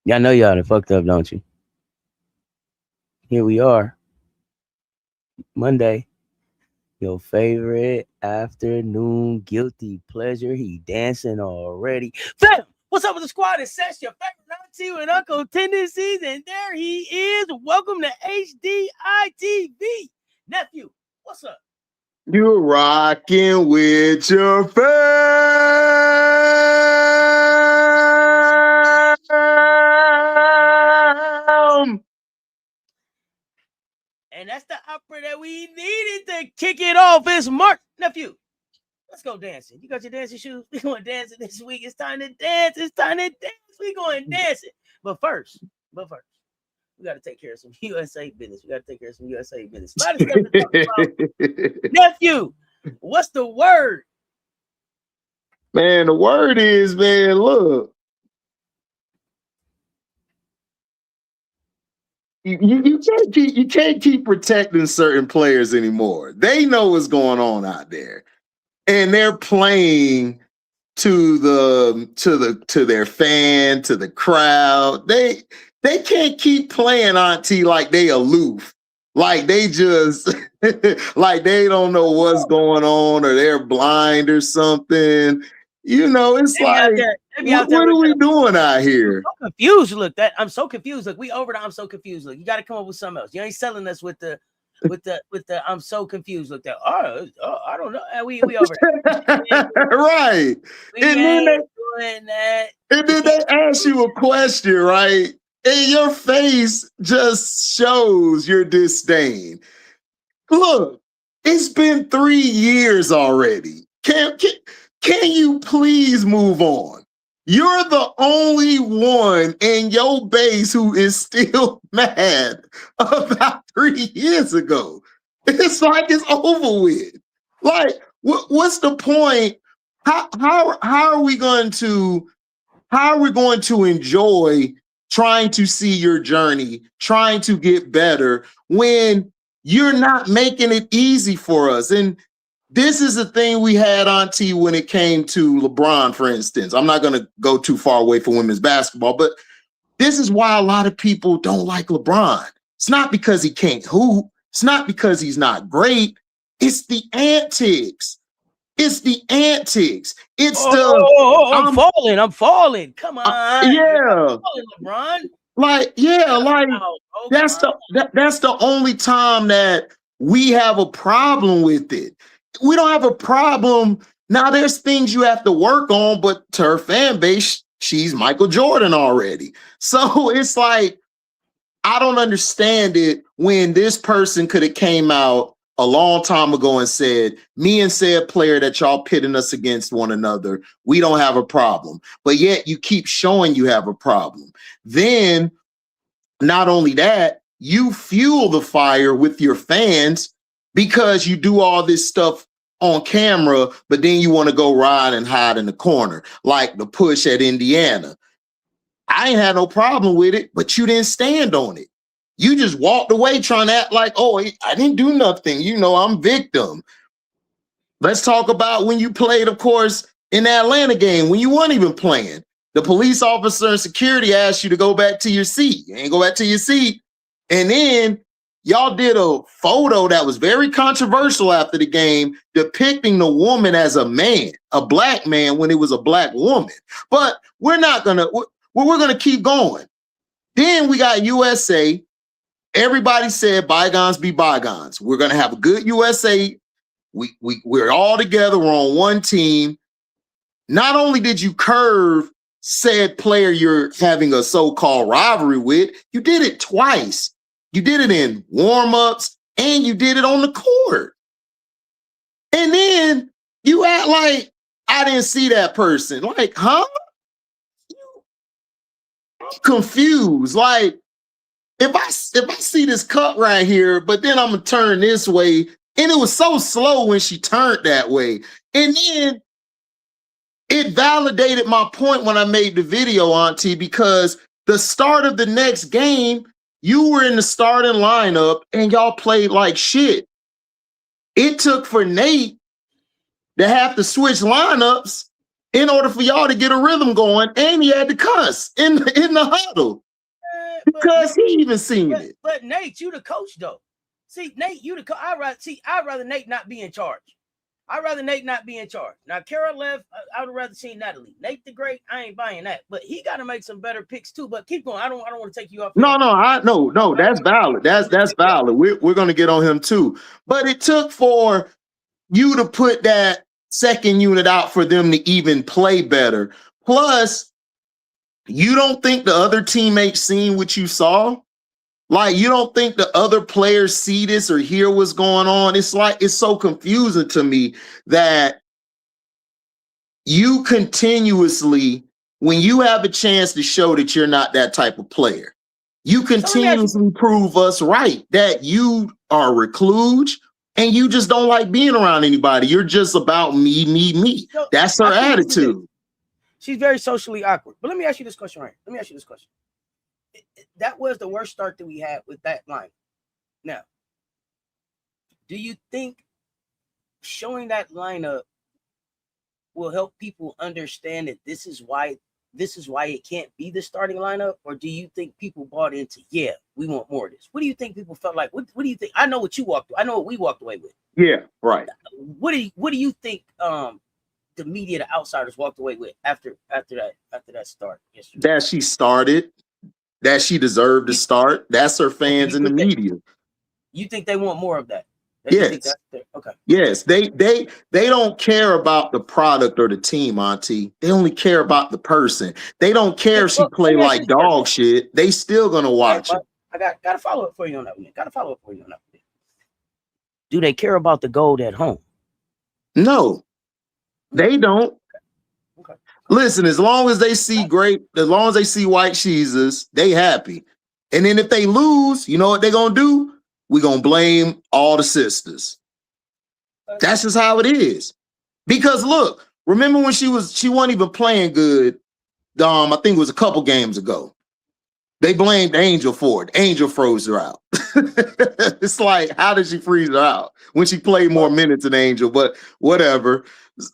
Y'all know y'all done fucked up, don't you? Here we are, Monday. Your favorite afternoon guilty pleasure. He dancing already. Fam, what's up with the squad? It's Cess, your favorite Auntie and Uncle Tendencies, and there he is. Welcome to HDITV. Nephew, what's up? You rocking with your fam. And that's the opera that we needed to kick it off. It's Mark. Nephew, let's go dancing. You got your dancing shoes? We going dancing this week. It's time to dance. It's time to dance. We going dancing. But first, we got to take care of some USA business. A lot of stuff to talk about. Nephew, what's the word? Man, the word is, man, look. You can't keep protecting certain players anymore. They know what's going on out there. And they're playing to their fan, to the crowd. They can't keep playing Auntie like they aloof, like they just like they don't know what's going on or they're blind or something. You know, it's like what are we doing out here? I'm so confused. Look, I'm so confused. Look, we over the I'm so confused. Look, you got to come up with something else. You ain't selling us with the I'm so confused. Look, that I don't know. We over that. Right. And then they ask you a question, right? And your face just shows your disdain. Look, it's been 3 years already. Can you please move on? You're the only one in your base who is still mad about 3 years ago. It's like it's over with. Like, what's the point? How are we going to enjoy trying to see your journey, trying to get better when you're not making it easy for us? And this is the thing we had, Auntie, when it came to LeBron, for instance. I'm not going to go too far away from women's basketball, but this is why a lot of people don't like LeBron. It's not because he can't hoop. It's not because he's not great. It's the antics. It's the antics. It's I'm falling. Come on. Yeah. Falling, LeBron. That's the only time that we have a problem with it. We don't have a problem. Now there's things you have to work on, but to her fan base, she's Michael Jordan already. So it's like, I don't understand it when this person could have came out a long time ago and said, me and said player that y'all pitting us against one another, we don't have a problem. But yet you keep showing you have a problem. Then not only that, you fuel the fire with your fans because you do all this stuff on camera, but then you want to go ride and hide in the corner, like the push at Indiana. I ain't had no problem with it, but you didn't stand on it. You just walked away trying to act like, oh, I didn't do nothing. You know, I'm victim. Let's talk about when you played, of course, in the Atlanta game, when you weren't even playing. The police officer and security asked you to go back to your seat. You ain't go back to your seat. And then y'all did a photo that was very controversial after the game, depicting the woman as a man, a black man, when it was a black woman. But we're gonna keep going. Then we got USA. Everybody said bygones be bygones. We're gonna have a good USA. We're all together. We're on one team. Not only did you curve said player you're having a so-called rivalry with, you did it twice. You did it in warm-ups and you did it on the court. And then you act like I didn't see that person. Like, huh? I'm confused. Like, if I see this cut right here, but then I'm gonna turn this way, and it was so slow when she turned that way. And then it validated my point when I made the video, Auntie, because the start of the next game, you were in the starting lineup and y'all played like shit. It took for Nate to have to switch lineups in order for y'all to get a rhythm going, and he had to cuss in the huddle because he even seen it. But Nate, you the coach though. See, Nate, you the coach. I'd rather Nate not be in charge. I'd rather Nate not be in charge. Now, Kara left. I would rather see Natalie. Nate the Great, I ain't buying that. But he got to make some better picks too. But keep going. I don't want to take you off. No. That's valid. That's valid. We're gonna get on him too. But it took for you to put that second unit out for them to even play better. Plus, you don't think the other teammates seen what you saw? Like, you don't think the other players see this or hear what's going on? It's like, it's so confusing to me that you continuously, when you have a chance to show that you're not that type of player, you continuously prove us right, that you are a recluse and you just don't like being around anybody. You're just about me. So, that's her attitude. She's very socially awkward. But let me ask you this question, right? Let me ask you this question. That was the worst start that we had with that line. Now, do you think showing that lineup will help people understand that this is why it can't be the starting lineup? Or do you think people bought into, yeah, we want more of this? What do you think people felt like? What do you think? I know what you walked through. I know what we walked away with. Yeah, right. What do you think the media, the outsiders walked away with after that start yesterday? That she started. That she deserved to start. That's her fans in the media. You think they want more of that? Yes. Okay. Yes. They don't care about the product or the team, Auntie. They only care about the person. They don't care if she play like dog shit. They still gonna watch it. I got a follow up for you on that one. Do they care about the gold at home? No, they don't. Okay. Listen, as long as they see white cheeses, they happy. And then if they lose, you know what they're gonna do? We're gonna blame all the sisters. That's just how it is. Because look, remember when she wasn't even playing good. I think it was a couple games ago. They blamed Angel for it. Angel froze her out. It's like, how did she freeze her out when she played more minutes than Angel? But whatever.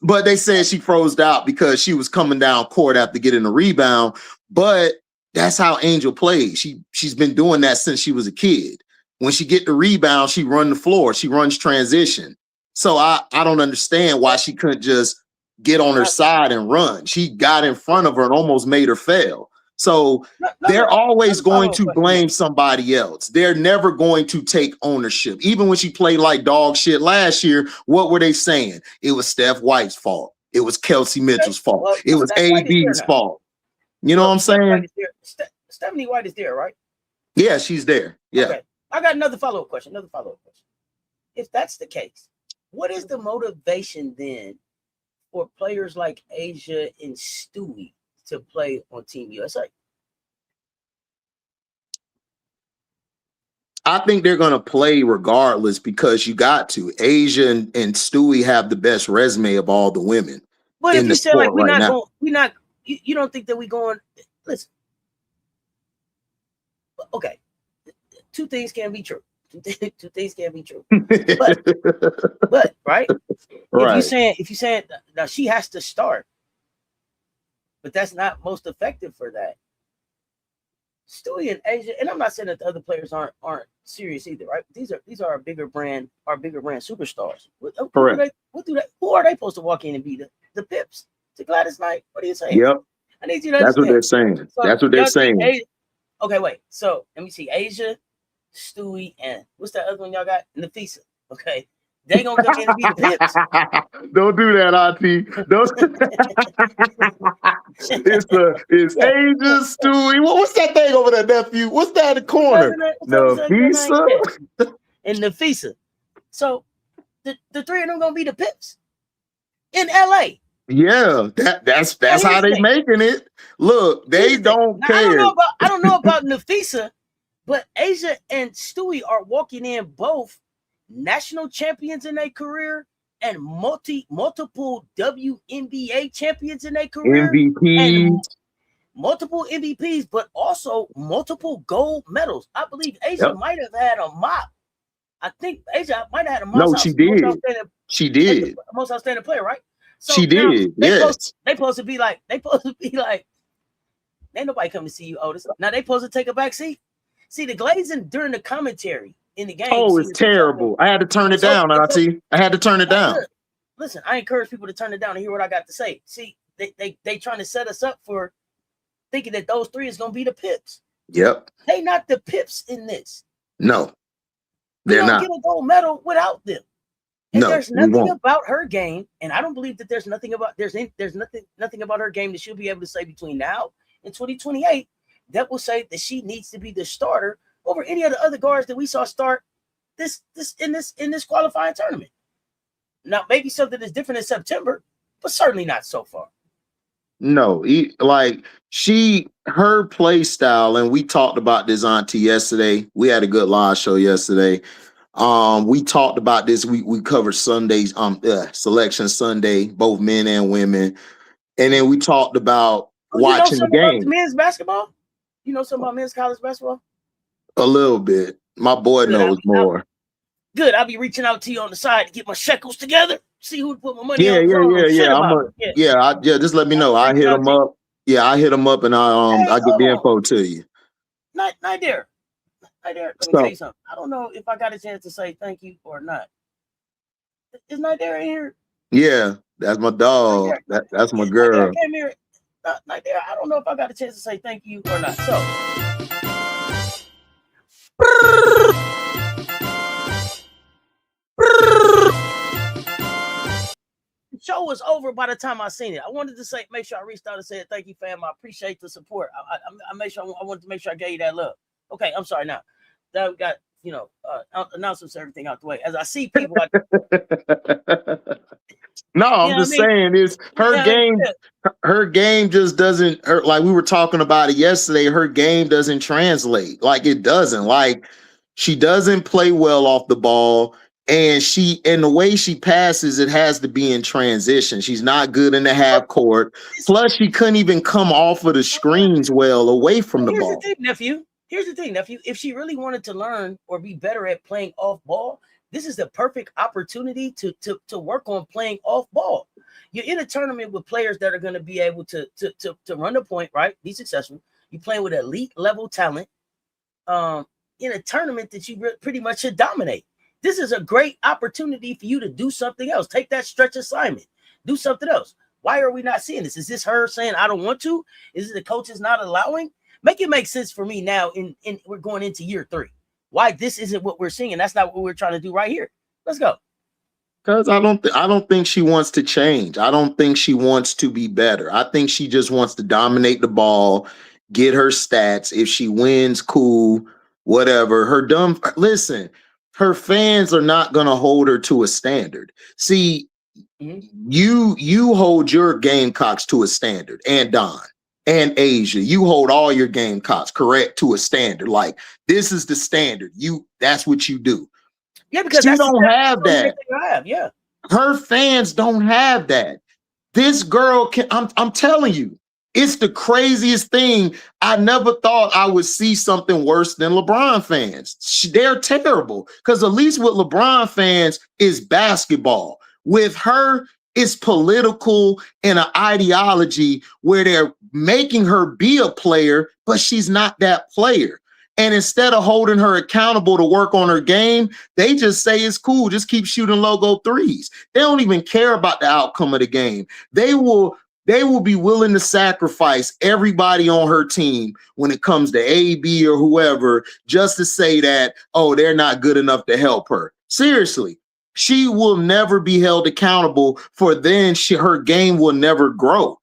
But they said she froze out because she was coming down court after getting a rebound. But that's how Angel plays. She's been doing that since she was a kid. When she get the rebound, she run the floor. She runs transition. So I don't understand why she couldn't just get on her side and run. She got in front of her and almost made her fail. So they're always going to blame somebody else. They're never going to take ownership. Even when she played like dog shit last year, what were they saying? It was Steph White's fault. It was Kelsey Mitchell's fault. It was AB's fault. You know what I'm saying? Stephanie White is there, right? Yeah, she's there. Yeah. Okay. I got another follow-up question. If that's the case, what is the motivation then for players like Asia and Stewie to play on Team USA? I think they're going to play regardless because you got to. Asia and Stewie have the best resume of all the women. But if you say like you don't think that we going? Listen, okay, two things can be true. Two things can be true. But right? If you saying now she has to start, but that's not most effective for that. Stewie and Asia, and I'm not saying that the other players aren't serious either, right? These are our bigger brand superstars. Correct. Who are they supposed to walk in and be the Pips to Gladys Knight? What are you saying? Yep. I need you to That's what they're saying. So that's what they're saying. Okay, wait. So let me see. Asia, Stewie, and what's that other one y'all got? Nafisa. Okay. They gonna come in and be the Pips. Don't do that, Auntie. Don't. It's Asia, Stewie. What's that thing over there, Nephew? What's that in the corner? Nafisa and Nafisa. So the three of them gonna be the Pips in LA. Yeah, that's how they making it. Look, they don't care. I don't know about Nafisa, but Asia and Stewie are walking in both national champions in their career and multiple WNBA champions in their career. MVP. Multiple MVPs, but also multiple gold medals. I believe Asia might have had a mop. I think Asia might have had a mop. No, she did. She did. Most outstanding player, right? So She now did, yes. they supposed to be like, ain't nobody come to see you, Otis. Now they supposed to take a back seat. See, the glazing during the commentary in the game. Oh, it's terrible. I had to turn it down, Auntie. I had to turn it down. Listen, I encourage people to turn it down and hear what I got to say. See, they trying to set us up for thinking that those three is gonna be the pips. Yep. They not the pips in this. No, they're not. Get a gold medal without them. And no, there's nothing about her game, and I don't believe that there's nothing about nothing about her game that she'll be able to say between now and 2028 that will say that she needs to be the starter over any of the other guards that we saw start this qualifying tournament. Now, maybe something is different in September, but certainly not so far. No, like her play style, and we talked about this, Auntie, yesterday. We had a good live show yesterday. We talked about this. We covered Sundays, Selection Sunday, both men and women, and then we talked about watching the game. About men's basketball? You know something about men's college basketball? A little bit. My boy knows more. Good. I'll be reaching out to you on the side to get my shekels together. See who to put my money on. Yeah. Just let me know. I hit him up. Yeah, I hit him up and I get the info to you. Not there. Let me tell you something. I don't know if I got a chance to say thank you or not. Is not there in here? Yeah, that's my dog. That's my girl. Came here. Not there. I don't know if I got a chance to say thank you or not. So. The show was over by the time I seen it. I wanted to make sure I reached out and said thank you, fam. I appreciate the support. I made sure I wanted to make sure I gave you that love. Okay, I'm sorry now. That we got announcements, everything out the way. As I see people, no, I'm just saying is her game. Her game just doesn't. Like we were talking about it yesterday. Her game doesn't translate. Like it doesn't. Like she doesn't play well off the ball. And the way she passes, it has to be in transition. She's not good in the half court. Plus, she couldn't even come off of the screens well away from the ball. Here's the thing, nephew. If she really wanted to learn or be better at playing off ball, this is the perfect opportunity to work on playing off ball. You're in a tournament with players that are going to be able to run the point, right? Be successful. You're playing with elite level talent in a tournament that you pretty much should dominate. This is a great opportunity for you to do something else. Take that stretch assignment. Do something else. Why are we not seeing this? Is this her saying, I don't want to? Is it the coaches not allowing? Make it make sense for me now. We're going into year 3. Why this isn't what we're seeing? And that's not what we're trying to do right here. Let's go. Because I don't think she wants to change. I don't think she wants to be better. I think she just wants to dominate the ball, get her stats. If she wins, cool, whatever. Listen, her fans are not going to hold her to a standard. See, you hold your Gamecocks to a standard, and Don and Asia. You hold all your Gamecocks, correct, to a standard. Like, this is the standard. That's what you do. Yeah, because she don't have that. Yeah. Her fans don't have that. This girl I'm telling you, it's the craziest thing. I never thought I would see something worse than LeBron fans. They're terrible. Because at least with LeBron fans is basketball. With her, it's political and an ideology where they're making her be a player, but she's not that player. And instead of holding her accountable to work on her game, they just say it's cool. Just keep shooting logo threes. They don't even care about the outcome of the game. They will be willing to sacrifice everybody on her team when it comes to AB or whoever, just to say that, oh, they're not good enough to help her. Seriously, she will never be held accountable for her game will never grow.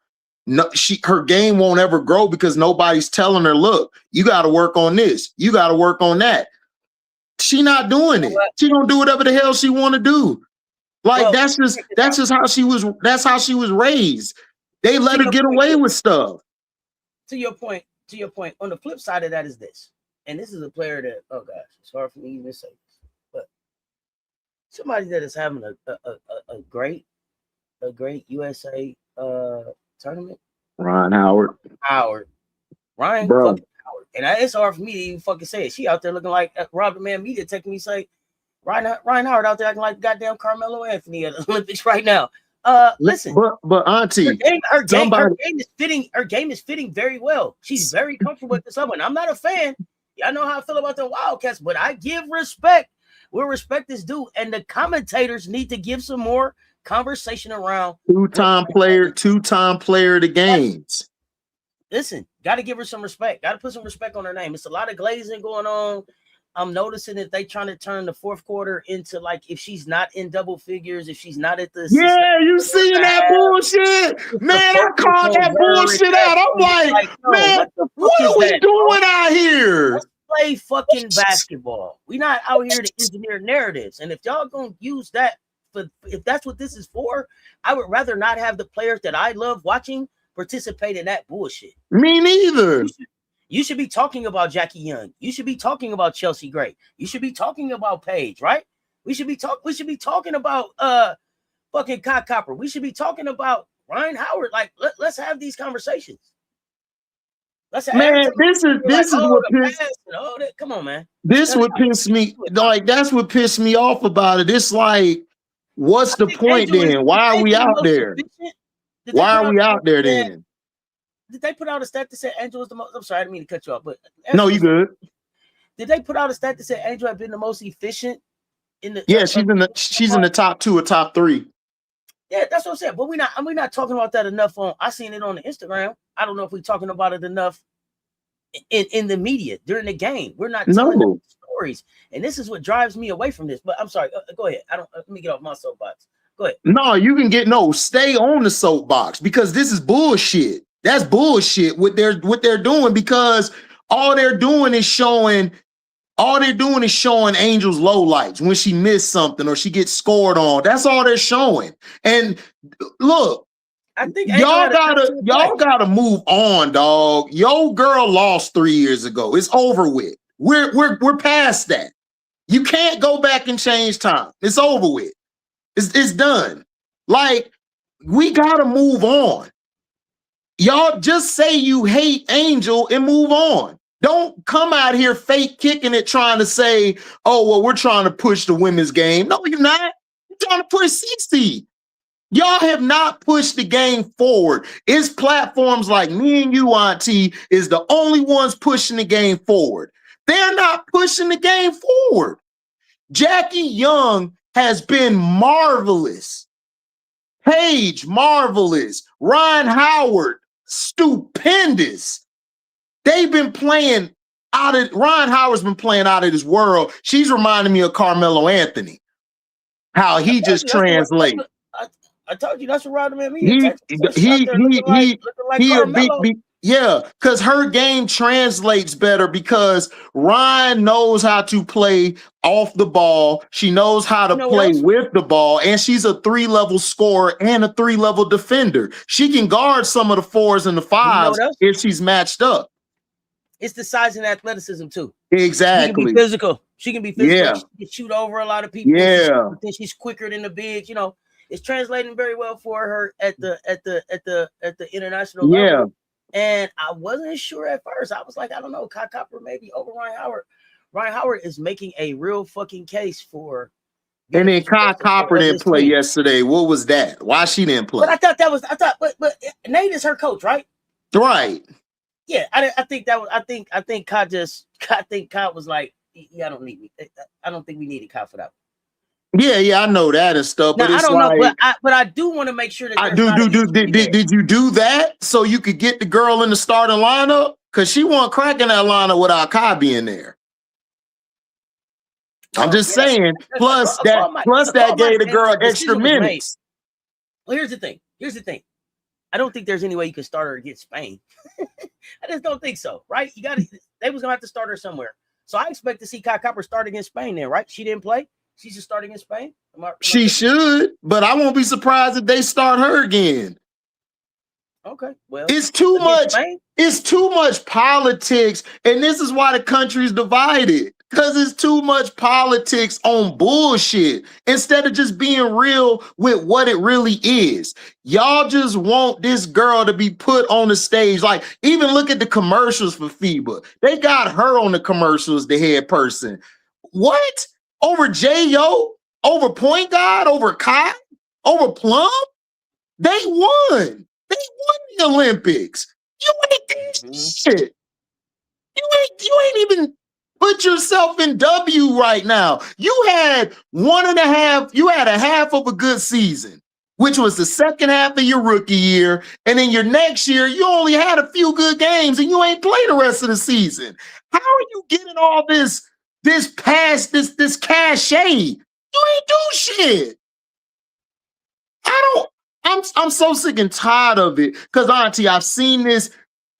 No, her game won't ever grow because nobody's telling her, look, you got to work on this. You got to work on that. She not doing it. She gonna do whatever the hell she want to do. Like, that's just how she was. That's how she was raised. They let her get away with stuff. To your point, on the flip side of that is this. And this is a player that, oh gosh, it's hard for me to even say this. But somebody that is having a great USA tournament. Ryan Howard. Ryan fucking Howard. And it's hard for me to even fucking say it. She out there looking like Rob the Man Media taking me say, Ryan Howard out there acting like goddamn Carmelo Anthony at the Olympics right now. Listen, but Auntie, her game is fitting very well. She's very comfortable with this other. I'm not a fan. Y'all know how I feel about the Wildcats, but I give respect where respect is due, and the commentators need to give some more conversation around two-time player of the games. Listen, got to give her some respect. Got to put some respect on her name. It's a lot of glazing going on. I'm noticing that they trying to turn the fourth quarter into like if she's not in double figures, if she's not at the you seeing that bullshit, man? I called that bullshit out. I'm like man, what are we doing out here? Let's play fucking basketball. We not out here to engineer narratives. And if y'all gonna use that for, if that's what this is for, I would rather not have the players that I love watching participate in that bullshit. Me neither. You should be talking about Jackie Young. You should be talking about Chelsea Gray. You should be talking about Paige, right? We should be talking about fucking Kai Copper. We should be talking about Ryan Howard. Like, let's have these conversations. This is what pissed. Come on, man. This would piss me like that's what pissed me off about it. It's like, what's the point then? Why are we out there? Why are we out there then? Did they put out a stat that said Angel was the most? I'm sorry, I didn't mean to cut you off, but no, you good. Did they put out a stat that said Angel had been the most efficient in the? Yeah, she's in the top 2 or top 3. Yeah, that's what I'm saying. But we're not talking about that enough on. I seen it on the Instagram. I don't know if we're talking about it enough in the media during the game. We're not telling them stories, and this is what drives me away from this. But I'm sorry. Go ahead. Let me get off my soapbox. Go ahead. No, you can stay on the soapbox because this is bullshit. That's bullshit what they're doing because all they're doing is showing Angel's lowlights when she missed something or she gets scored on. That's all they're showing. And look, I think y'all gotta move on, dog. Your girl lost 3 years ago. It's over with. We're past that. You can't go back and change time. It's over with. It's done. Like, we gotta move on. Y'all just say you hate Angel and move on. Don't come out here fake kicking it trying to say, oh, well, we're trying to push the women's game. No, you're not. You're trying to push 60. Y'all have not pushed the game forward. It's platforms like me and you, Auntie, is the only ones pushing the game forward. They're not pushing the game forward. Jackie Young has been marvelous. Paige, marvelous. Ryan Howard, stupendous. They've been playing Ryan Howard's been playing out of this world. She's reminding me of Carmelo Anthony. How he just translates. I told you that's what reminded me. Because her game translates better because Ryan knows how to play off the ball. She knows how to play with the ball, and she's a 3-level scorer and a 3-level defender. She can guard some of the 4s and the 5s if she's matched up. It's the size and athleticism too. Exactly. She can be physical. Yeah. She can shoot over a lot of people. Yeah. She's quicker than the bigs. It's translating very well for her at the international level. Yeah. And I wasn't sure at first. I was like, I don't know, Kai Copper maybe over Ryan Howard. Ryan Howard is making a real fucking case for. And then Kai Copper didn't play yesterday. What was that? Why she didn't play? But but Nate is her coach, right? Right. Yeah, I think Kai was like, yeah, I don't need me. I don't think we needed Kai for that. Yeah, I know that and stuff. Now, but it's I don't know, but I do want to make sure that did you do that so you could get the girl in the starting lineup? Because she wasn't cracking that lineup without Kai being there. I'm just saying. Plus that gave the girl extra minutes. Well, here's the thing. I don't think there's any way you can start her against Spain. I just don't think so, right? They was gonna have to start her somewhere. So I expect to see Kai Copper start against Spain then, right? She didn't play. She's just starting in Spain. She should, but I won't be surprised if they start her again. Okay, well, it's too much. It's too much politics, and this is why the country's divided. Because it's too much politics on bullshit instead of just being real with what it really is. Y'all just want this girl to be put on the stage. Like, even look at the commercials for FIBA. They got her on the commercials, the head person. What? Over J.O.? Over point guard? Over Kai? Over Plum? They won. They won the Olympics. You ain't did shit. You ain't even put yourself in W right now. You had a half of a good season, which was the second half of your rookie year. And then your next year, you only had a few good games and you ain't played the rest of the season. How are you getting all this cachet? You ain't do shit. I'm so sick and tired of it. Because, Auntie, I've seen this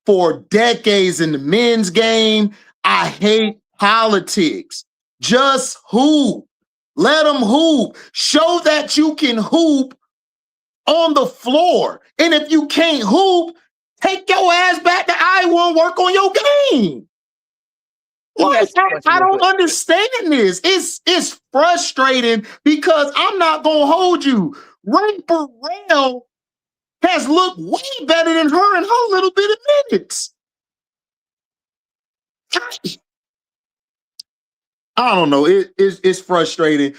for decades in the men's game. I hate politics. Just hoop. Let them hoop. Show that you can hoop on the floor. And if you can't hoop, take your ass back to Iowa and work on your game. Like, I don't understand this. It's frustrating because I'm not going to hold you. Ray Burrell has looked way better than her in her little bit of minutes. I don't know. It's frustrating,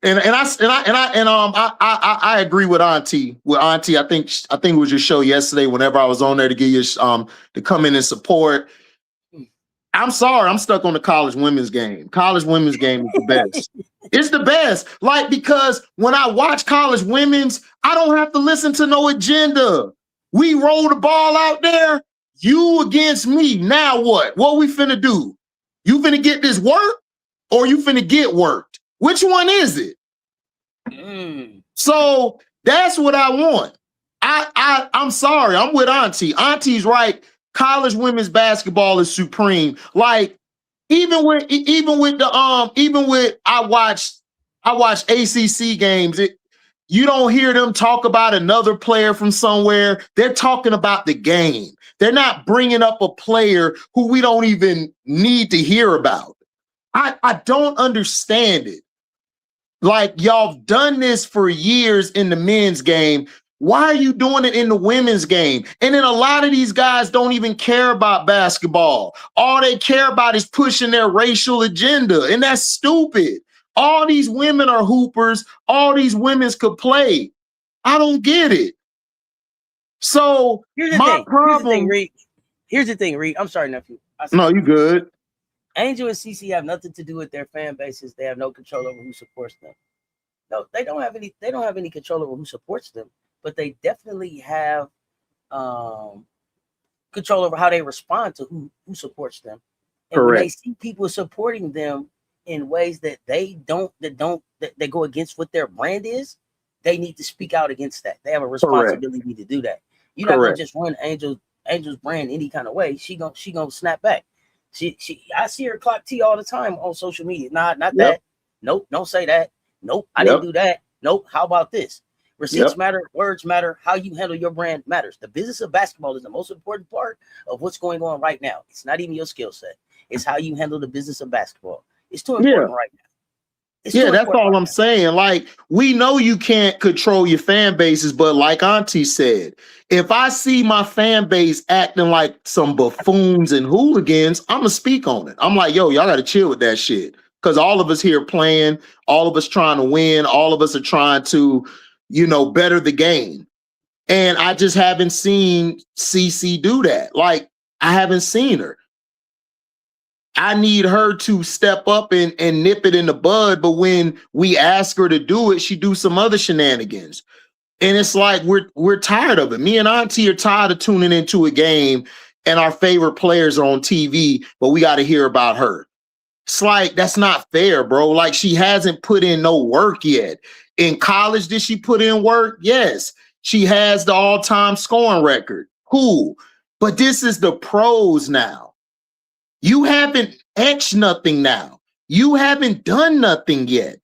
and I agree with Auntie. With Auntie, I think it was your show yesterday. Whenever I was on there to give you to come in and support. I'm sorry, I'm stuck on the college women's game. College women's game is the best. It's the best. Like, because when I watch college women's, I don't have to listen to no agenda. We roll the ball out there, you against me. Now what? What we finna do? You finna get this work or you finna get worked? Which one is it? So that's what I want. I'm sorry, I'm with Auntie. Auntie's right. College women's basketball is supreme. Like, I watch ACC games. You don't hear them talk about another player from somewhere. They're talking about the game. They're not bringing up a player who we don't even need to hear about. I don't understand it. Like, y'all done this for years in the men's game. Why are you doing it in the women's game? And then a lot of these guys don't even care about basketball. All they care about is pushing their racial agenda, and that's stupid. All these women are hoopers. All these women could play. I don't get it. So here's the thing, Reed. I'm sorry, nephew. No, you good. Angel and CC have nothing to do with their fan bases. They have no control over who supports them. No, they don't have any control over who supports them. But they definitely have control over how they respond to who supports them. And correct. When they see people supporting them in ways that they go against what their brand is, they need to speak out against that. They have a responsibility correct. To do that. You're not gonna just run Angel's brand any kind of way. She gonna snap back. I see her clock T all the time on social media. Not yep. That. Nope, don't say that. Nope, I didn't do that. Nope, how about this? Receipts matter, words matter, how you handle your brand matters. The business of basketball is the most important part of what's going on right now. It's not even your skill set. It's how you handle the business of basketball. It's too important right now. That's all I'm saying. Like, we know you can't control your fan bases, but like Auntie said, if I see my fan base acting like some buffoons and hooligans, I'm going to speak on it. I'm like, yo, y'all got to chill with that shit. Because all of us here playing, all of us trying to win, all of us are trying to, better the game. And I just haven't seen CC do that. Like, I haven't seen her. I need her to step up and nip it in the bud. But when we ask her to do it, she do some other shenanigans. And it's like, we're tired of it. Me and Auntie are tired of tuning into a game and our favorite players are on TV, but we got to hear about her. It's like, that's not fair, bro. Like, she hasn't put in no work yet. In college, did she put in work? Yes. She has the all-time scoring record. Cool. But this is the pros now. You haven't etched nothing now. You haven't done nothing yet.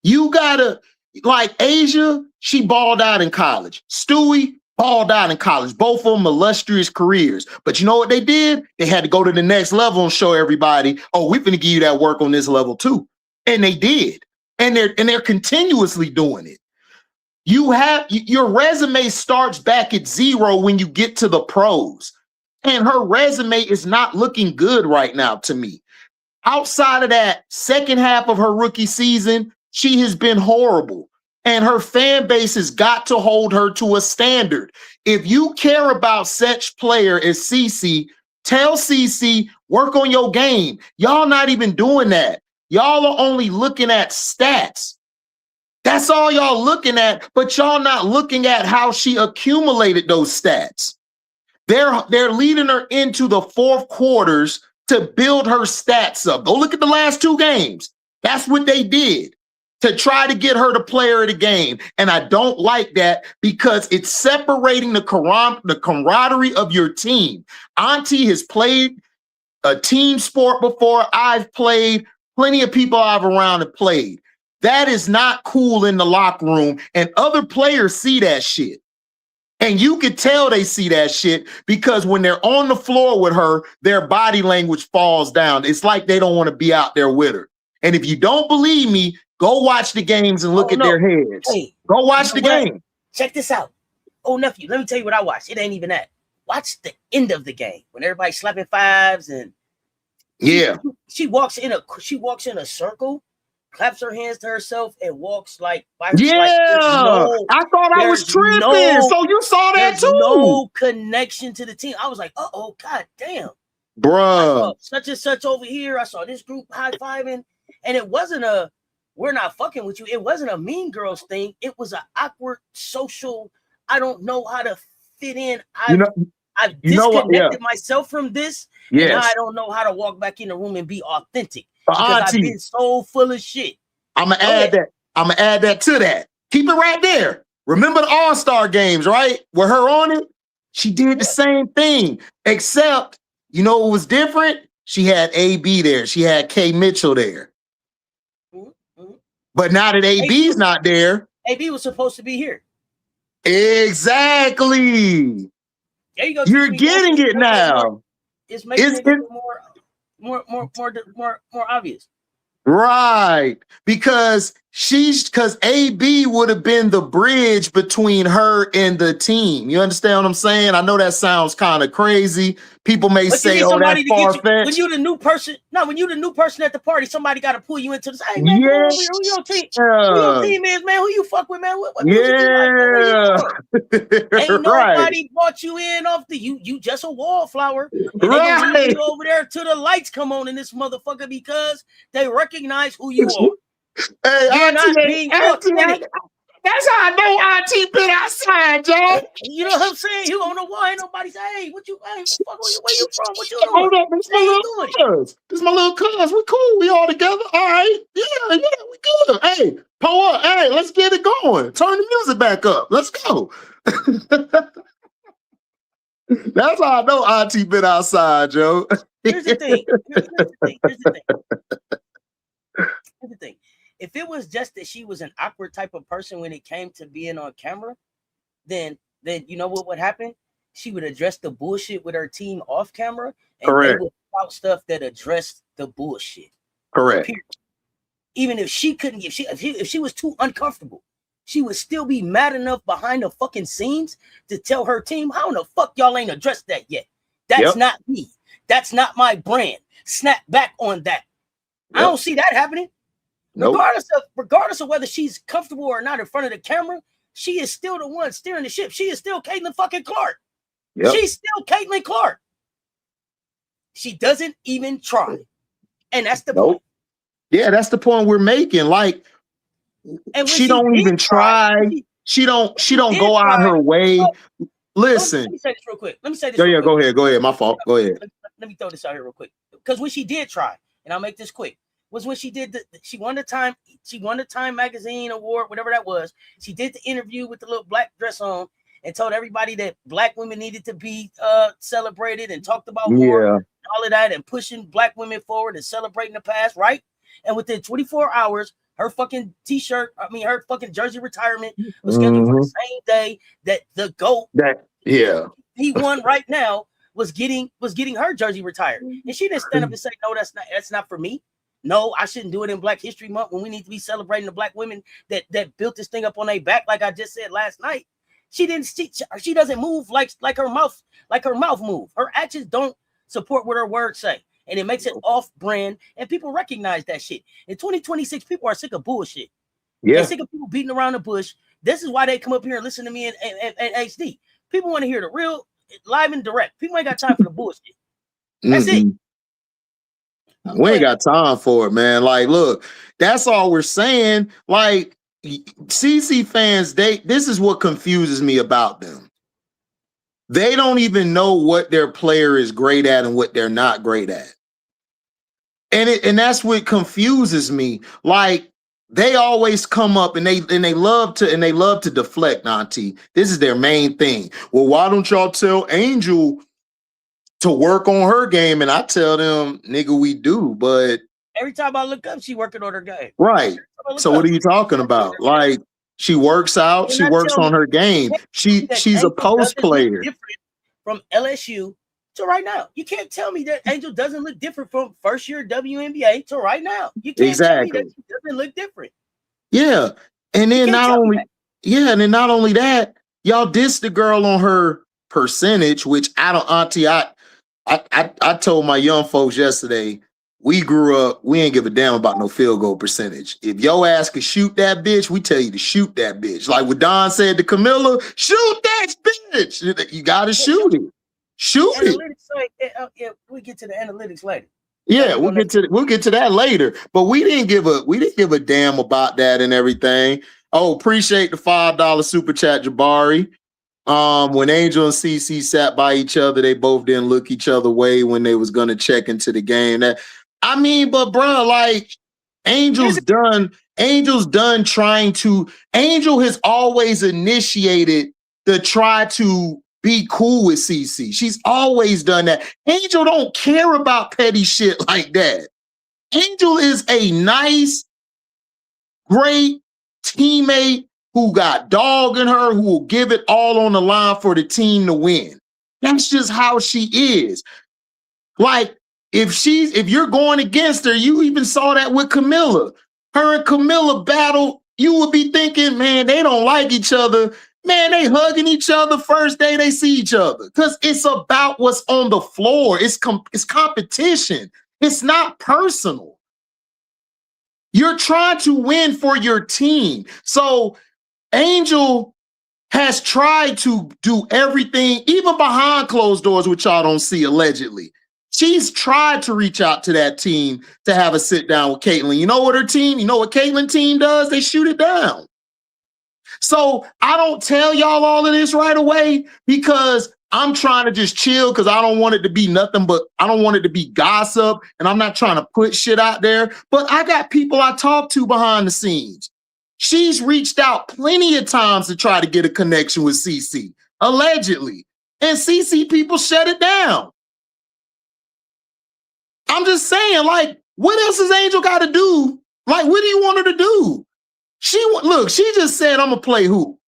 You gotta, like Asia, she balled out in college. Stewie balled out in college. Both of them illustrious careers. But you know what they did? They had to go to the next level and show everybody, oh, we're gonna give you that work on this level too. And they did. And they're continuously doing it. Your resume starts back at 0 when you get to the pros. And her resume is not looking good right now to me. Outside of that second half of her rookie season, she has been horrible. and her fan base has got to hold her to a standard. If you care about such player as Cece, tell Cece, work on your game. Y'all not even doing that. Y'all are only looking at stats. That's all y'all looking at, but y'all not looking at how she accumulated those stats. They're leading her into the fourth quarters to build her stats up. Go look at the last 2 games. That's what they did to try to get her the player of the game. And I don't like that because it's separating the camaraderie of your team. Auntie has played a team sport before. I've played. Plenty of people I've around have played. That is not cool in the locker room. And other players see that shit. And you could tell they see that shit because when they're on the floor with her, their body language falls down. It's like they don't want to be out there with her. And if you don't believe me, go watch the games and look at their heads. Hey, go watch the game. Check this out. Oh, nephew, let me tell you what I watched. It ain't even that. Watch the end of the game when everybody's slapping fives and she walks in a circle, claps her hands to herself, and walks like by I thought I was tripping. So you saw that too. No connection to the team. I was like, oh, god damn. Bruh. Such and such over here. I saw this group high-fiving, and it wasn't a we're not fucking with you. It wasn't a Mean Girls thing. It was an awkward social, I don't know how to fit in. I've disconnected myself from this. Yes. And I don't know how to walk back in the room and be authentic because I've been so full of shit. I'm gonna add that to that. Keep it right there. Remember the All-Star games, right? With her on it, she did the same thing, except you know what was different? She had AB there. She had K Mitchell there. But now that AB's not there, AB was supposed to be here. Exactly. There you go. You're getting it now. It's making it more obvious. Right. Because AB would have been the bridge between her and the team. You understand what I'm saying? I know that sounds kind of crazy. People may say, oh, that's far-fetched. When you're the new person, at the party, somebody got to pull you into the hey, man, who your team? Who your team is, man? Who you fuck with, man? What music you like? Ain't nobody brought you in off the you just a wallflower. And they gonna leave you over there till the lights come on in this motherfucker because they recognize who you are. Hey, Auntie, that's how I know Auntie been outside, Joe. You know what I'm saying? You on the wall, ain't nobody say, hey, fuck, where you from? What you doing? Hold up, this is my little cuz. We cool. We all together. All right. Yeah, we good. Hey, pull up. Hey, let's get it going. Turn the music back up. Let's go. That's how I know Auntie been outside, Joe. Here's the thing. If it was just that she was an awkward type of person when it came to being on camera, then you know what would happen? She would address the bullshit with her team off camera, and they would put out stuff that addressed the bullshit. Correct. Period. Even if she couldn't, if she was too uncomfortable, she would still be mad enough behind the fucking scenes to tell her team, "How in the fuck y'all ain't addressed that yet? That's not me. That's not my brand. Snap back on that." I don't see that happening. Nope. Regardless of whether she's comfortable or not in front of the camera, she is still the one steering the ship. She is still Caitlin fucking Clark. Yep. She's still Caitlin Clark. She doesn't even try. And that's the point. Yeah, that's the point we're making. Like, she don't even try. She don't go out her way. Listen. Let me say this real quick. Go ahead. My fault. Go ahead. Let me throw this out here real quick. Because when she did try, and I'll make this quick, was when she did she won the Time Magazine award, whatever that was. She did the interview with the little black dress on and told everybody that black women needed to be celebrated and talked about more and all of that and pushing black women forward and celebrating the past, right? And within 24 hours, her fucking her fucking jersey retirement was scheduled for the same day that the GOAT he won right now was getting her jersey retired. And she didn't stand up and say, no, that's not for me. No, I shouldn't do it in Black History Month when we need to be celebrating the black women that built this thing up on their back, like I just said last night. She doesn't move like her mouth move. Her actions don't support what her words say. And it makes it off brand, and people recognize that shit. In 2026, people are sick of bullshit. Yeah. They sick of people beating around the bush. This is why they come up here and listen to me in HD. People want to hear the real, live and direct. People ain't got time for the bullshit. That's it. We ain't got time for it, man. Like, look, that's all we're saying. Like, CC fans, this is what confuses me about them. They don't even know what their player is great at and what they're not great at. And that's what confuses me. Like, they always come up and they love to deflect, Auntie. This is their main thing. Well, why don't y'all tell Angel to work on her game? And I tell them, nigga, we do, but every time I look up, she working on her game. Right. So what are you talking about? Like, she works out, she works on her game. She's a post player. Different from LSU to right now. You can't tell me that Angel doesn't look different from first year WNBA to right now. You can't tell me that she doesn't look different. Yeah. And then not only that, y'all diss the girl on her percentage, which Auntie, I told my young folks yesterday, we grew up, we ain't give a damn about no field goal percentage. If your ass could shoot that bitch, we tell you to shoot that bitch. Like what Don said to Camilla, shoot that bitch. You got to shoot it. Shoot it. We get to the analytics later. Yeah, we'll get to that later. But we didn't give a damn about that and everything. Oh, appreciate the $5 super chat, Jabari. When Angel and CC sat by each other, they both didn't look each other way when they was gonna check into the game. But bro, like Angel has always initiated the try to be cool with CC. She's always done that. Angel don't care about petty shit like that. Angel is a nice, great teammate who got dog in her, who will give it all on the line for the team to win. That's just how she is. Like, if you're going against her, you even saw that with Camilla. Her and Camilla battle, you would be thinking, man, they don't like each other. Man, they hugging each other first day they see each other. Because it's about what's on the floor. It's competition. It's not personal. You're trying to win for your team. So Angel has tried to do everything, even behind closed doors, which y'all don't see allegedly. She's tried to reach out to that team to have a sit down with Caitlin. You know what Caitlin team does? They shoot it down. So I don't tell y'all all of this right away because I'm trying to just chill because I don't want it to be nothing but I don't want it to be gossip and I'm not trying to put shit out there. But I got people I talk to behind the scenes. She's reached out plenty of times to try to get a connection with CC, allegedly. And CC people shut it down. I'm just saying, like, what else has Angel got to do? Like, what do you want her to do? She just said, I'm going to play hoop.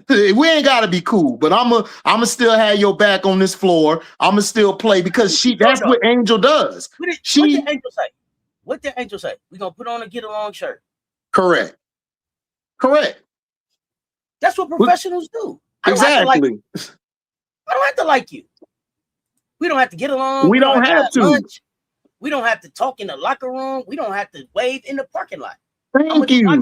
We ain't got to be cool, but I'm going to still have your back on this floor. I'm going to still play because that's what Angel does. What did Angel say? What did Angel say? We're going to put on a get along shirt. Correct. That's what professionals do. Exactly. I don't have to like you. We don't have to get along. We don't have to. Lunch. We don't have to talk in the locker room. We don't have to wave in the parking lot. Thank you. I'm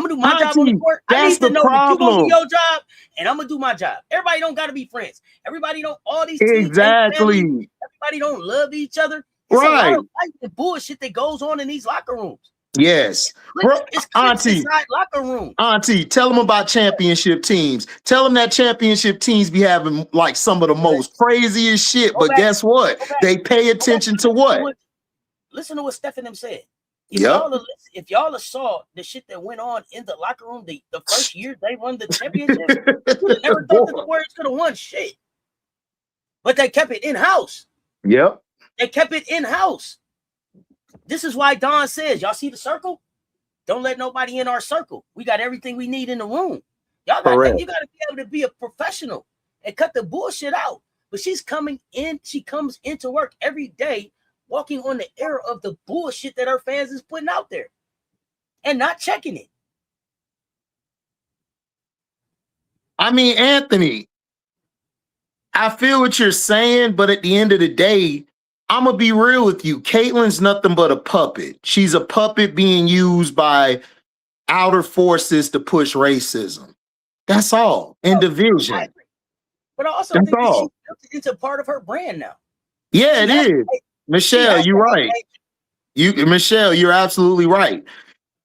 gonna do my job on the court. I need to know that you're gonna do your job, and I'm gonna do my job. Everybody don't gotta be friends. Everybody don't. All these teams, exactly. Everybody don't love each other. It's right. A lot of the bullshit that goes on in these locker rooms. Yes. It's Auntie, inside locker room. Auntie, tell them about championship teams. Tell them that championship teams be having like some of the most craziest shit. But guess what? They pay attention to what? Listen to what Stephen said. If y'all saw the shit that went on in the locker room the first year they won the championship, you would never thought that the Warriors could have won shit. But they kept it in-house. Yep. They kept it in-house. This is why Don says, y'all see the circle? Don't let nobody in our circle. We got everything we need in the room. You got to be able to be a professional and cut the bullshit out. But she comes into work every day walking on the air of the bullshit that her fans is putting out there and not checking it. I mean, Anthony, I feel what you're saying, but at the end of the day, I'm going to be real with you. Caitlin's nothing but a puppet. She's a puppet being used by outer forces to push racism. That's all. And division. But I also That's think that all. it's a part of her brand now. Yeah, it is. Michelle, you're right. Michelle, you're absolutely right.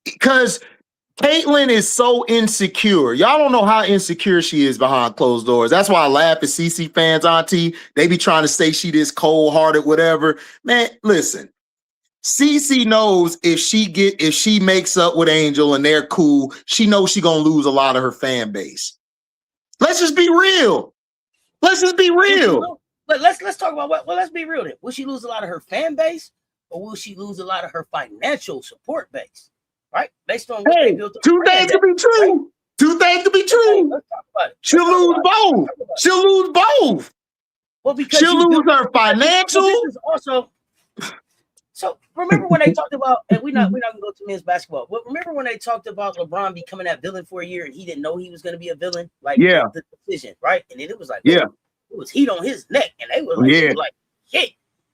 Because Caitlyn is so insecure. Y'all don't know how insecure she is behind closed doors. That's why I laugh at CC fans, Auntie. They be trying to say she this cold-hearted, whatever. Man, listen. CC knows if she makes up with Angel and they're cool, she knows she gonna lose a lot of her fan base. Let's just be real. Let's just be real. But let's talk about let's be real then. Will she lose a lot of her fan base, or will she lose a lot of her financial support base? Right? Based on what they built. Two things could be true. Right? Two things could be true. Let's talk about it. She'll lose both. She'll lose both. Well, because she'll lose her financial. Also, so remember when they talked about, and we're not gonna go to men's basketball, but remember when they talked about LeBron becoming that villain for a year and he didn't know he was gonna be a villain? Like the decision, right? And then it was like, it was heat on his neck, and they were like,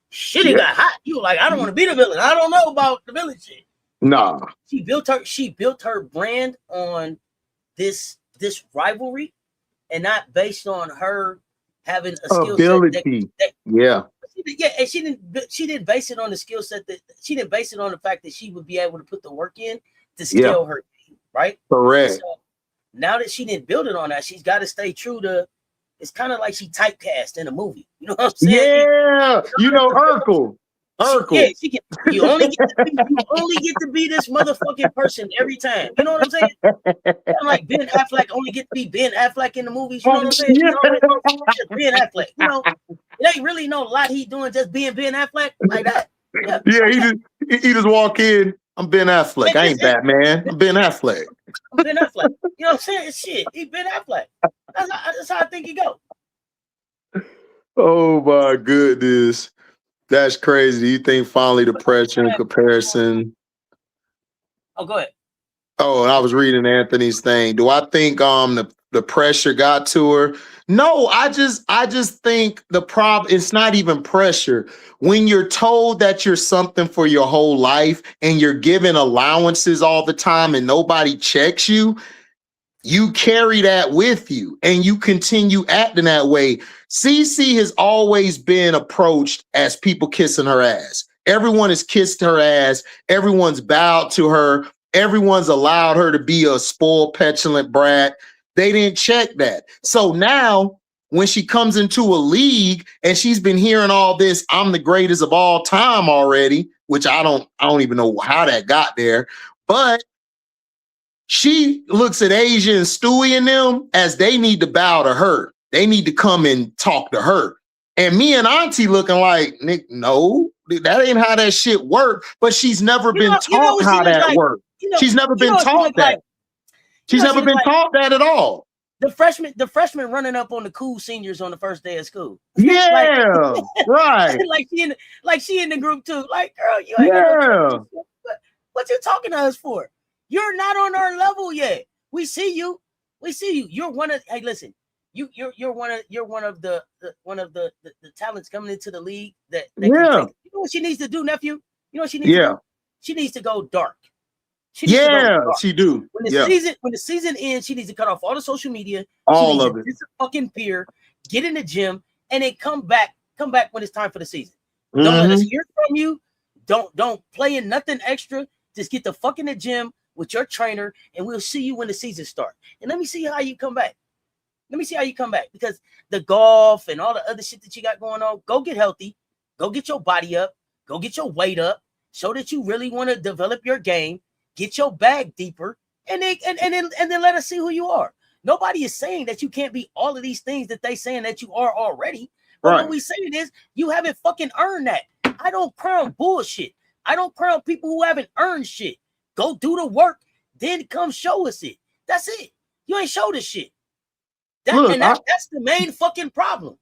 shit, he got hot. You were like, I don't want to be the villain. I don't know about the villain shit. Nah. She built her brand on this rivalry, and not based on her having a skill set. And she didn't base it on the skill set that she didn't base it on the fact that she would be able to put the work in to scale her game, right? Correct. So now that she didn't build it on that, she's got to stay true to. It's kind of like she typecast in a movie. You know what I'm saying? Yeah, Urkel. Yeah, you only get to be this motherfucking person every time. You know what I'm saying? Kind of like Ben Affleck only get to be Ben Affleck in the movies. You know what I'm saying? Just Ben Affleck. You know, it ain't really no lot he doing just being Ben Affleck like that. Yeah, he just walk in. I'm Ben Affleck. I ain't Batman. I'm Ben Affleck. I'm Ben Affleck. You know what I'm saying? Shit, he Ben Affleck. That's how I think he go. Oh my goodness. That's crazy. Do you think finally the pressure and comparison? Oh, go ahead. Oh, and I was reading Anthony's thing. Do I think the pressure got to her? No, I just think the problem, it's not even pressure. When you're told that you're something for your whole life and you're given allowances all the time and nobody checks you, you carry that with you and you continue acting that way. CeCe has always been approached as people kissing her ass. Everyone has kissed her ass. Everyone's bowed to her. Everyone's allowed her to be a spoiled, petulant brat. They didn't check that. So now when she comes into a league and she's been hearing all this, I'm the greatest of all time already, which I don't even know how that got there, but she looks at Asia and Stewie and them as they need to bow to her. They need to come and talk to her. And me and Auntie looking like, Nick, no, that ain't how that shit work. But she's never been taught how that works. She's never been taught that. She's never been taught that at all. The freshmen running up on the cool seniors on the first day of school. Yeah, right. like she in the group too. Like, girl, you ain't what you talking to us for? You're not on our level yet. We see you. You're one of. Hey, listen. You're one of the talents coming into the league that you know what she needs to do, nephew. You know what she needs to do? She needs to go dark. She do. When the season ends, she needs to cut off all the social media, all of it. Just a fucking peer, get in the gym, and then come back when it's time for the season. Don't let us hear from you. Don't play in nothing extra. Just get the fuck in the gym with your trainer, and we'll see you when the season starts. And let me see how you come back. Because the golf and all the other shit that you got going on, go get healthy, go get your body up, go get your weight up, show that you really want to develop your game, get your bag deeper, and then let us see who you are. Nobody is saying that you can't be all of these things that they saying that you are already. But what we saying is you haven't fucking earned that. I don't crown bullshit. I don't crown people who haven't earned shit. Go do the work, then come show us it. That's it. You ain't showed us shit. That's the main fucking problem.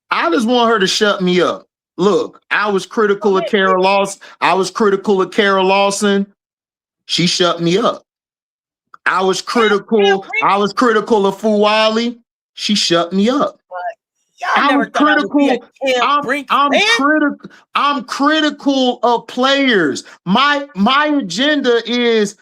I just want her to shut me up. Look, I was critical of Kara Lawson. She shut me up. I was critical of Fuwali. She shut me up. I'm critical of players. My agenda is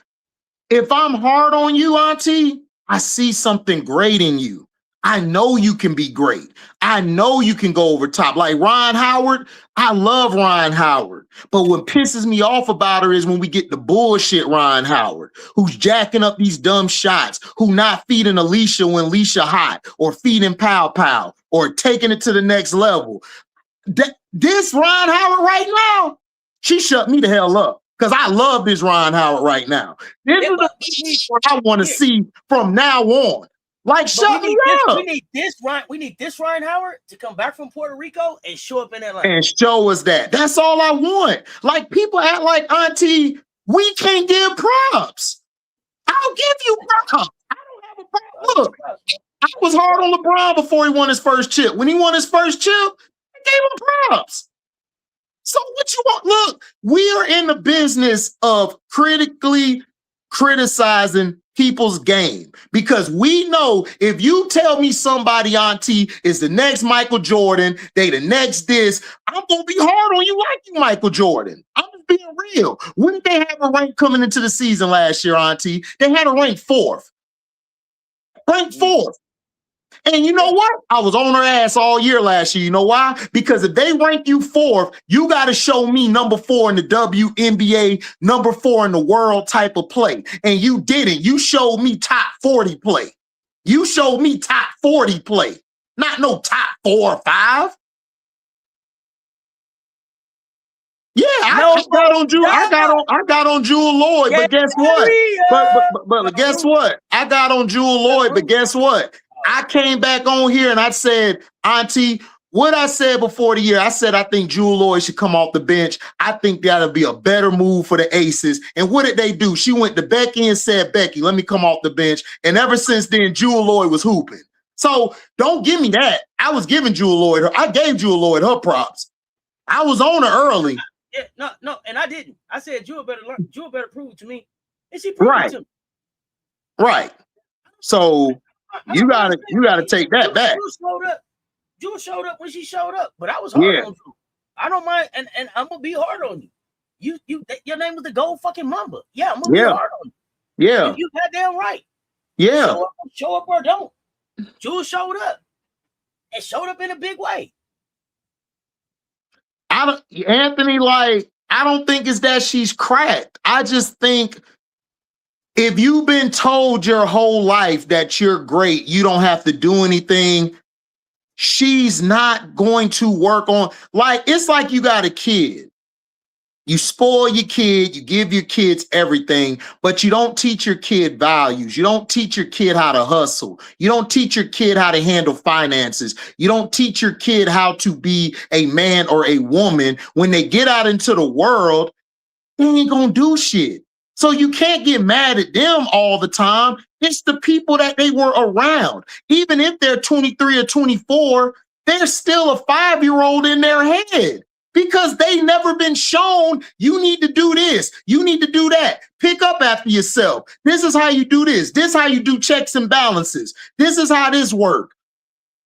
If I'm hard on you, Auntie, I see something great in you. I know you can be great. I know you can go over top. Like Ron Howard, I love Ron Howard. But what pisses me off about her is when we get the bullshit Ron Howard, who's jacking up these dumb shots, who not feeding Alicia when Alicia hot, or feeding Pow Pow, or taking it to the next level. This Ron Howard right now, she shut me the hell up. Because I love this Ron Howard right now. This is what I want to see from now on. Like, shut me up. We need this Ryan Howard to come back from Puerto Rico and show up in Atlanta. And show us that. That's all I want. Like, people act like, Auntie, we can't give props. I'll give you props. I don't have a problem. Look, I was hard on LeBron before he won his first chip. When he won his first chip, I gave him props. So what you want? Look, we are in the business of critically criticizing people's game, because we know if you tell me somebody, Auntie, is the next Michael Jordan, they the next this, I'm gonna be hard on you like you Michael Jordan. I'm just being real. When did they have a rank coming into the season last year, Auntie? They had a rank fourth. Rank fourth. And you know what? I was on her ass all year last year. You know why? Because if they rank you fourth, you got to show me number 4 in the WNBA, number 4 in the world type of play. And you didn't. You showed me top 40 play. You showed me top 40 play, not no top 4 or 5. Yeah, I got on Jewel Lloyd, but guess what? But guess what? I got on Jewel Lloyd, but guess what? I came back on here and I said, Auntie, what I said before the year, I said I think Jewel Lloyd should come off the bench. I think that'll be a better move for the Aces. And what did they do? She went to Becky and said, Becky, let me come off the bench. And ever since then, Jewel Lloyd was hooping. So don't give me that. I was giving Jewel Lloyd her. I gave Jewel Lloyd her props. I was on her early. Yeah, no, and I didn't. I said Jewel better learn. Jewel better prove it to me. And she proved it to me. Right. So you gotta take that back. Jewel showed up when she showed up, but I was hard on you. I don't mind, and I'm gonna be hard on you. Your name was the Gold fucking Mamba. Yeah, I'm gonna be hard on you. Yeah, you goddamn right. Yeah, show up or don't. Jewel showed up, and showed up in a big way. Anthony, like, I don't think it's that she's cracked. I just think if you've been told your whole life that you're great, you don't have to do anything, she's not going to work on, like, it's like you got a kid. You spoil your kid, you give your kids everything, but you don't teach your kid values. You don't teach your kid how to hustle. You don't teach your kid how to handle finances. You don't teach your kid how to be a man or a woman. When they get out into the world, they ain't gonna do shit. So you can't get mad at them all the time. It's the people that they were around. Even if they're 23 or 24, they're still a 5-year-old in their head. Because they never been shown, you need to do this, you need to do that. Pick up after yourself. This is how you do this. This is how you do checks and balances. This is how this works.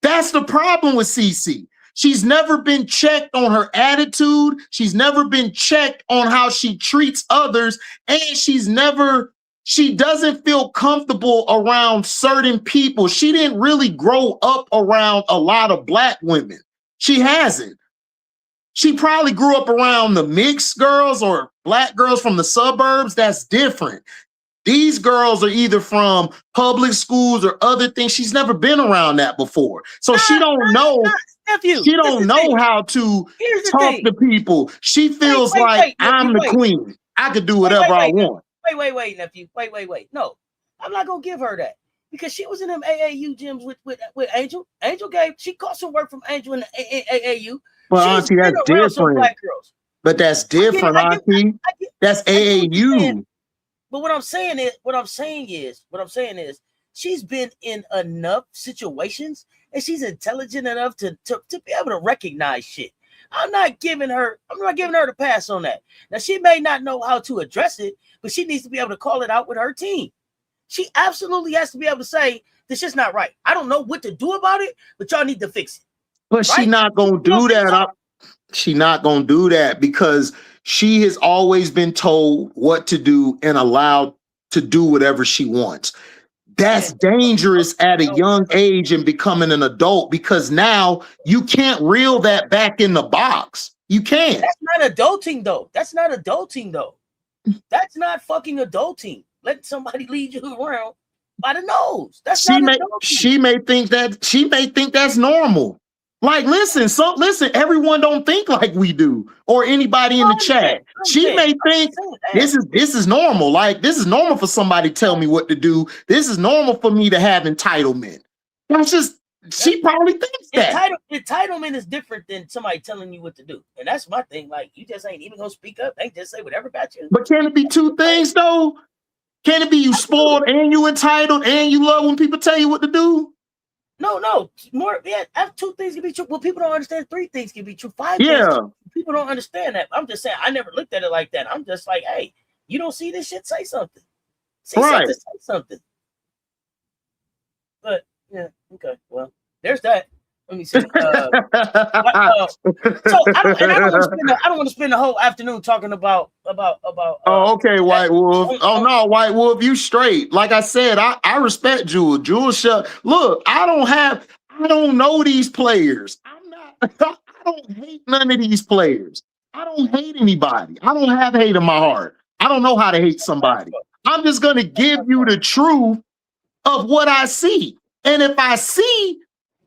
That's the problem with Cece. She's never been checked on her attitude. She's never been checked on how she treats others. And she doesn't feel comfortable around certain people. She didn't really grow up around a lot of Black women. She hasn't. She probably grew up around the mixed girls or Black girls from the suburbs. That's different. These girls are either from public schools or other things. She's never been around that before. So she don't know. Nephew, she don't know how to talk to people. She feels like I'm the queen. I could do whatever I want. Wait, nephew. Wait. No, I'm not going to give her that. Because she was in them AAU gyms with Angel. She caught some work from Angel in the AAU. Well, Auntie, that's different. But that's different, Auntie. That's AAU. But what I'm saying is, she's been in enough situations and she's intelligent enough to be able to recognize shit. I'm not giving her the pass on that. Now, she may not know how to address it, but she needs to be able to call it out with her team. She absolutely has to be able to say, this is not right. I don't know what to do about it, but y'all need to fix it. But she's not going to do that. She's not going to do that because she has always been told what to do and allowed to do whatever she wants. That's dangerous at a young age and becoming an adult, because now you can't reel that back in the box. You can't. That's not adulting though. That's not adulting though. That's not fucking adulting. Let somebody lead you around by the nose. That's not adulting. She may think that's normal. Like, listen, everyone don't think like we do, or anybody in the chat. She may think this is normal. Like, this is normal for somebody to tell me what to do. This is normal for me to have entitlement. That's just, she probably thinks that. Entitlement is different than somebody telling you what to do. And that's my thing. Like, you just ain't even gonna speak up. They just say whatever about you. But can it be two things though? Can it be you spoiled and you entitled and you love when people tell you what to do? No, more. Yeah, two things can be true. Well, people don't understand. Three things can be true. Five. Yeah. People don't understand that. I'm just saying. I never looked at it like that. I'm just like, hey, you don't see this shit? Say something. Say something. But yeah, okay. Well, there's that. Let me see. So I don't want to spend the whole afternoon talking about. Okay, White Wolf. Oh no, White Wolf, you straight. Like I said, I respect Jewel. Jewel, look, I don't know these players. I don't hate none of these players. I don't hate anybody. I don't have hate in my heart. I don't know how to hate somebody. I'm just gonna give you the truth of what I see. And if I see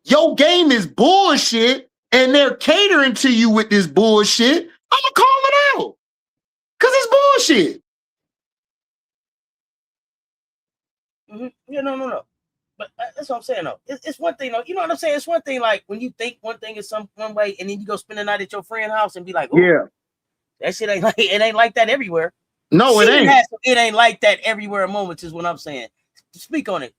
your game is bullshit and they're catering to you with this bullshit, I'm gonna call it out. Because it's bullshit. Mm-hmm. Yeah, no. But that's what I'm saying, though. It's one thing, though. You know what I'm saying? It's one thing, like, when you think one thing is one way, and then you go spend the night at your friend's house and be like, yeah, that shit ain't like, it ain't like that everywhere. No, it ain't. It ain't like that everywhere moments is what I'm saying. Speak on it.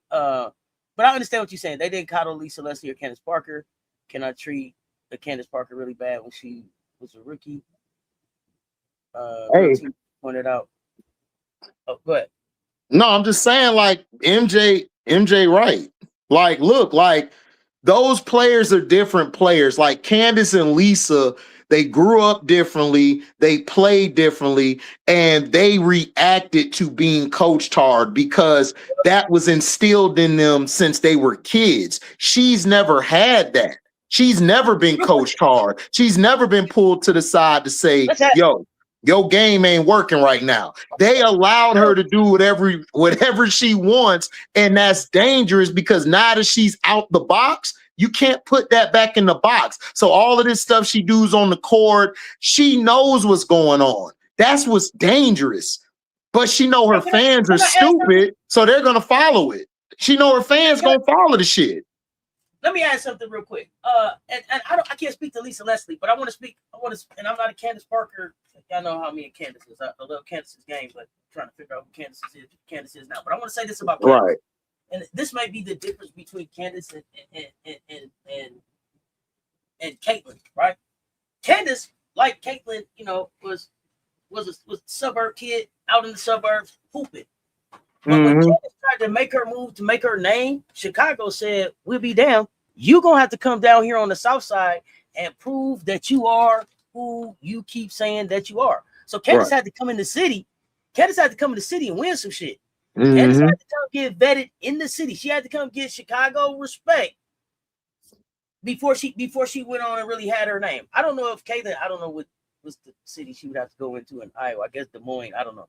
But I understand what you're saying. They didn't coddle Lisa Leslie or Candace Parker. Cannot treat the Candace Parker really bad when she was a rookie. Hey, pointed out. Oh, go ahead. No, I'm just saying, like, MJ right. Like, look, like, those players are different players. Like Candace and Lisa, they grew up differently, they played differently, and they reacted to being coached hard because that was instilled in them since they were kids. She's never had that. She's never been coached hard. She's never been pulled to the side to say, yo, your game ain't working right now. They allowed her to do whatever she wants, and that's dangerous because now that she's out the box, you can't put that back in the box. So all of this stuff she does on the court, she knows what's going on. That's what's dangerous. But she know her fans are stupid, so they're gonna follow it. She know her fans gonna follow the shit. Let me add something real quick. And I can't speak to Lisa Leslie, but I want to speak. And I'm not a Candace Parker. Y'all know how me and Candace is. I love Candace's game, but I'm trying to figure out who Candace is now. But I want to say this about Candace. Right. And this might be the difference between Candace and Caitlyn, right? Candace, like Caitlyn, you know, was a suburb kid out in the suburbs hooping. But when Candace tried to make her move to make her name, Chicago said, "We'll be down. You're gonna have to come down here on the South Side and prove that you are who you keep saying that you are." So Candace had to come in the city. Candace had to come in the city and win some shit. Candace had to come get vetted in the city. She had to come get Chicago respect before she went on and really had her name. I don't know if Caitlyn, I don't know what was the city she would have to go into in Iowa. I guess Des Moines. I don't know.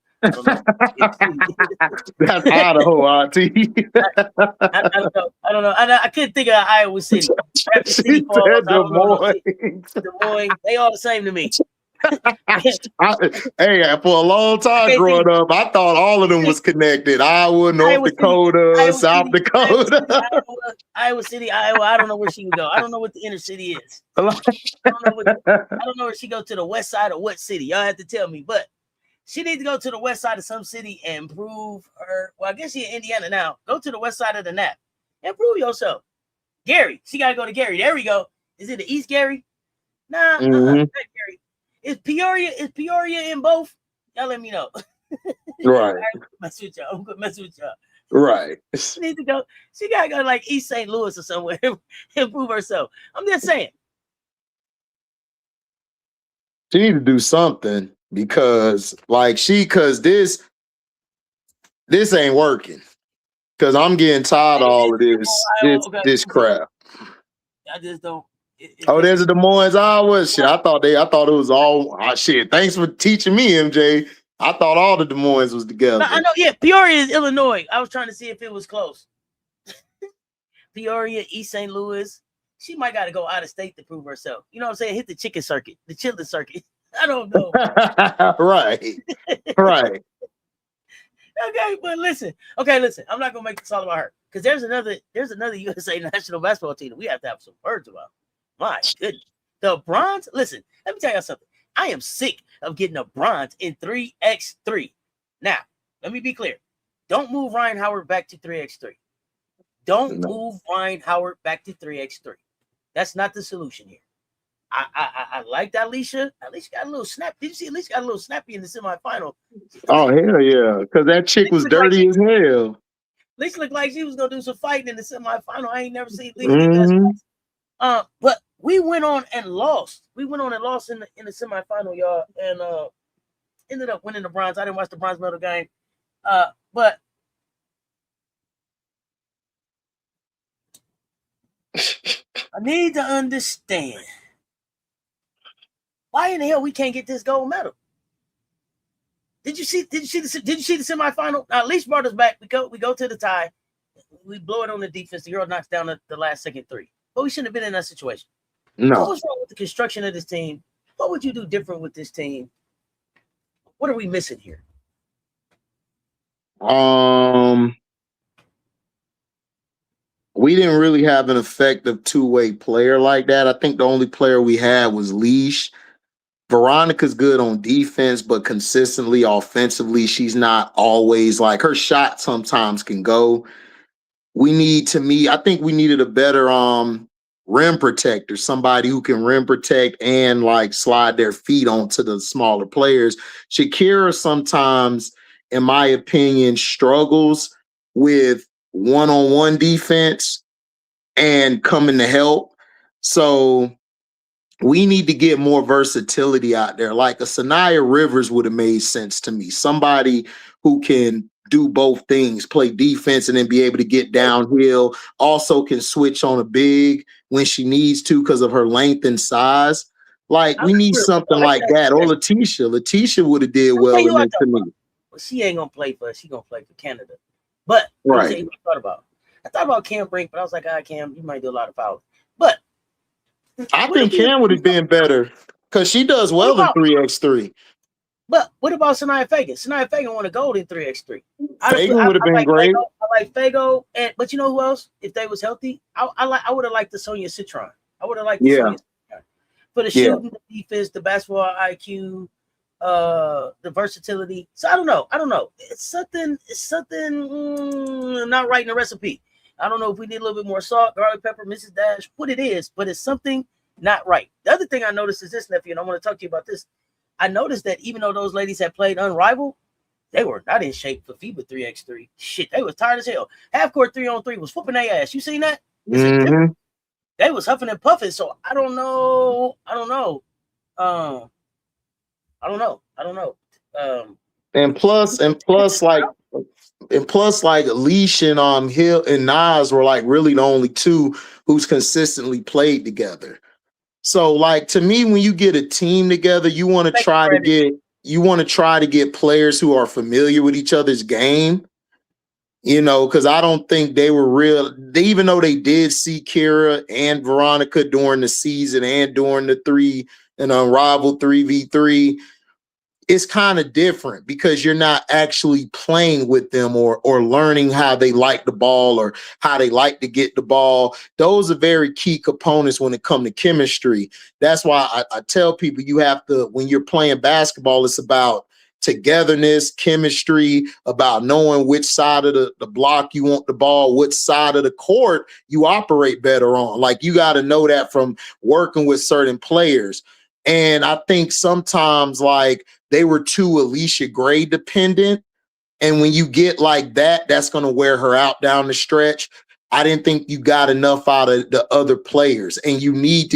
That's Idaho, Auntie. I don't know. I couldn't think of Iowa City. Des Moines. They all the same to me. Hey, for a long time growing up, I thought all of them was connected. Iowa, North Dakota, South Dakota. Iowa City, Iowa. I don't know where she can go. I don't know what the inner city is. I don't know where she go to the west side of what city. Y'all have to tell me. But she needs to go to the west side of some city and prove her. Well, I guess she's in Indiana now. Go to the west side of the Nap and prove yourself. Gary. She got to go to Gary. There we go. Is it the East Gary? Nah, not Gary. Is Peoria in both? Y'all let me know. Right. I'm gonna mess with y'all. Right. She needs to go. She gotta go to like East St. Louis or somewhere and prove herself. I'm just saying. She need to do something because this this ain't working because I'm getting tired of all of this crap. I just don't. Oh, there's a Des Moines, Iowa. Shit, I thought it was all shit. Thanks for teaching me, MJ. I thought all the Des Moines was together. I know, yeah. Peoria is Illinois. I was trying to see if it was close. Peoria, East St. Louis. She might got to go out of state to prove herself. You know what I'm saying? Hit the chicken circuit, the chili circuit. I don't know. Right. Right. Okay, but listen. I'm not gonna make this all about her because there's another USA national basketball team that we have to have some words about. My goodness, the bronze. Listen, let me tell you something. I am sick of getting a bronze in 3x3. Now, let me be clear. Don't move Ryan Howard back to 3x3. Don't move Ryan Howard back to 3x3. That's not the solution here. I liked Alicia. Alicia got a little snap. Did you see Alicia got a little snappy in the semifinal? Oh, hell yeah. Because that chick was dirty as hell. Alicia looked like she was going to do some fighting in the semifinal. I ain't never seen Alicia. But we went on and lost. We went on and lost in the semifinal, y'all. And ended up winning the bronze. I didn't watch the bronze medal game. But I need to understand why in the hell we can't get this gold medal. Did you see the semifinal? Now, at least brought us back. We go to the tie. We blow it on the defense. The girl knocks down the last second three. But we shouldn't have been in that situation. No. What was wrong with the construction of this team? What would you do different with this team? What are we missing here? We didn't really have an effective two-way player like that. I think the only player we had was Leash. Veronica's good on defense, but consistently offensively, she's not always like her shot sometimes can go. I think we needed a better rim protector, somebody who can rim protect and like slide their feet onto the smaller players. Shakira sometimes, in my opinion, struggles with one-on-one defense and coming to help. So we need to get more versatility out there. Like a Sanaya Rivers would have made sense to me. Somebody who can do both things, play defense and then be able to get downhill, also can switch on a big when she needs to because of her length and size. Like, we need something like that. Or Letitia. Letitia would have did well in it to me. Well, she ain't going to play for us. She's going to play for Canada. But right. I thought about Cam Brink, but I was like, Cam, you might do a lot of fouls. But I think Cam would have been better because she does well in 3x3. But what about Sanaya Fagan? Sanaya Fagan won a gold in 3x3. Fagan would have been great. I like Fago, but you know who else? If they was healthy, I would have liked the Sonia Citron. I would have liked the Sonia Citron. For the shooting, the defense, the basketball IQ, the versatility. So I don't know. It's something not right in the recipe. I don't know if we need a little bit more salt, garlic pepper, Mrs. Dash, what it is, but it's something not right. The other thing I noticed is this, nephew, and I want to talk to you about this. I noticed that even though those ladies had played unrivaled, they were not in shape for FIBA 3x3. Shit, they was tired as hell. Half court 3-on-3 was whooping their ass. You seen that? Mm-hmm. They was huffing and puffing. So I don't know. And plus, like Leash and Hill and Nas were like really the only two who's consistently played together. So, like, to me, when you get a team together, you want to try to get players who are familiar with each other's game. You know, because I don't think they were even though they did see Kira and Veronica during the season and during the unrivaled 3v3. It's kind of different because you're not actually playing with them or learning how they like the ball or how they like to get the ball. Those are very key components when it comes to chemistry. That's why I tell people you have to, when you're playing basketball, it's about togetherness, chemistry, about knowing which side of the block you want the ball, which side of the court you operate better on. Like, you got to know that from working with certain players. And I think sometimes, like, they were too Alicia Gray dependent. And when you get like that, that's going to wear her out down the stretch. I didn't think you got enough out of the other players. And you need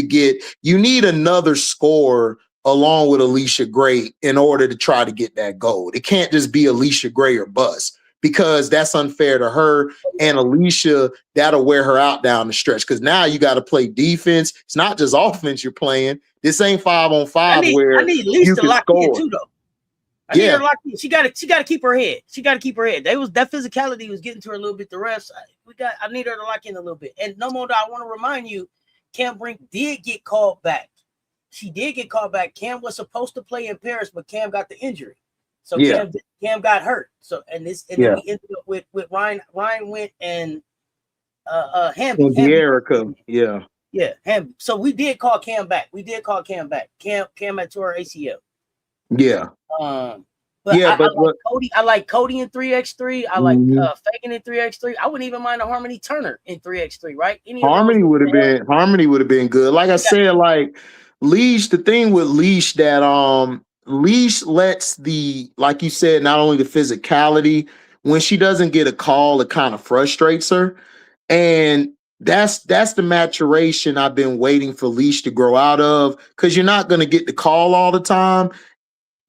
another scorer along with Alicia Gray in order to try to get that gold. It can't just be Alicia Gray or bust. because that's unfair to her. And Alicia, that'll wear her out down the stretch because now you got to play defense. It's not just offense you're playing. This ain't 5-on-5 where I need Leash you to can lock score. in too, though. I need her to lock in. She got to keep her head. She got to keep her head. That physicality was getting to her a little bit. The refs, I need her to lock in a little bit. And no more. I want to remind you, Cam Brink did get called back. She did get called back. Cam was supposed to play in Paris, but Cam got the injury. So Cam got hurt. So then we ended up with Ryan. Ryan went and Hamby. Yeah. Hamby. So we did call Cam back. Cam had tore her ACL. Yeah. But I like Cody in 3x3. I like Fagan in 3x3. I wouldn't even mind a Harmony Turner in 3x3, right? Harmony would have been good. Like I said, like Leash, the thing with Leash that Leash lets the, like you said, not only the physicality, when she doesn't get a call, it kind of frustrates her. And that's the maturation I've been waiting for Leash to grow out of, because you're not going to get the call all the time.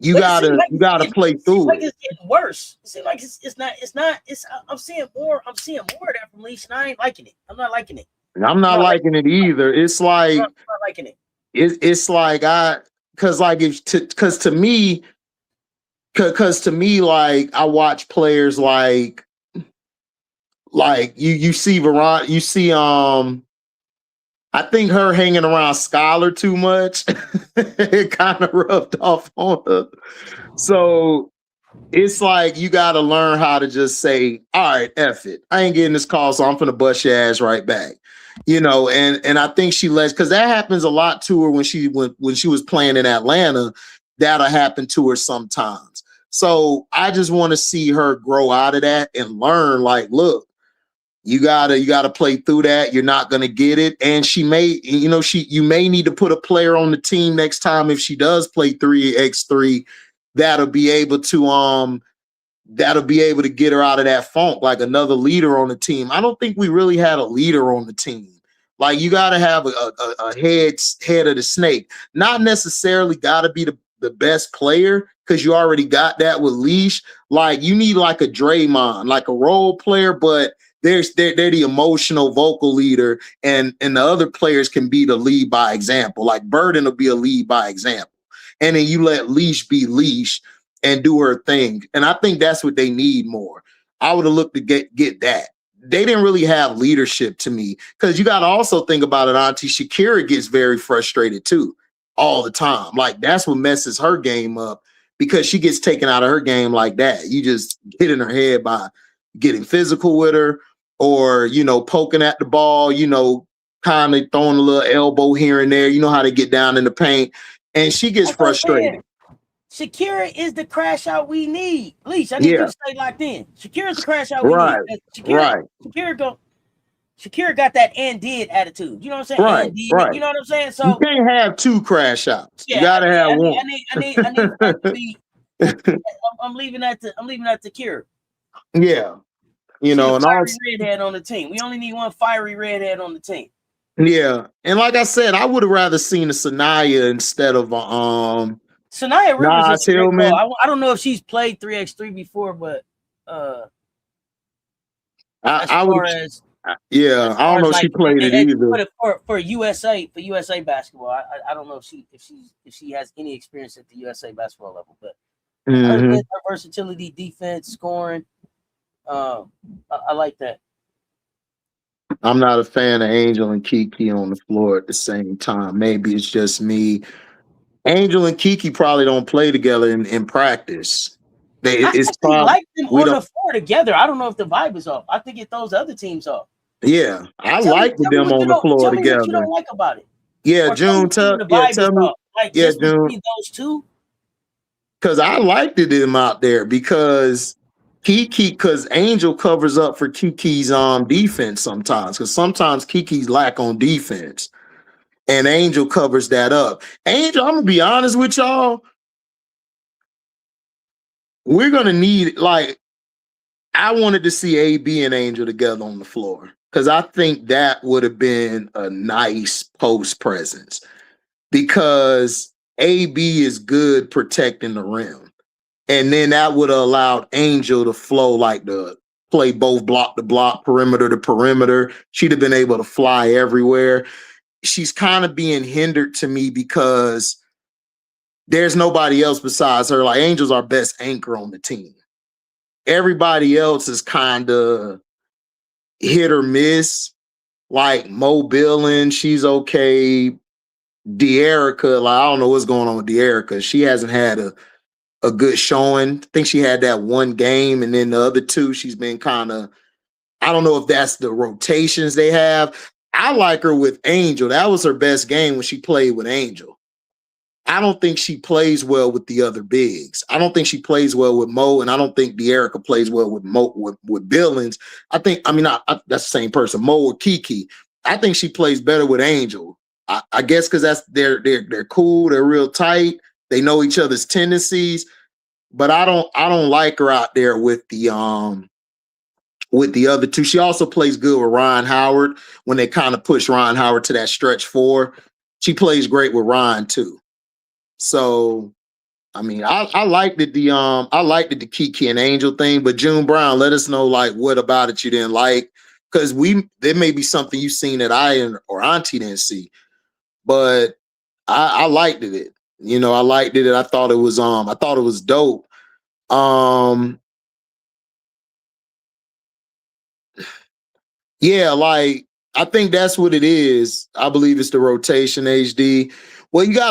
You gotta play through it. It's getting worse. It seems like it's not. I'm seeing more of that from Leash, and I ain't liking it. I'm not liking it. I'm not liking it either. It's like I'm not liking it. It's like because to me, like I watch players like you see Veron, you see I think her hanging around Scholar too much, it kind of rubbed off on her. So it's like you got to learn how to just say, all right, F it. I ain't getting this call, so I'm finna bust your ass right back. And I think she lets, because that happens a lot to her when she was playing in Atlanta. That'll happen to her sometimes. So I just want to see her grow out of that and learn, like, look, you gotta play through that. You're not gonna get it. And you may need to put a player on the team next time if she does play 3x3 that'll be able to get her out of that funk, like another leader on the team. I don't think we really had a leader on the team. Like, you gotta have a head of the snake. Not necessarily gotta be the best player, because you already got that with Leash. Like, you need like a Draymond, like a role player, but they're the emotional vocal leader, and the other players can be the lead by example. Like Burden will be a lead by example, and then you let Leash be Leash and do her thing. And I think that's what they need more. I would have looked to get that. They didn't really have leadership to me, because you got to also think about it, Auntie. Shakira gets very frustrated too all the time. Like, that's what messes her game up, because she gets taken out of her game like that. You just get in her head by getting physical with her, or, poking at the ball, kind of throwing a little elbow here and there. You know how to get down in the paint, and she gets frustrated. Shakira is the crash out we need. Leash, I need you to stay locked in. Shakira's the crash out we need. Shakira got that and did attitude. You know what I'm saying? Right. You know what I'm saying? So you can't have two crash outs. You gotta have one. I need to be. I'm leaving that to Kira. Yeah. And fiery redhead on the team. We only need one fiery redhead on the team. Yeah. And like I said, I would have rather seen a Sanaya instead of Sanaya Rivers. I don't know if she's played 3x3 before, but I don't know if she played it either. For USA basketball, I don't know if she has any experience at the USA basketball level, but her versatility, defense, scoring. I like that. I'm not a fan of Angel and Kiki on the floor at the same time. Maybe it's just me. Angel and Kiki probably don't play together in practice. I actually like them on the floor together. I don't know if the vibe is off. I think it throws other teams off. Yeah, I like them on the floor together. What you don't like about it? Yeah, June, tell me. June. Those two. Because I liked them out there, because Angel covers up for Kiki's defense sometimes, because sometimes Kiki's lack on defense, and Angel covers that up. Angel, I'm gonna be honest with y'all, we're gonna need, like, I wanted to see AB and Angel together on the floor, because I think that would have been a nice post presence, because AB is good protecting the rim. And then that would have allowed Angel to flow like the play both block to block, perimeter to perimeter. She'd have been able to fly everywhere. She's kind of being hindered to me because there's nobody else besides her. Like Angel's our best anchor on the team. Everybody else is kind of hit or miss. Like Mo Billin, she's okay. De'Erica, like I don't know what's going on with De'Erica. She hasn't had a good showing. I think she had that one game, and then the other two, she's been kind of, I don't know if that's the rotations they have. I like her with Angel. That was her best game when she played with Angel. I don't think she plays well with the other bigs. I don't think she plays well with Mo, and I don't think De'Erica plays well with Mo with Billings. That's the same person, Mo or Kiki. I think she plays better with Angel. I guess because that's they're cool, they're real tight, they know each other's tendencies. But I don't like her out there with the other two. She also plays good with Ryan Howard when they kind of push Ryan Howard to that stretch four. She plays great with Ryan too. So, I mean, I liked the Kiki and Angel thing, but June Brown, let us know like what about it you didn't like, because there may be something you've seen that I or Auntie didn't see, but I liked it. You know, I liked it. I thought it was dope. Yeah, like I think that's what it is. I believe it's the rotation HD. Well, you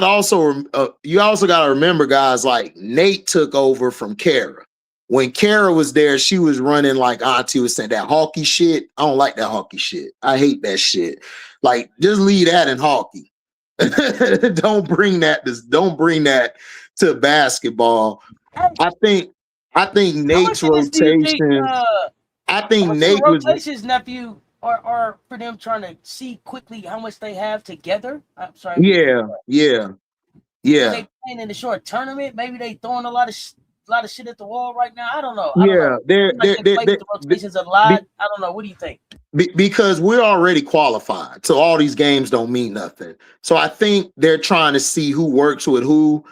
also got to remember, guys, like Nate took over from Kara. When Kara was there, she was running like Auntie was saying, that hockey shit. I don't like that hockey shit. I hate that shit. Like, just leave that in hockey. Don't bring that to basketball. I think Nate's rotation. I think Nate was rotations, nephew, are for them trying to see quickly how much they have together. I'm sorry. Yeah. They playing in the short tournament. Maybe they throwing a lot of shit at the wall right now. I don't know. They play with the rotations a lot. I don't know. What do you think? Because we're already qualified, so all these games don't mean nothing. So I think they're trying to see who works with who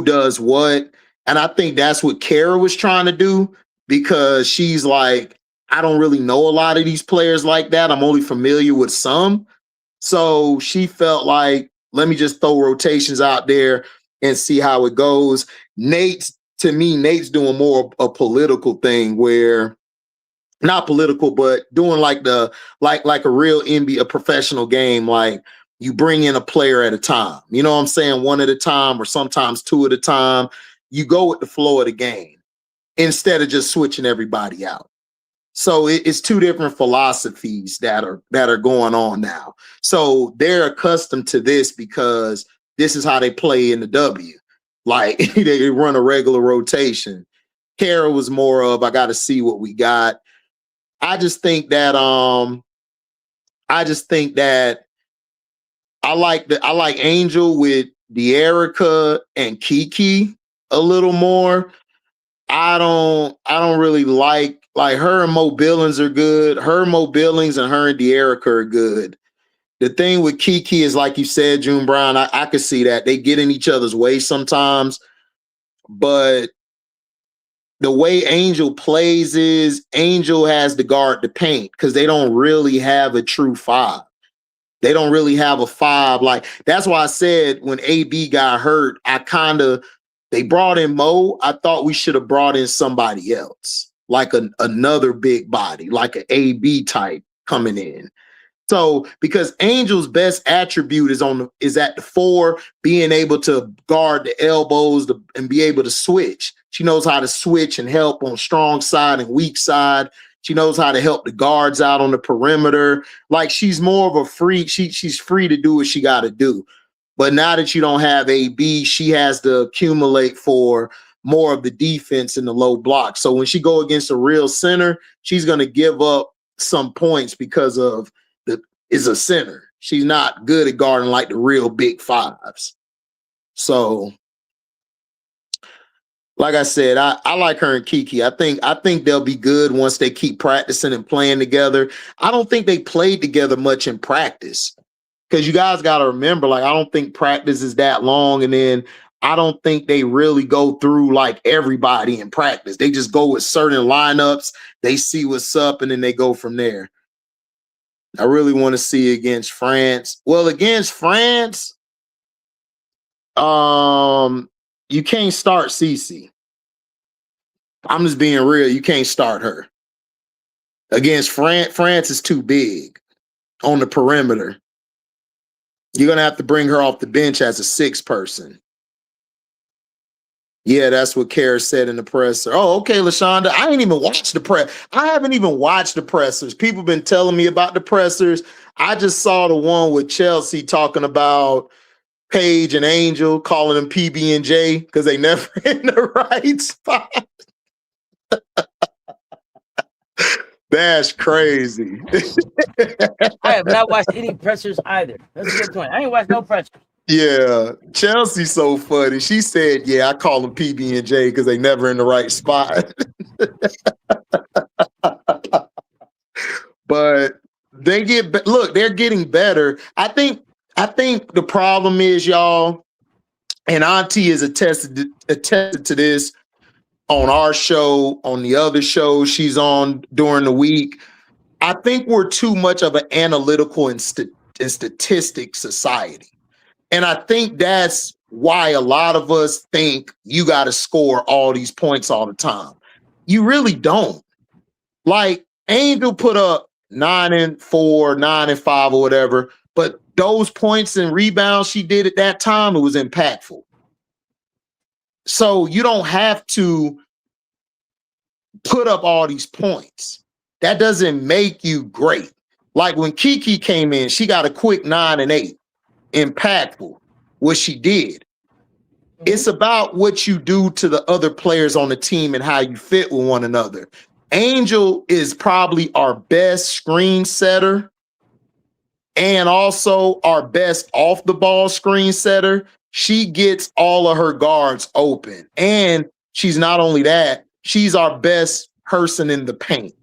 does what, and I think that's what Kara was trying to do, because she's like, I don't really know a lot of these players like that. I'm only familiar with some. So she felt like, let me just throw rotations out there and see how it goes. Nate's doing more a political thing where, not political, but doing like a real NBA, a professional game. Like you bring in a player at a time, you know what I'm saying? One at a time, or sometimes two at a time. You go with the flow of the game instead of just switching everybody out. So it's two different philosophies that are going on now. So they're accustomed to this because this is how they play in the W. Like they run a regular rotation. Kara was more of, I got to see what we got. I just think that I like Angel with De'Erica and Kiki a little more. I don't really like her and Mo Billings are good. Her, Mo Billings, and her and De'Erica are good. The thing with Kiki is, like you said, June Brown, I could see that. They get in each other's way sometimes, but the way Angel plays is Angel has to guard the paint because they don't really have a true five. They don't really have a five. Like, that's why I said when AB got hurt, they brought in Mo. I thought we should have brought in somebody else, like another big body, like an AB type coming in. So, because Angel's best attribute is at the four, being able to guard the elbows and be able to switch. She knows how to switch and help on strong side and weak side. She knows how to help the guards out on the perimeter. Like, she's more of a free. She's free to do what she got to do. But now that you don't have AB, she has to accumulate for more of the defense in the low block. So when she go against a real center, she's going to give up some points because of is a center. She's not good at guarding like the real big fives. So, like I said, I like her and Kiki. I think they'll be good once they keep practicing and playing together. I don't think they played together much in practice, because you guys got to remember, like, I don't think practice is that long. And then I don't think they really go through like everybody in practice. They just go with certain lineups. They see what's up, and then they go from there. I really want to see against France. Well, against France, you can't start Cece. I'm just being real. You can't start her. Against France is too big on the perimeter. You're going to have to bring her off the bench as a 6th person. Yeah, that's what Kara said in the presser. Oh, okay, LaShonda. I ain't even watched the press. I haven't even watched the pressers. People been telling me about the pressers. I just saw the one with Chelsea talking about Paige and Angel, calling them PB and J because they never in the right spot. That's crazy. I have not watched any pressers either. That's a good point. I ain't watched no pressers. Yeah, Chelsea's so funny. She said, "Yeah, I call them PB and J because they never in the right spot." But they they're getting better. I think the problem is, y'all, and Auntie is attested to this on our show, on the other show she's on during the week. I think we're too much of an analytical and statistic society. And I think that's why a lot of us think you got to score all these points all the time. You really don't. Like Angel put up 9 and 4, 9 and 5 or whatever, but those points and rebounds she did at that time, it was impactful. So you don't have to put up all these points. That doesn't make you great. Like when Kiki came in, she got a quick 9 and 8. Impactful, what she did. It's about what you do to the other players on the team and how you fit with one another. Angel is probably our best screen setter and also our best off the ball screen setter. She gets all of her guards open. And she's not only that, she's our best person in the paint.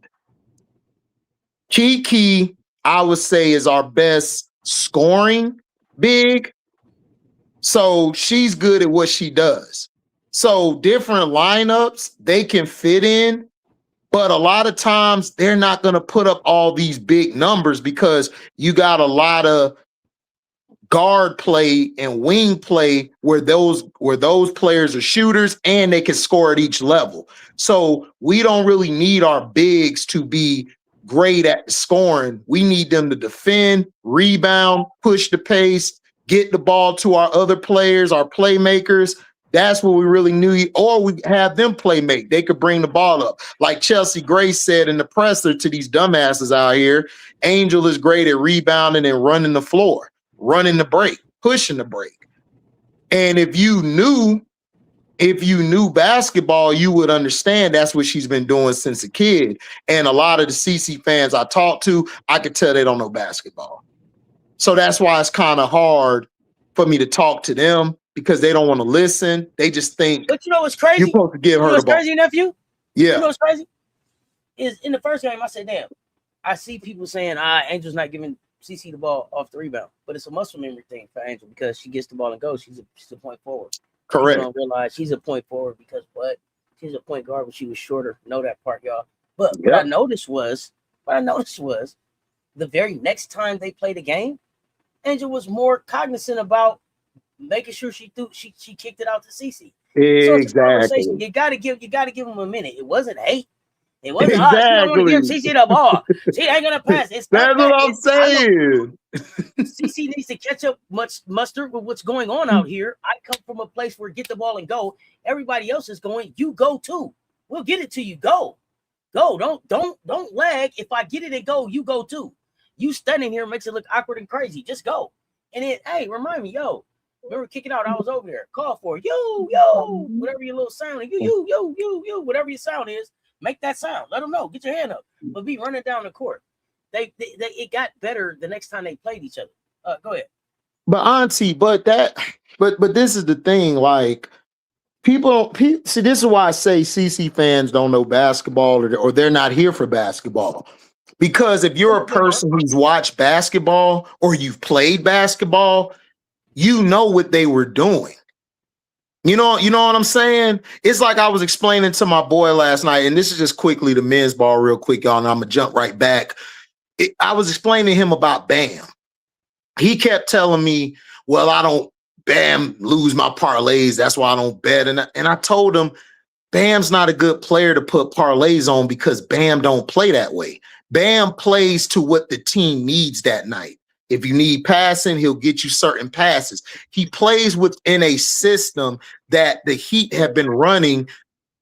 Kiki, I would say, is our best scoring big. So she's good at what she does. So different lineups they can fit in, but a lot of times they're not going to put up all these big numbers because you got a lot of guard play and wing play where those players are shooters and they can score at each level. So we don't really need our bigs to be great at scoring. We need them to defend, rebound, push the pace, get the ball to our other players, our playmakers. That's what we really need. Or we have them play make. They could bring the ball up. Like Chelsea Grace said in the presser to these dumbasses out here, Angel is great at rebounding and running the floor, running the break, pushing the break. And if you knew basketball, you would understand that's what she's been doing since a kid. And a lot of the CC fans I talk to, I could tell they don't know basketball. So that's why it's kind of hard for me to talk to them because they don't want to listen. They just think. But you know what's crazy? You're supposed to give her the ball. Crazy, nephew? Yeah. You know what's crazy? Is in the first game, I said, damn, I see people saying, Angel's not giving CC the ball off the rebound. But it's a muscle memory thing for Angel because she gets the ball and goes. She's a point forward. Correct. People don't realize she's a point forward because what? She's a point guard when she was shorter. Know that part, y'all. But what I noticed was the very next time they played a game, Angel was more cognizant about making sure she kicked it out to CC. Exactly. So it's a conversation. You gotta give them a minute. It wasn't hate. It wasn't exactly. She don't want to give CC the ball. She ain't gonna pass. That's what I'm saying. CC needs to catch up muster with what's going on out here. I come from a place where get the ball and go. Everybody else is going. You go too. We'll get it to you. Go. Don't lag. If I get it and go, you go too. You standing here makes it look awkward and crazy. Just go. And then, hey, remind me, remember kick it out. I was over there. Call for it. Yo, whatever your little sound is. You, whatever your sound is, make that sound. Let them know. Get your hand up. But be running down the court. It got better the next time they played each other. Go ahead. But Auntie, but this is the thing. Like people see, this is why I say CC fans don't know basketball or they're not here for basketball. Because if you're a person who's watched basketball or you've played basketball, you know what they were doing. You know what I'm saying? It's like I was explaining to my boy last night, and this is just quickly the men's ball real quick, y'all, and I'm going to jump right back. I was explaining to him about Bam. He kept telling me, well, I don't Bam lose my parlays. That's why I don't bet. And I told him, Bam's not a good player to put parlays on because Bam don't play that way. Bam plays to what the team needs that night. If you need passing, he'll get you certain passes. He plays within a system that the Heat have been running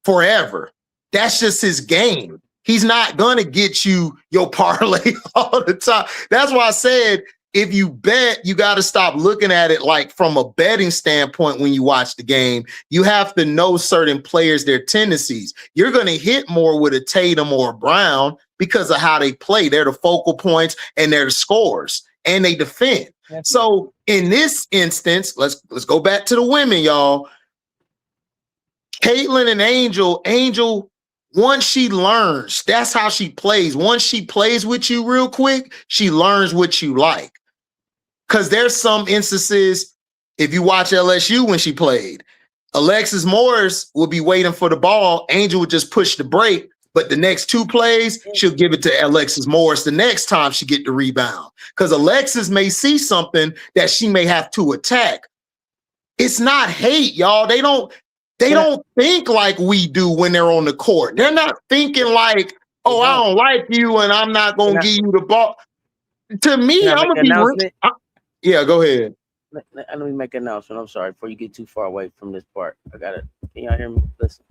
forever. That's just his game. He's not going to get you your parlay all the time. That's why I said, if you bet, you got to stop looking at it like from a betting standpoint when you watch the game. You have to know certain players, their tendencies. You're going to hit more with a Tatum or a Brown because of how they play. They're the focal points and they're the scorers and they defend. So in this instance, let's go back to the women, y'all. Caitlin and Angel, once she learns, that's how she plays. Once she plays with you real quick, she learns what you like. Because there's some instances, if you watch LSU when she played, Alexis Morris will be waiting for the ball. Angel would just push the break, but the next two plays, she'll give it to Alexis Morris the next time she get the rebound. Because Alexis may see something that she may have to attack. It's not hate, y'all. They don't think like we do when they're on the court. They're not thinking like, oh, I don't like you and I'm not going to give you the ball. To me, I'm going to be yeah, go ahead. Let me make an announcement. I'm sorry, before you get too far away from this part. I got it. Can y'all hear me? Listen.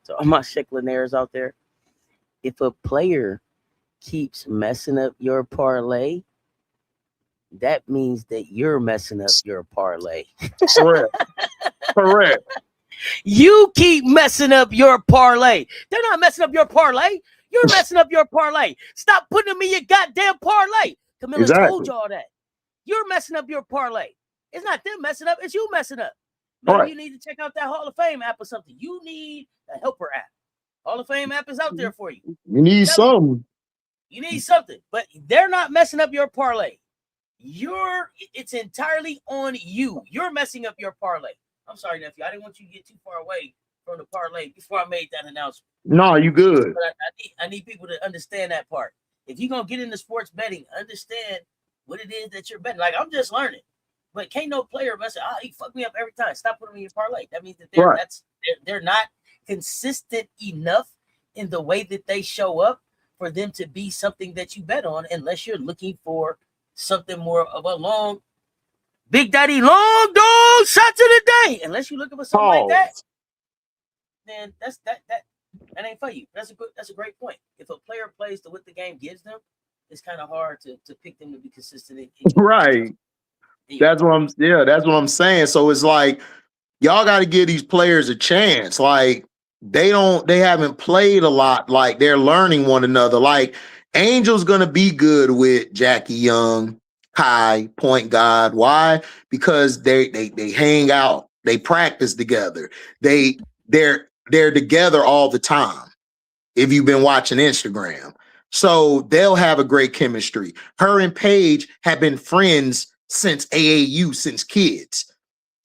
So all my Shicklinaires out there, if a player keeps messing up your parlay, that means that you're messing up your parlay. Correct. You keep messing up your parlay. They're not messing up your parlay. You're messing up your parlay. Stop putting them in your goddamn parlay. Camilla told y'all that. You're messing up your parlay. It's not them messing up. It's you messing up. Maybe you need to check out that Hall of Fame app or something. You need a helper app. Hall of Fame app is out there for you. You need something. You need something. But they're not messing up your parlay. It's entirely on you. You're messing up your parlay. I'm sorry, nephew. I didn't want you to get too far away from the parlay before I made that announcement. No, you good. But I need people to understand that part. If you're going to get into sports betting, understand what it is that you're betting. Like, I'm just learning. But can't no player mess up. He fucked me up every time. Stop putting me in your parlay. That means that they're not consistent enough in the way that they show up for them to be something that you bet on, unless you're looking for something more of a long, Big Daddy long dog shots of the day. Unless you're looking for something like that, then that ain't for you. That's a great point. If a player plays to what the game gives them, it's kind of hard to pick them to be consistent. Right. That's what I'm saying. So it's like y'all got to give these players a chance. Like they haven't played a lot. Like they're learning one another. Like Angel's gonna be good with Jackie Young, Kai, point guard. Why? Because they hang out, they practice together. They're together all the time. If you've been watching Instagram. So they'll have a great chemistry. Her and Paige have been friends since AAU, since kids.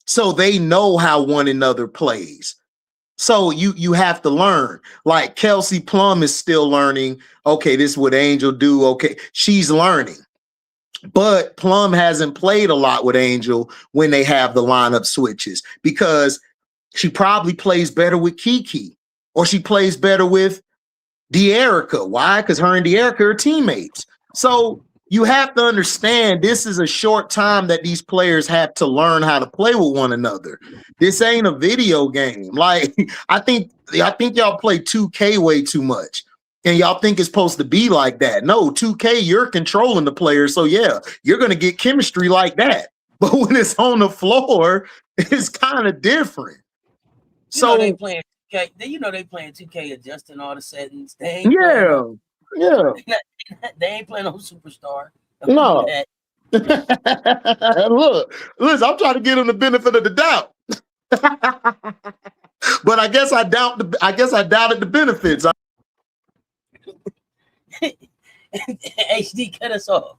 So they know how one another plays. So you have to learn. Like Kelsey Plum is still learning. Okay, this is what Angel do. Okay, she's learning. But Plum hasn't played a lot with Angel when they have the lineup switches because she probably plays better with Kiki or she plays better with De'Erica. Why? Because her and De'Erica are teammates. So you have to understand this is a short time that these players have to learn how to play with one another. This ain't a video game. Like I think y'all play 2K way too much. And y'all think it's supposed to be like that. No, 2K, you're controlling the players. So yeah, you're gonna get chemistry like that. But when it's on the floor, it's kind of different. So they playing 2K, they playing 2K, adjusting all the settings. They ain't they ain't playing on Superstar. No. Look, listen, I'm trying to give them the benefit of the doubt. But I guess I doubted the benefits. HD cut us off.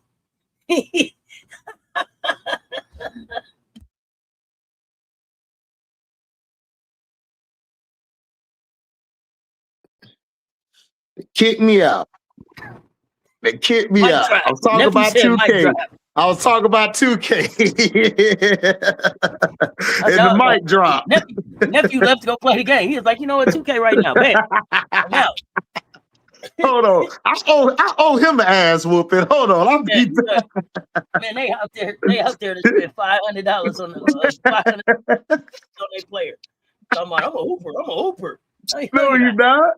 Kick me out. They kicked me Mic out. drop. I was talking Nephew about said mic 2K. drop. I was talking about 2K. And the mic drop. Nephew left to go play the game. He was like, you know what, 2K right now. Bam. I'm out. Hold on. I owe him an ass whooping. Hold on. I'll be back. Man, they out there to spend $500 on $500 on their player. Talking about, I'm a hooper. No, you're not.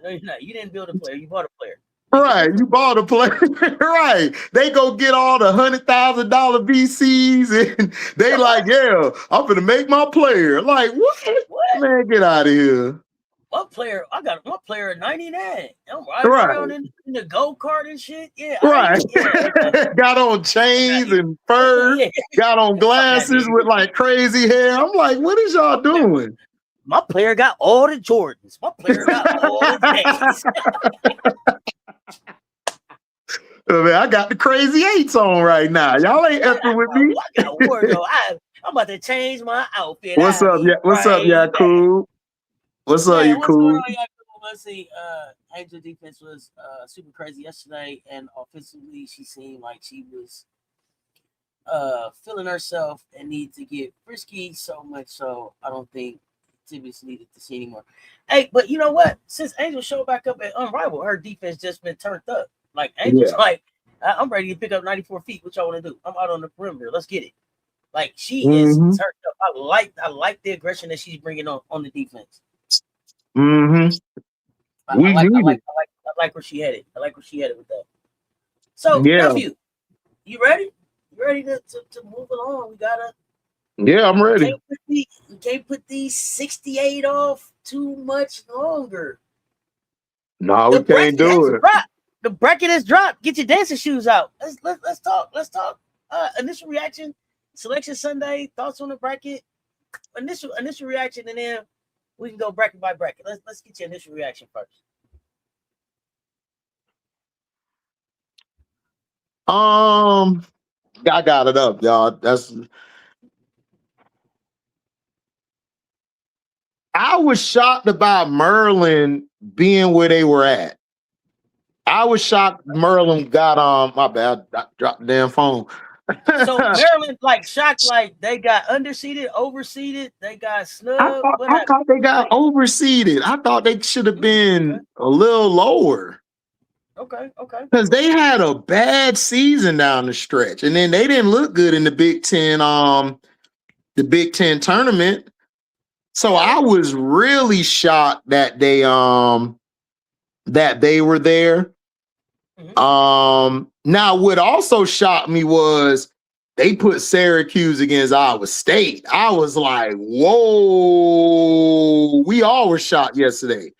No, you're not. You didn't build a player. You bought a player. Right, you bought a player. Right, they go get all the $100,000 VCs, and they like, yeah, I'm gonna make my player. Like, what? Man, get out of here. I got my player at 99. I'm riding around in the go-kart and shit. Yeah, right. Got on chains and fur. Got on glasses with like crazy hair. I'm like, what is y'all doing? My player got all the Jordans. My player got all the days. Man, I got the crazy 8s on right now. Y'all ain't effing with me. I got wardrobe. I'm about to change my outfit. What's up, Yaku? What's up, you cool? Let's see. Angel defense was super crazy yesterday, and offensively, she seemed like she was feeling herself and needed to get frisky so much. So I don't think Tibbetts needed to see anymore. Hey, but you know what? Since Angel showed back up at Unrivaled, her defense just been turned up. Like Angel's like, I'm ready to pick up 94 feet. What y'all want to do? I'm out on the perimeter. Let's get it. Like she is turned up. I like the aggression that she's bringing on the defense. Mm-hmm. I like where she headed. I like where she headed with that. So, Nephew, you ready? You ready to move along? We gotta. Yeah, I'm ready. We can't put these 68 off too much longer. No, we can't do it. The bracket has dropped. Get your dancing shoes out. Let's talk. Let's talk. Initial reaction, selection Sunday, thoughts on the bracket, initial reaction, and then we can go bracket by bracket. Let's get your initial reaction first. I got it up, y'all. I was shocked about Merlin being where they were at. I was shocked Merlin got my bad. I dropped the damn phone. So Maryland, like shocked, like they got underseeded, overseeded, they got snubbed. I thought they got overseeded. I thought they should have been a little lower. Okay. Because they had a bad season down the stretch, and then they didn't look good in the Big Ten, tournament. So I was really shocked that they were there. Now what also shocked me was they put Syracuse against Iowa State. I was like, whoa, we all were shocked yesterday.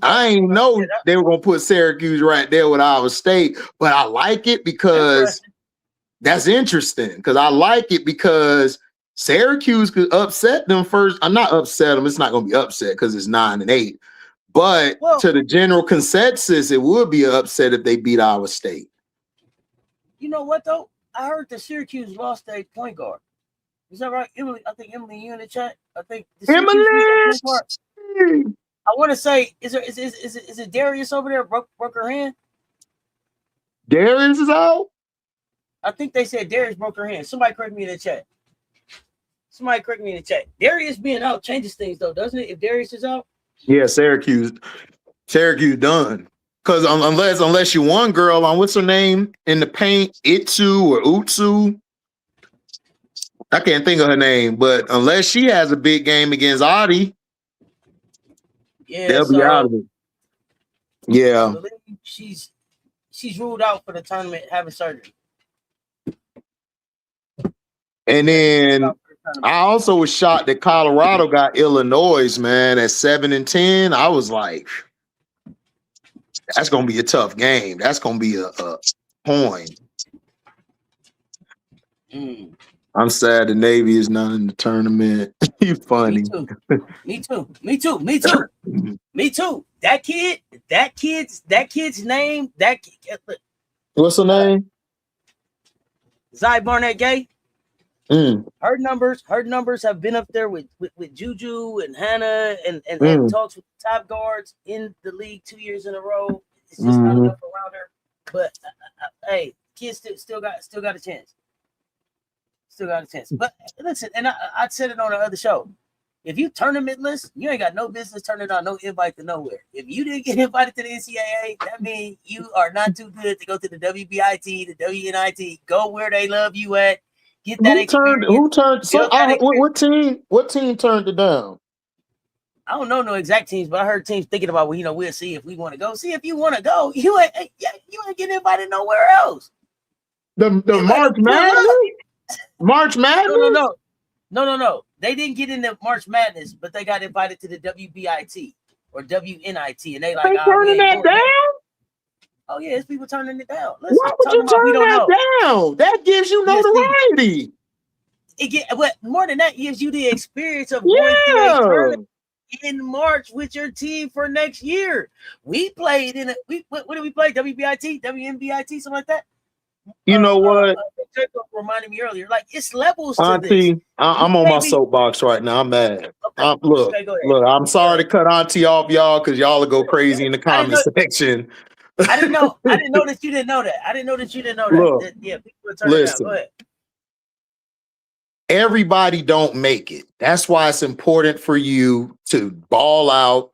I ain't know they were gonna put Syracuse right there with Iowa State, but I like it because that's interesting. Because I like it because Syracuse could upset them first. I'm not upset them. It's not gonna be upset because it's 9-8. But to the general consensus, it would be an upset if they beat Iowa State. You know what though? I heard that Syracuse lost a point guard. Is that right, Emily? I think Emily, you in the chat. I think Emily. I want to say, is it Darius over there broke her hand? Darius is out. I think they said Darius broke her hand. Somebody correct me in the chat. Darius being out changes things though, doesn't it? If Darius is out. Yeah, Syracuse done. Because unless you one girl on what's her name in the paint, Itsu or Utsu. I can't think of her name, but unless she has a big game against Auntie, they'll be out of it. Yeah. She's ruled out for the tournament having surgery. And then I also was shocked that Colorado got Illinois, man, at 7-10. I was like, that's gonna be a tough game. That's gonna be a point. I'm sad the Navy is not in the tournament. You funny. Me too. That kid's name. What's her name? Zy Barnett Gay. Her numbers have been up there with Juju and Hannah and talks with top guards in the league 2 years in a row. It's just not enough around her. But hey, kids still got a chance. Still got a chance. But listen, and I said it on the other show. If you tournamentless, you ain't got no business turning on no invite to nowhere. If you didn't get invited to the NCAA, that means you are not too good to go to the WBIT, the WNIT. Go where they love you at. Get that experience. Who turned? So what team turned it down? I don't know no exact teams, but I heard teams thinking about, well, we'll see if we want to go. See if you want to go. You ain't getting invited nowhere else. The March Madness? March Madness? No. They didn't get into March Madness, but they got invited to the WBIT or WNIT, and they turning that down. Oh yeah, it's people turning it down. Listen, why would you turn that down? That gives you notoriety. But more than that, gives you the experience of going through a tournament in March with your team for next year. We played in what did we play? WBIT, WNBIT, something like that. You know what? Jacob reminded me earlier. Like, it's levels to Auntie, this. I'm on my soapbox right now. I'm mad. Okay. Look, I'm sorry to cut Auntie off, y'all, because y'all will go crazy in the comment section. I didn't know that you didn't know that. Look, yeah, people are turning listen. down. Go ahead. Everybody don't make it. That's why it's important for you to ball out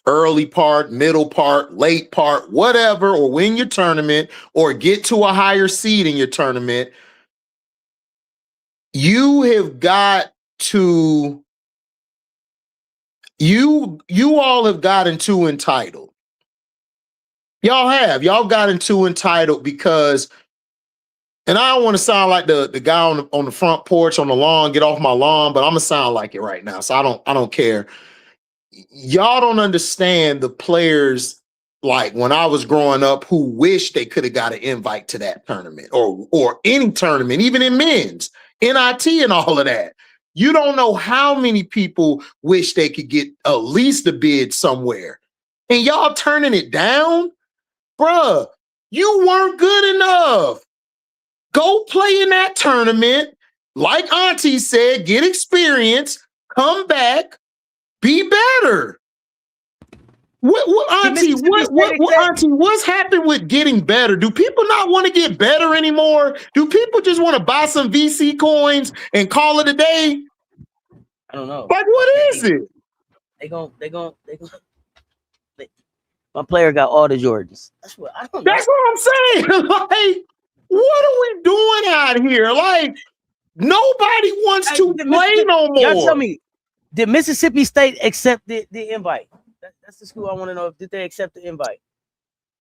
early part, middle part, late part, whatever, or win your tournament or get to a higher seed in your tournament. You have got to, you all have gotten too entitled. Y'all gotten too entitled because, and I don't want to sound like the guy on the front porch on the lawn, get off my lawn, but I'm gonna sound like it right now. So I don't care. Y'all don't understand the players like when I was growing up who wish they could have got an invite to that tournament or any tournament, even in men's, NIT and all of that. You don't know how many people wish they could get at least a bid somewhere. And y'all turning it down? Bruh, you weren't good enough. Go play in that tournament. Like Auntie said, get experience, come back, be better. Auntie, what's happened with getting better? Do people not want to get better anymore? Do people just want to buy some VC coins and call it a day? I don't know. Like, what is it? They gon' my player got all the Jordans. That's what I don't know. That's what I'm saying. Like, what are we doing out here? Like, nobody wants to play no more. Y'all tell me, did Mississippi State accept the invite? That's the school I want to know. Did they accept the invite?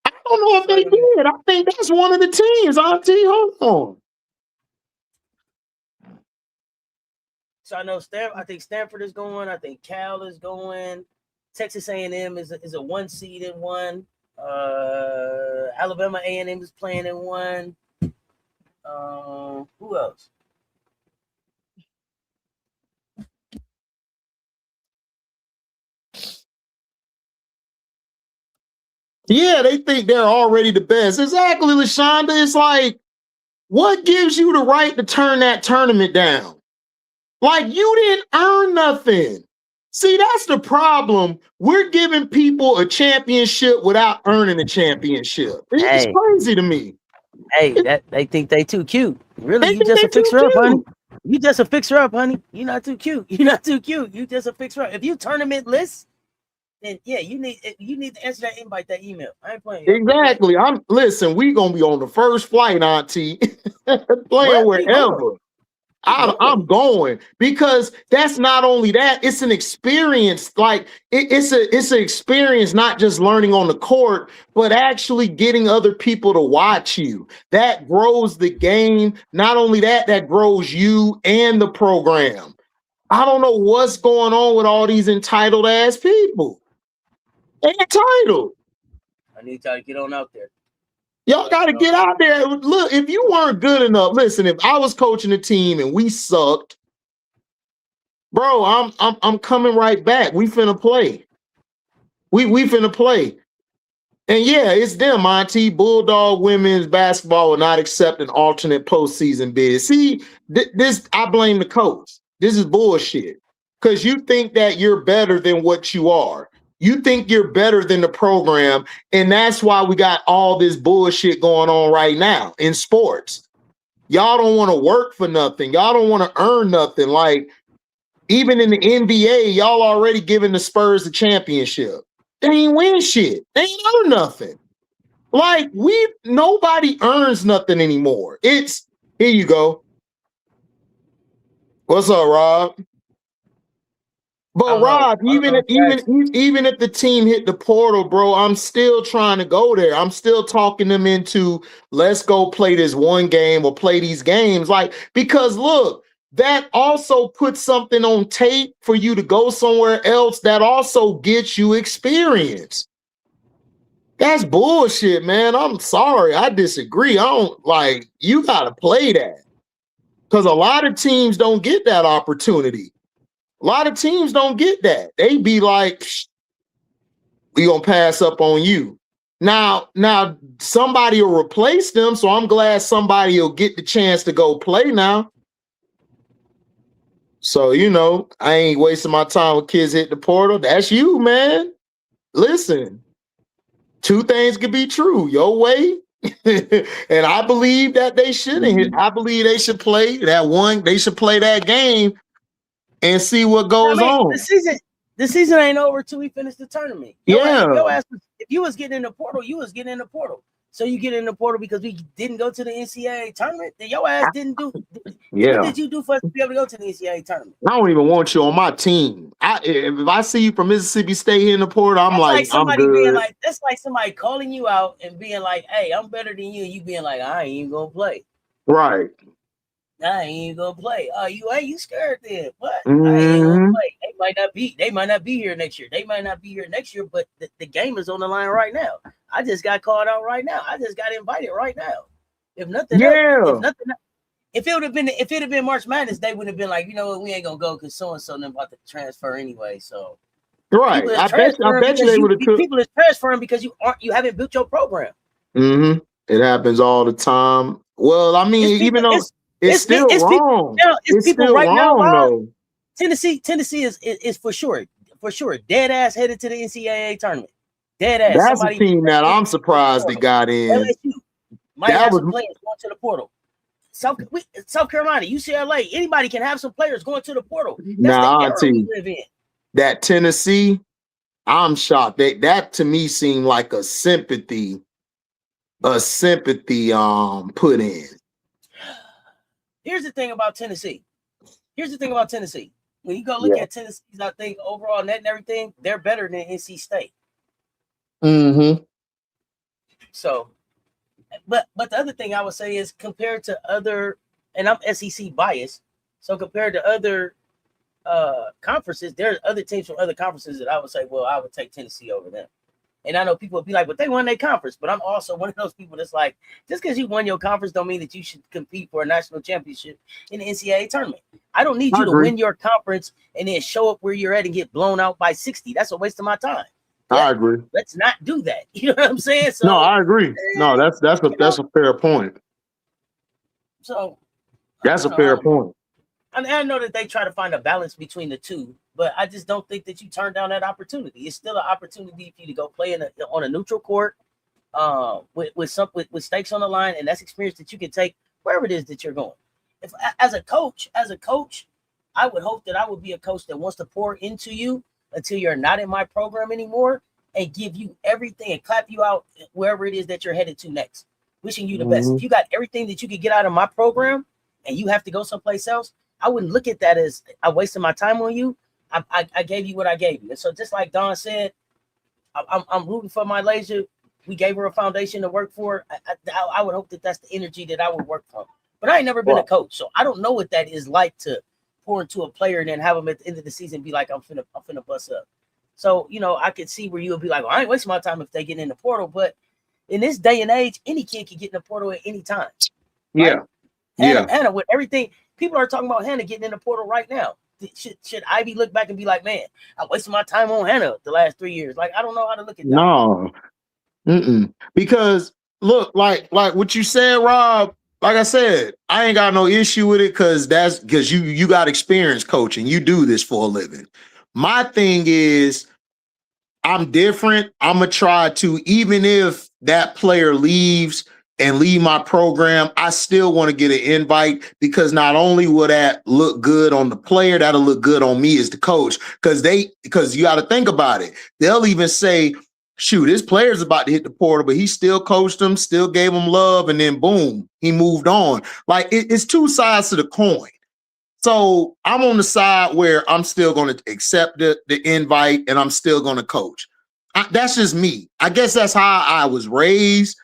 I don't know if they did. I think that's one of the teams. Auntie, hold on. So I know I think Stanford is going. I think Cal is going. Texas A&M is a 1 seed in one. Alabama A&M is playing in one. Who else? Yeah, they think they're already the best. Exactly, LaShonda. It's like, what gives you the right to turn that tournament down? Like, you didn't earn nothing. See, that's the problem. We're giving people a championship without earning a championship. It's crazy to me. Hey, they think they too cute. Really, you just a fixer up, honey. You just a fixer up, honey. You're not too cute. You're not too cute. You just a fixer up. If you tournamentless, then yeah, you need to answer that invite, that email. I ain't playing. Exactly. Listen, we gonna be on the first flight, Auntie, playing wherever. I'm going because that's not only that, it's an experience. Like it's an experience, not just learning on the court, but actually getting other people to watch you. That grows the game. Not only that, that grows you and the program. I don't know what's going on with all these entitled ass people. Entitled. I need y'all to get on out there. Y'all got to get out there. Look, if you weren't good enough, listen, if I was coaching a team and we sucked, bro, I'm coming right back. We finna play. We finna play. And yeah, it's them, Auntie. Bulldog women's basketball will not accept an alternate postseason bid. See, this I blame the coach. This is bullshit. Because you think that you're better than what you are. You think you're better than the program, and that's why we got all this bullshit going on right now in sports. Y'all don't want to work for nothing. Y'all don't want to earn nothing. Like, even in the NBA, y'all already giving the Spurs the championship. They ain't win shit. They ain't earn nothing. Like, nobody earns nothing anymore. It's, here you go. What's up, Rob? But Rob, even if the team hit the portal, bro, I'm still trying to go there. I'm still talking them into, let's go play this one game or play these games. Like, because look, that also puts something on tape for you to go somewhere else that also gets you experience. That's bullshit, man. I'm sorry. I disagree. I don't like, you got to play that. Because a lot of teams don't get that opportunity. A lot of teams don't get that. They be like, we gonna pass up on you. Now somebody will replace them, so I'm glad somebody will get the chance to go play now. So, I ain't wasting my time with kids hit the portal. That's you, man. Listen, two things could be true. Your way, and I believe that they shouldn't. I believe they should play that one. They should play that game and see what goes on. The season ain't over till we finish the tournament. If you was getting in the portal, you was getting in the portal. So you get in the portal because we didn't go to the NCAA tournament. Then your ass didn't do. What did you do for us to be able to go to the NCAA tournament? I don't even want you on my team. If I see you from Mississippi State here in the portal, I'm like somebody I'm good. Being like, that's like somebody calling you out and being like, "Hey, I'm better than you." You being like, "I ain't even gonna play." Right. I ain't even gonna play. Oh, you scared then? What? I ain't gonna play. They might not be here next year. But the game is on the line right now. I just got called out right now. I just got invited right now. If nothing else, if it would have been March Madness, they would have been like, you know what, we ain't gonna go because so and so them about to transfer anyway. So right, I bet you they would have. People is transferring because you haven't built your program. Mm-hmm. It happens all the time. Well, I mean, even though it's still wrong. It's still right wrong, though. Tennessee is for sure dead ass headed to the NCAA tournament. Dead ass. That's a team that I'm surprised they got in. LSU might have some players going to the portal. South Carolina, UCLA, anybody can have some players going to the portal. That's the era we live in. That Tennessee, I'm shocked. That to me seemed like a sympathy put in. Here's the thing about Tennessee. When you go look at Tennessee's, I think overall net and everything, they're better than NC State. Mm-hmm. So, but the other thing I would say is compared to other, and I'm SEC biased, so compared to other conferences, there's other teams from other conferences that I would say, well, I would take Tennessee over them. And I know people would be like, but they won their conference. But I'm also one of those people that's like, just because you won your conference don't mean that you should compete for a national championship in the NCAA tournament. I don't need you to win your conference and then show up where you're at and get blown out by 60. That's a waste of my time. I agree. Let's not do that. You know what I'm saying? So, no, I agree. No, that's a fair point. So that's a fair point. I know that they try to find a balance between the two, but I just don't think that you turn down that opportunity. It's still an opportunity for you to go play on a neutral court with stakes on the line, and that's experience that you can take wherever it is that you're going. If as a coach, I would hope that I would be a coach that wants to pour into you until you're not in my program anymore and give you everything and clap you out wherever it is that you're headed to next. Wishing you the best. If you got everything that you could get out of my program and you have to go someplace else, I wouldn't look at that as I wasted my time on you. I gave you what I gave you. And so just like Don said, I'm rooting for my laser. We gave her a foundation to work for. I would hope that that's the energy that I would work from. But I ain't never been a coach, so I don't know what that is like to pour into a player and then have them at the end of the season be like, I'm finna bust up. So, I could see where you would be like, well, I ain't wasting my time if they get in the portal. But in this day and age, any kid can get in the portal at any time. Right? Yeah. Hannah, with everything, people are talking about Hannah getting in the portal right now. Should Ivy look back and be like, man, I wasted my time on Hannah the last 3 years? Like, I don't know how to look at that. No. Because look, like what you said, Rob. Like I said, I ain't got no issue with it because you got experience coaching. You do this for a living. My thing is, I'm different. I'm gonna try to, even if that player leaves and leave my program, I still want to get an invite because not only will that look good on the player, that'll look good on me as the coach. Because you got to think about it. They'll even say, shoot, this player's about to hit the portal, but he still coached him, still gave him love, and then boom, he moved on. Like it's two sides to the coin. So I'm on the side where I'm still going to accept the invite and I'm still going to coach. That's just me. I guess that's how I was raised.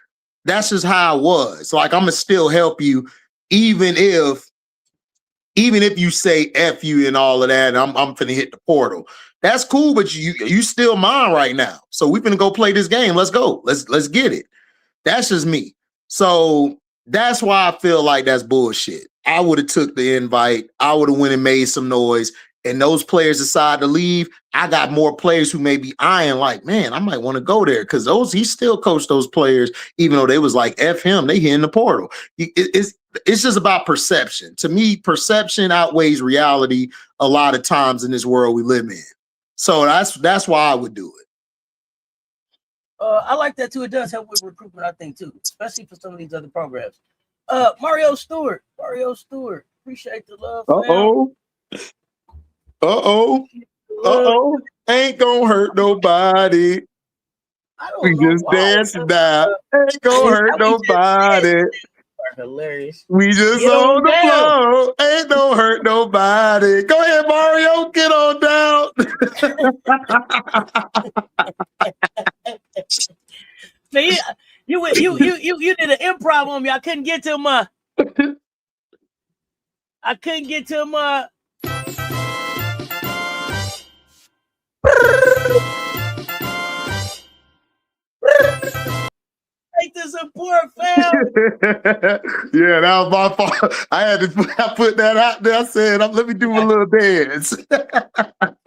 That's just how I was. Like I'm gonna still help you, even if you say F you and all of that, and I'm finna hit the portal. That's cool, but you still mine right now. So we finna go play this game. Let's go. Let's get it. That's just me. So that's why I feel like that's bullshit. I would have took the invite. I would have went and made some noise. And those players decide to leave. I got more players who may be eyeing like, man, I might want to go there because he still coached those players, even though they was like, F him, they hit in the portal. It's just about perception. To me, perception outweighs reality a lot of times in this world we live in. So that's why I would do it. I like that too. It does help with recruitment, I think, too, especially for some of these other programs. Mario Stewart, appreciate the love. Ain't gonna hurt nobody. We just dancing now. Ain't gonna hurt nobody. Hilarious. We just on the floor. Ain't no hurt nobody. Go ahead, Mario. Get on down. Man, you did an improv on me. I couldn't get to my. Take the support, fam. Yeah, that was my fault. I had to put that out there. I said, let me do a little dance.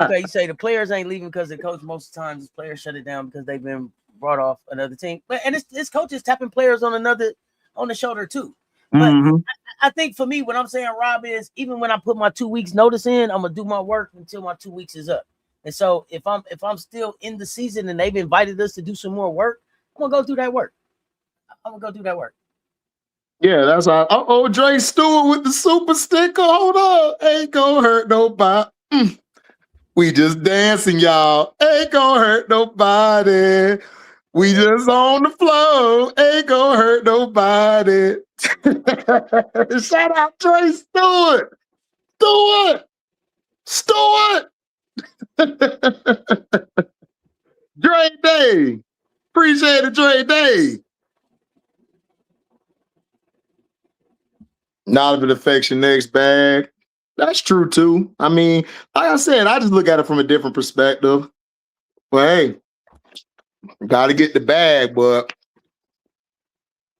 Okay, you say the players ain't leaving because the coach. Most of the times, the players shut it down because they've been brought off another team. But and it's coaches tapping players on the shoulder too. But I think for me, what I'm saying, Rob, is even when I put my 2 weeks notice in, I'm gonna do my work until my 2 weeks is up. And so if I'm still in the season and they've invited us to do some more work, I'm gonna go do that work. Yeah, that's how. Dre Stewart with the super sticker. Hold on, ain't gonna hurt nobody. We just dancing, y'all. Ain't gonna hurt nobody. We just on the floor. Ain't gonna hurt nobody. Shout out Dre Stewart. Stewart. Dre Day. Appreciate it, Dre Day. Not of an affection next bag. That's true too. I mean, like I said, I just look at it from a different perspective. Well, hey, got to get the bag, but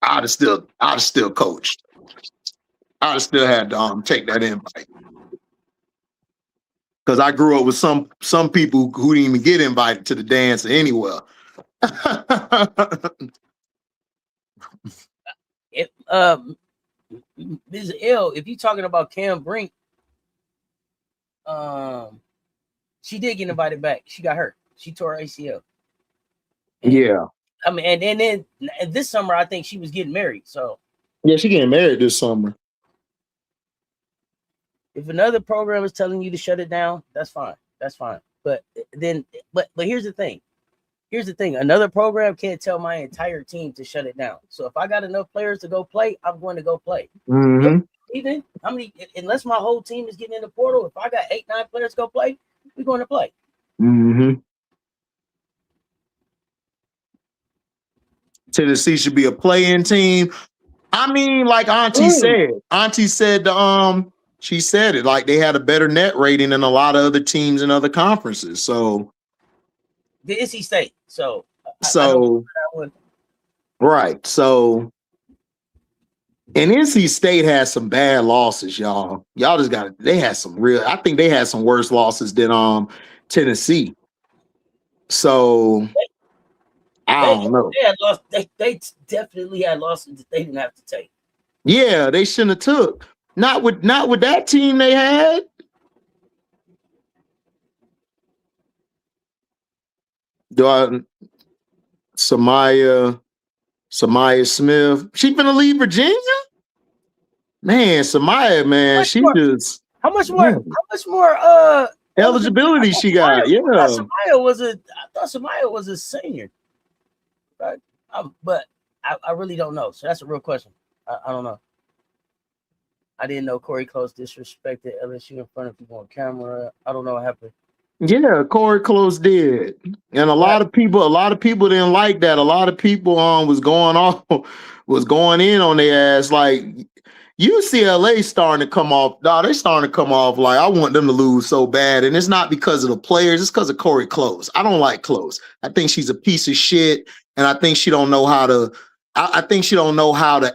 I'd have still coached. I'd have still had to take that invite because I grew up with some people who didn't even get invited to the dance anywhere. Ms. L, if you're talking about Cam Brink, she did get invited back. She got hurt. She tore her ACL. Yeah. I mean, and then this summer, I think she was getting married. So yeah, she getting married this summer. If another program is telling you to shut it down, that's fine. But here's the thing. Another program can't tell my entire team to shut it down. So if I got enough players to go play, I'm going to go play. Even unless my whole team is getting in the portal, if I got 8-9 players to go play, we're going to play. Tennessee should be a play-in team. I mean, like Auntie said, she said it, like they had a better net rating than a lot of other teams in other conferences. So the NC State. Right. So and NC State has some bad losses, y'all. Y'all just got they had some I think they had some worse losses than Tennessee. So I don't know. They had lost. They definitely had losses that they didn't have to take. Yeah, they shouldn't have took. Not with that team they had. Samaya Smith. She finna leave Virginia? Man, Samaya, man, she just how much more eligibility she got. Yeah. I thought Samaya was a senior. Right? But I really don't know. So that's a real question. I don't know. I didn't know Corey Close disrespected LSU in front of people on camera. I don't know what happened. Yeah, Corey Close did. And a lot of people didn't like that. A lot of people was going in on their ass. Like UCLA starting to come off. They starting to come off like I want them to lose so bad. And it's not because of the players, it's because of Corey Close. I don't like Close. I think she's a piece of shit. And I think she don't know how to,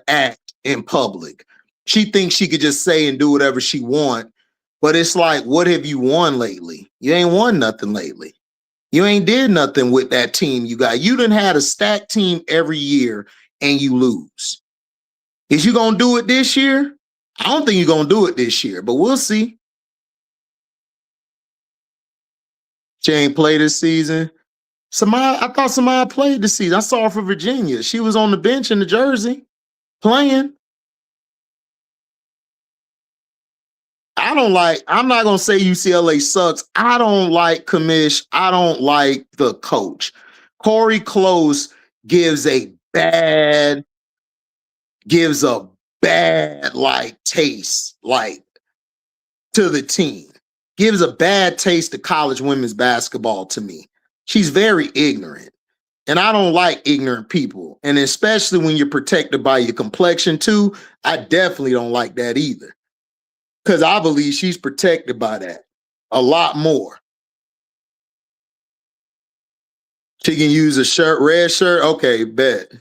act in public. She thinks she could just say and do whatever she want. But it's like, what have you won lately? You ain't won nothing lately. You ain't did nothing with that team you got. You done had a stacked team every year and you lose. Is you going to do it this year? I don't think you're going to do it this year, but we'll see. She ain't played this season. I thought Samaya played this season. I saw her for Virginia. She was on the bench in the jersey playing. I'm not going to say UCLA sucks. I don't like Kamish. I don't like the coach. Corey Close gives a bad taste to the team. Gives a bad taste to college women's basketball to me. She's very ignorant. And I don't like ignorant people. And especially when you're protected by your complexion too, I definitely don't like that either. Because I believe she's protected by that a lot more. She can use a red shirt. Okay, bet.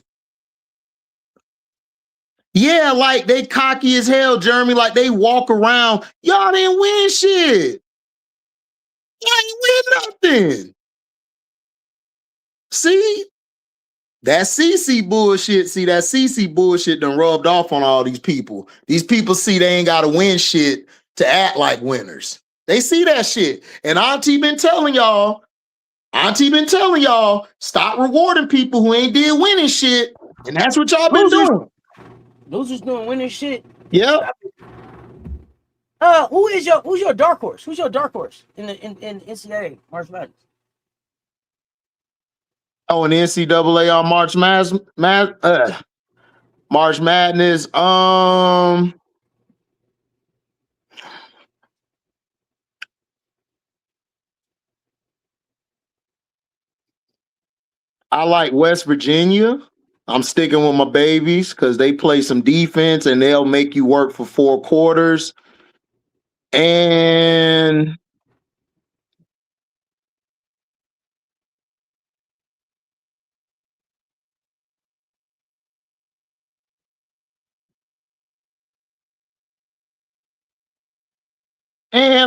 Yeah, like they cocky as hell, Jeremy. Like they walk around. Y'all didn't win shit. Y'all ain't win nothing. See? That CC bullshit. See, that CC bullshit done rubbed off on all these people. These people see they ain't got to win shit to act like winners. They see that shit. And Auntie been telling y'all, stop rewarding people who ain't did winning shit. And that's what y'all been doing. Losers doing winning shit. Yep. Who's your dark horse? Who's your dark horse in NCAA March Madness? Oh, in the NCAA on March Madness. I like West Virginia. I'm sticking with my babies because they play some defense and they'll make you work for 4 quarters. And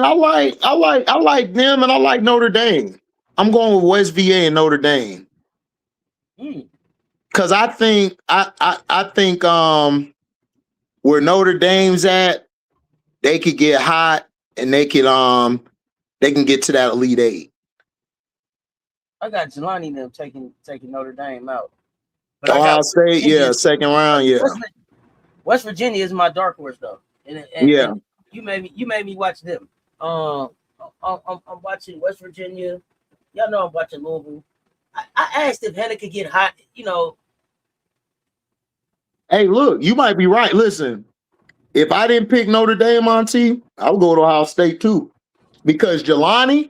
I like them, and I like Notre Dame. I'm going with West VA and Notre Dame. Because I think where Notre Dame's at, they could get hot and they can get to that Elite 8. I got Jelani them taking Notre Dame out. But Ohio State, yeah, second round, yeah. West Virginia is my dark horse though. And you made me watch them. I'm watching West Virginia. Y'all know I'm watching Louisville. I asked if Hannah could get hot, Hey, look, you might be right. Listen, if I didn't pick Notre Dame, Auntie, I would go to Ohio State too. Because Jelani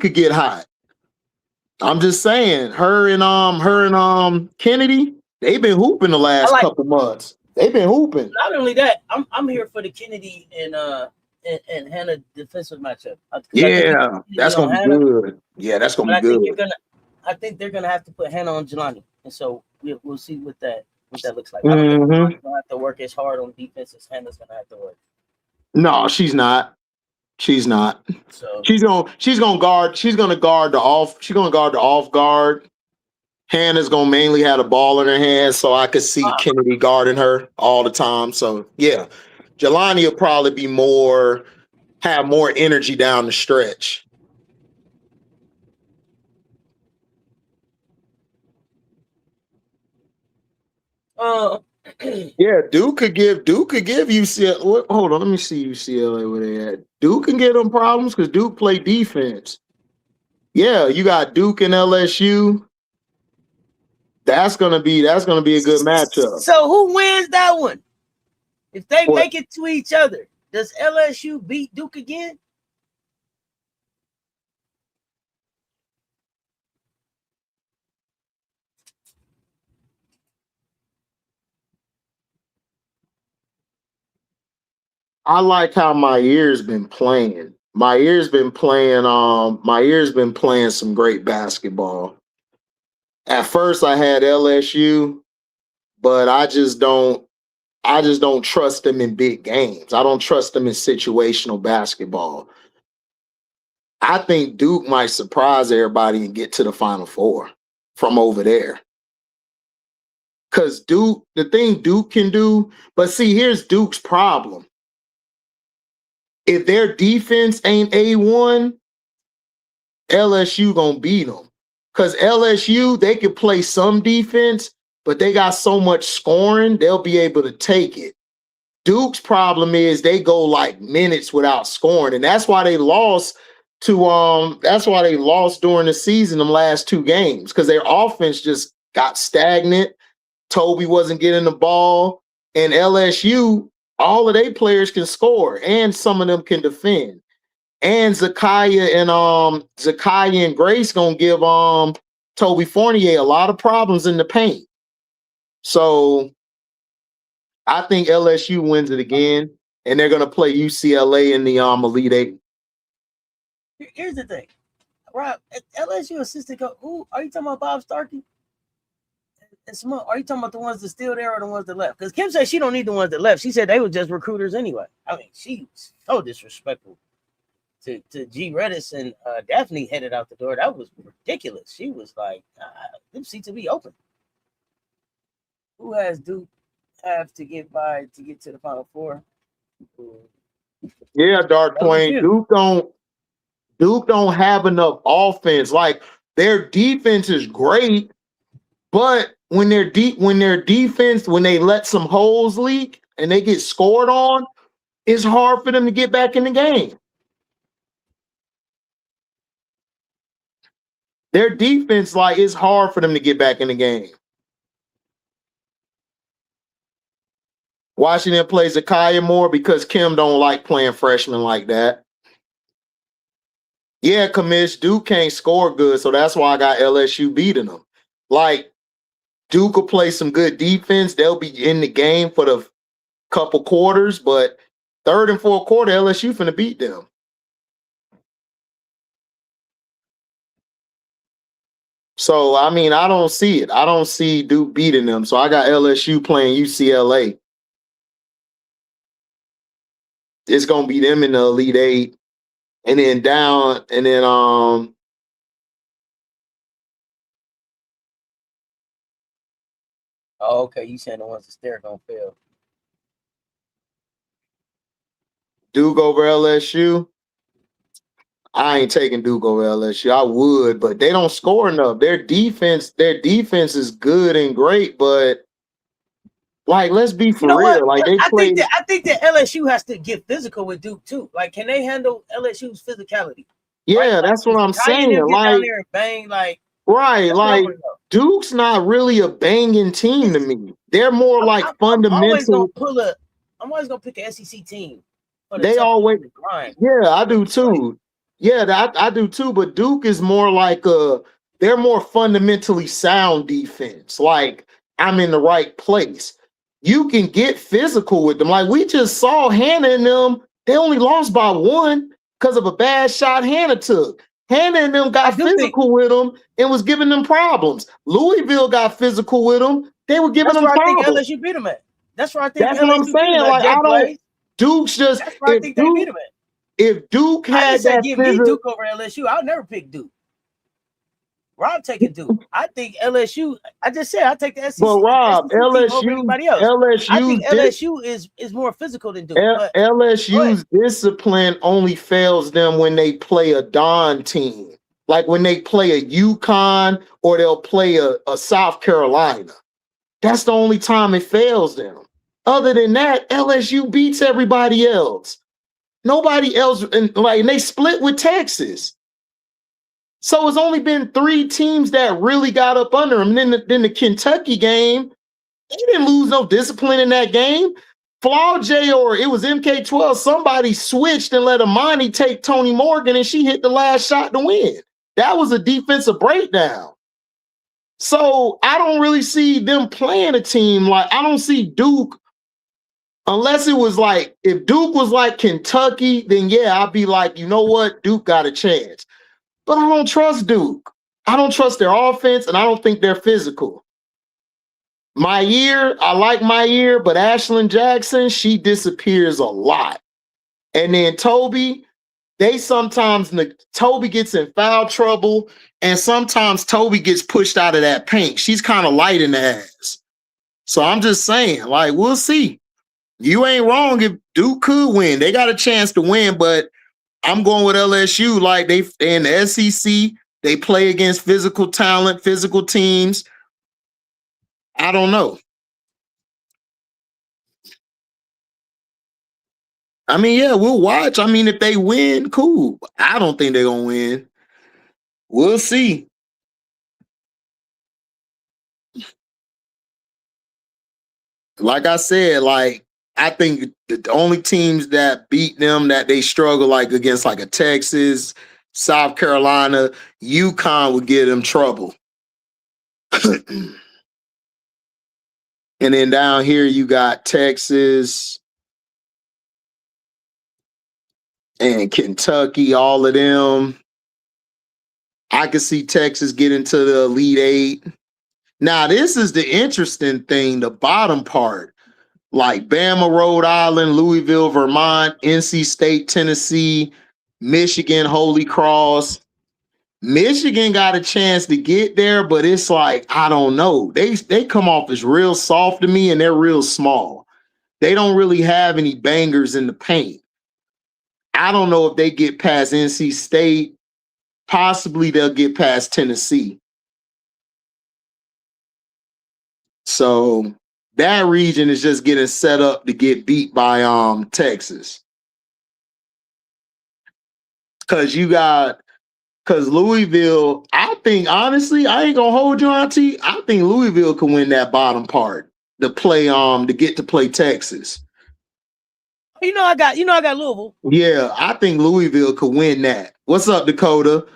could get hot. I'm just saying, her and Kennedy, they've been hooping the last couple months. They've been hooping. Not only that, I'm here for the Kennedy and Hannah defensive matchup. Yeah, that's gonna be good. Yeah, that's gonna be good. I think they're gonna have to put Hannah on Jelani, and so we'll see what that looks like. I don't think Jelani's gonna have to work as hard on defense as Hannah's gonna have to work. No, she's not. She's not. So she's gonna guard the off guard. Hannah's gonna mainly have the ball in her hands, so I could see Kennedy guarding her all the time. So yeah, Jelani will probably be have more energy down the stretch. Yeah, Duke could give UCLA. Hold on, let me see UCLA where they at. Duke can get them problems because Duke play defense. Yeah, you got Duke and LSU. That's gonna be a good matchup. So who wins that one? If they make it to each other, does LSU beat Duke again? I like how my ear's been playing. My ear's been playing some great basketball. At first I had LSU, but I just don't trust them in big games. I don't trust them in situational basketball. I think Duke might surprise everybody and get to the Final Four from over there. Because the thing Duke can do, but see, here's Duke's problem. If their defense ain't A1, LSU gonna beat them. Because LSU, they can play some defense, but they got so much scoring, they'll be able to take it. Duke's problem is they go like minutes without scoring, and that's why they lost during the season, them last two games, because their offense just got stagnant. Toby wasn't getting the ball, and LSU, all of their players can score, and some of them can defend. And Zakiya and Grace gonna give Toby Fournier a lot of problems in the paint. So I think LSU wins it again, and they're gonna play UCLA in the Elite Eight. Here's the thing, Rob. LSU assistant coach. Who are you talking about? Bob Starkey? Are you talking about the ones that still there or the ones that left? Because Kim said she don't need the ones that left. She said they were just recruiters anyway. I mean, she was so disrespectful to G. Redis, and Daphne headed out the door. That was ridiculous. She was like, them seats will be open. Who has Duke have to get by to get to the Final Four? Yeah, Dark Twain. Duke don't have enough offense. Like, their defense is great, but when they let some holes leak and they get scored on, it's hard for them to get back in the game. Their defense, like, it's hard for them to get back in the game. Washington plays Zakiya more because Kim don't like playing freshmen like that. Yeah, Commish, Duke can't score good, so that's why I got LSU beating them. Like, Duke will play some good defense. They'll be in the game for the couple quarters, but third and fourth quarter, LSU finna beat them. So, I mean, I don't see it. I don't see Duke beating them. So I got LSU playing UCLA. It's gonna be them in the Elite Eight, and then Oh, okay. You saying the ones that stare gonna fail? Duke over LSU. I ain't taking Duke over LSU. I would, but they don't score enough. Their defense is good and great, but like, let's be for real. Like, I think that LSU has to get physical with Duke too. Like, can they handle LSU's physicality? Yeah, right? That's what I'm saying. Get down there and bang, like, right, like, Duke's not really a banging team to me. They're more fundamental. I'm always gonna pick an SEC team. They always, yeah, I do too. Yeah, I do too. But Duke is more like they're more fundamentally sound defense. Like, I'm in the right place. You can get physical with them. Like, we just saw Hannah and them. They only lost by one because of a bad shot Hannah took. Hannah and them got physical with them and was giving them problems. Louisville got physical with them. They were giving them problems. That's where I think LSU beat them at. That's where I think that's LSU what I'm saying. Like, I don't. Duke's just. That's where I think they beat them at. If Duke had that, give me Duke over LSU. I'll never pick Duke. Rob taking Duke. I think LSU. I just said I take the SEC. But Rob, SEC team over anybody else. I think LSU is more physical than Duke. LSU's discipline only fails them when they play a Don team, like when they play a UConn or they'll play a South Carolina. That's the only time it fails them. Other than that, LSU beats everybody else. Nobody else, and they split with Texas. So it's only been 3 teams that really got up under them. Then the Kentucky game, they didn't lose no discipline in that game. Flaw J, or it was MK12, somebody switched and let Amani take Tony Morgan, and she hit the last shot to win. That was a defensive breakdown. So I don't really see them playing a team I don't see Duke. Unless it was if Duke was like Kentucky, then yeah, I'd be like, you know what? Duke got a chance. But I don't trust Duke. I don't trust their offense, and I don't think they're physical. I like my but Ashlyn Jackson, she disappears a lot. And then Toby, Toby gets in foul trouble, and sometimes Toby gets pushed out of that paint. She's kind of light in the ass. So I'm just saying, we'll see. You ain't wrong if Duke could win. They got a chance to win, but I'm going with LSU. They in the SEC, they play against physical talent, physical teams. I don't know. I mean, yeah, we'll watch. I mean, if they win, cool. I don't think they're going to win. We'll see. Like I said, I think the only teams that beat them that they struggle against a Texas, South Carolina, UConn would give them trouble. And then down here you got Texas and Kentucky, all of them. I could see Texas get into the Elite 8. Now, this is the interesting thing, the bottom part. Bama, Rhode Island, Louisville, Vermont, NC State, Tennessee, Michigan, Holy Cross. Michigan got a chance to get there, but it's I don't know. They come off as real soft to me, and they're real small. They don't really have any bangers in the paint. I don't know if they get past NC State. Possibly they'll get past Tennessee. So that region is just getting set up to get beat by Texas. Because Louisville, I think, honestly, I ain't gonna hold you, Auntie. I think Louisville can win that bottom part to get to play Texas. I got Louisville. Yeah, I think Louisville could win that. What's up, Dakota?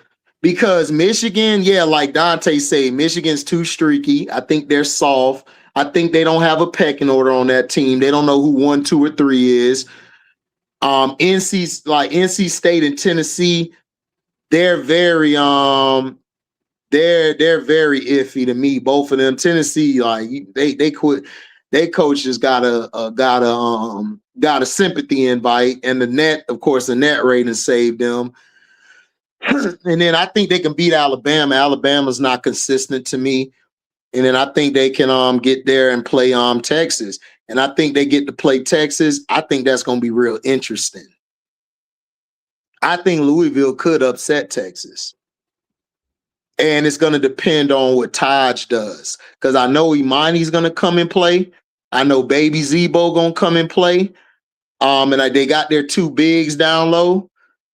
Because Michigan, yeah, like Dante said, Michigan's too streaky. I think they're soft. I think they don't have a pecking order on that team. They don't know who 1, 2, or 3 is. NC State and Tennessee, they're very they're very iffy to me. Both of them. Tennessee, they quit. They coach just got a sympathy invite, and the net rating saved them. And then I think they can beat Alabama. Alabama's not consistent to me. And then I think they can get there and play Texas. And I think they get to play Texas. I think that's going to be real interesting. I think Louisville could upset Texas. And it's going to depend on what Taj does. Because I know Imani's going to come and play. I know Baby Zebo going to come and play. And they got their 2 bigs down low.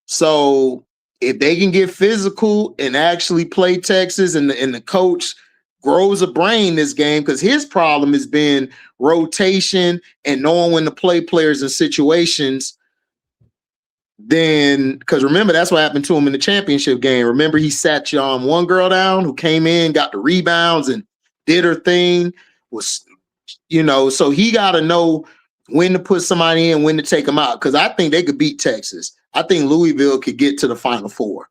So if they can get physical and actually play Texas, and the coach grows a brain this game, because his problem has been rotation and knowing when to play players in situations, then, because remember, that's what happened to him in the championship game. Remember, he sat one girl down who came in, got the rebounds, and did her thing. So he got to know when to put somebody in, when to take them out, because I think they could beat Texas. I think Louisville could get to the Final Four.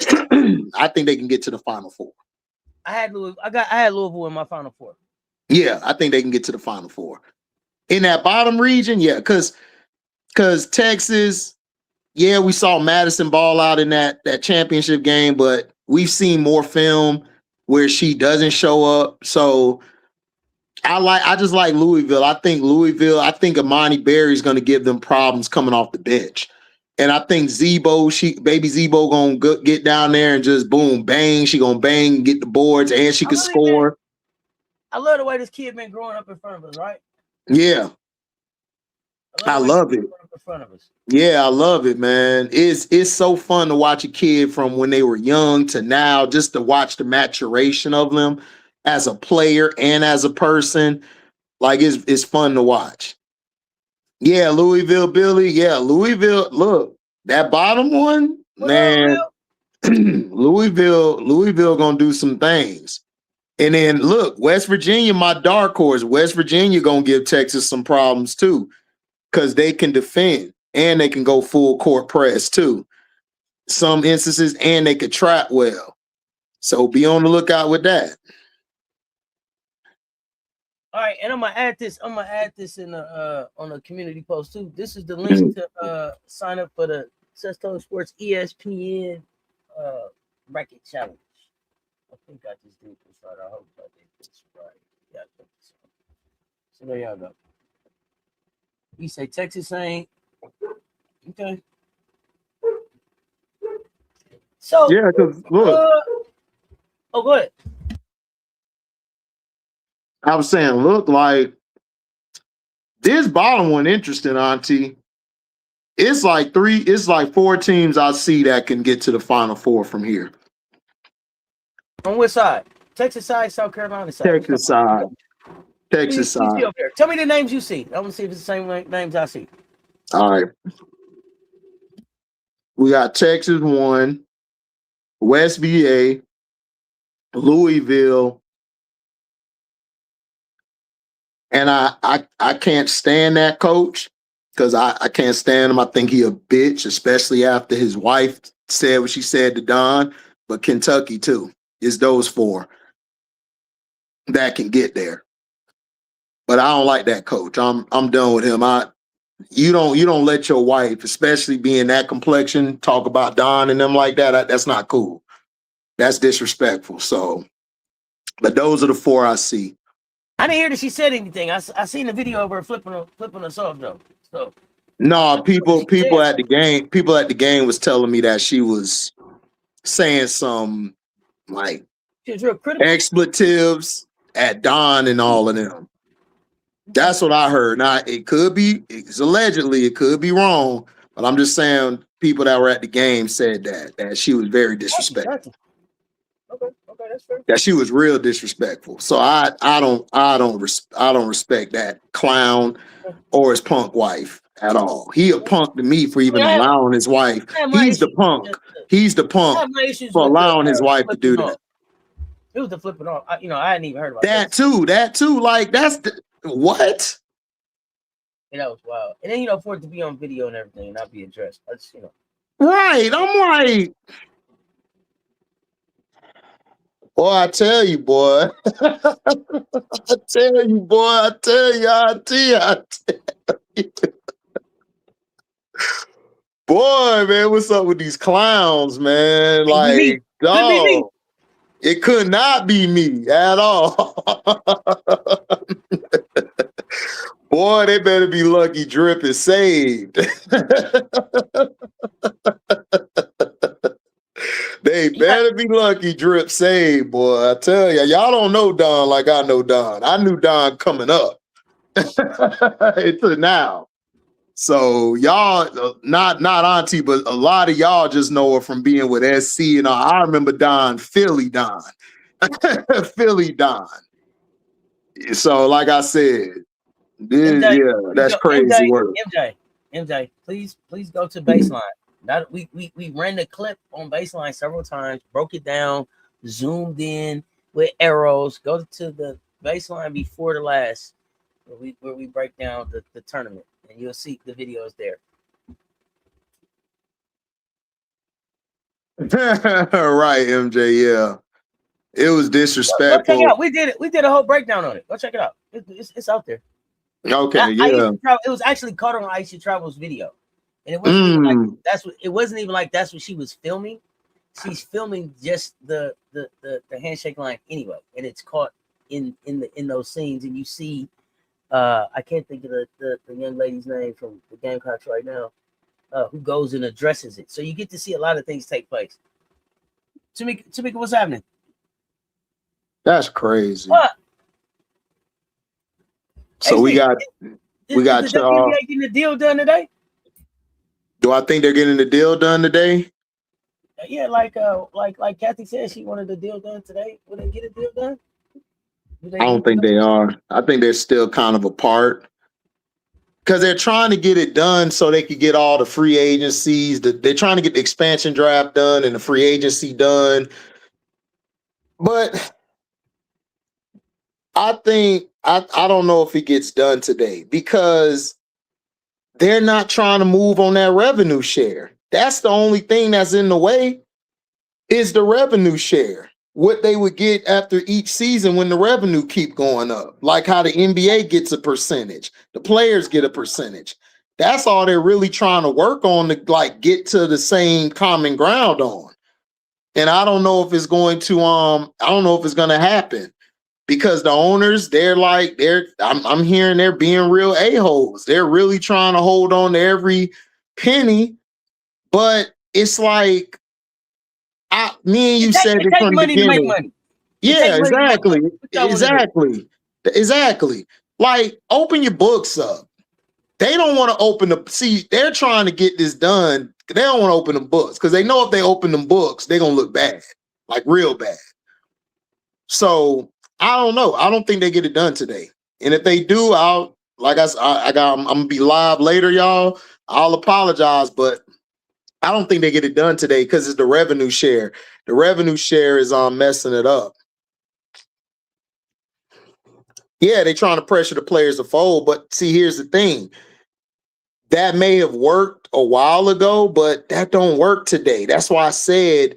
I think they can get to the Final Four. I had Louisville in my Final Four. Yeah, I think they can get to the Final Four. In that bottom region, yeah, because Texas, yeah, we saw Madison ball out in that championship game, but we've seen more film where she doesn't show up. So I just like Louisville. I think Amani Berry's going to give them problems coming off the bench. And I think baby Zebo gonna get down there and just boom, bang. She gonna bang, get the boards, and she can score. I love the way this kid been growing up in front of us, right? Yeah, I love it. In front of us. Yeah, I love it, man. It's so fun to watch a kid from when they were young to now, just to watch the maturation of them as a player and as a person. Like it's fun to watch. Yeah, Louisville, Billy. Yeah, Louisville. Look, that bottom one, man. Louisville gonna do some things. And then look, West Virginia, my dark horse. West Virginia gonna give Texas some problems too, because they can defend and they can go full court press too. Some instances, and they could trap well. So be on the lookout with that. All right, and I'm gonna add this in the on the community post too. This is the link to sign up for the Cess Sports ESPN bracket challenge. I think I just did this right. I hope I did this right. Yeah, I think so. So there y'all go. You say Texas ain't okay. So yeah, because look. Oh, go ahead. I was saying, look, like this bottom one interesting, Auntie. It's like 4 teams I see that can get to the Final Four from here. On which side? Texas side, South Carolina side? Texas side. Texas you side. see up there? Tell me the names you see. I want to see if it's the same names I see. All right. We got Texas 1, West VA, Louisville, and I can't stand that coach because I can't stand him. I think he a bitch, especially after his wife said what she said to Don. But Kentucky too. It's those 4 that can get there. But I don't like that coach. I'm done with him. You don't let your wife, especially being that complexion, talk about Don and them like that. That's not cool. That's disrespectful. So, but those are the 4 I see. I didn't hear that she said anything. I seen the video of her flipping us off though. So no, people at the game was telling me that she was saying some like she was real critical. Expletives at Don and all of them. That's what I heard. Now it's allegedly, it could be wrong, but I'm just saying people that were at the game said that she was very disrespectful. Okay, that's fair. That she was real disrespectful. So I don't respect that clown or his punk wife at all. He a punk to me for even allowing his wife. He's the punk. He's the punk for allowing his wife to do that. It was the flipping off. I hadn't even heard about that too. That too. Like that's what? That was wild. And then for it to be on video and everything and not be addressed. I just Right. I'm like, boy, I tell you, boy. I tell you, boy. I tell you. Boy, man, what's up with these clowns, man? Like, dog. It could not be me at all. Boy, they better be lucky Drip is saved. They better be lucky Drip saved, boy. I tell you, y'all don't know Don like I know Don. I knew Don coming up to now. So y'all, not Auntie, but a lot of y'all just know her from being with SC. And I remember Don, Philly Don. Philly Don. So, like I said, that's crazy work. MJ, please go to Baseline. We ran the clip on Baseline several times, broke it down, zoomed in with arrows. Go to the Baseline before the last, where we break down the tournament, and you'll see the videos there. Right, MJ. Yeah, it was disrespectful. Go check it out. We did a whole breakdown on it. Go check it out. It's out there. Okay, it was actually caught on Aisha Travel's video, and it wasn't even like that's what it wasn't even like that's what she was filming. she's filming just the handshake line anyway, and it's caught in those scenes, and you see I can't think of the young lady's name from the Gamecocks right now, who goes and addresses it. So you get to see a lot of things take place. Tamika, what's happening? That's crazy. What? So Hey, we got the WBA getting the deal done today. Do I think they're getting the deal done today? Yeah, like Kathy said, she wanted the deal done today. Will they get a deal done? I don't think they are. I think they're still kind of apart because they're trying to get it done so they could get all the free agencies. They're trying to get the expansion draft done and the free agency done. But I think I don't know if it gets done today because they're not trying to move on that revenue share. That's the only thing that's in the way is the revenue share. What they would get after each season when the revenue keep going up, like how the NBA gets a percentage, the players get a percentage. That's all they're really trying to work on to like get to the same common ground on. And I don't know if it's going to I don't know if it's going to happen because the owners, I'm hearing they're being real a-holes. They're really trying to hold on to every penny, but it's like me and you said it from the beginning. To make money. Yeah, exactly. Like, open your books up. They don't want to they're trying to get this done. They don't want to open the books because they know if they open them books, they're going to look bad, like real bad. So I don't know. I don't think they get it done today. And if they do, I'm going to be live later, y'all. I'll apologize, but I don't think they get it done today because it's the revenue share. The revenue share is messing it up. Yeah, they're trying to pressure the players to fold, but see, here's the thing. That may have worked a while ago, but that don't work today. That's why I said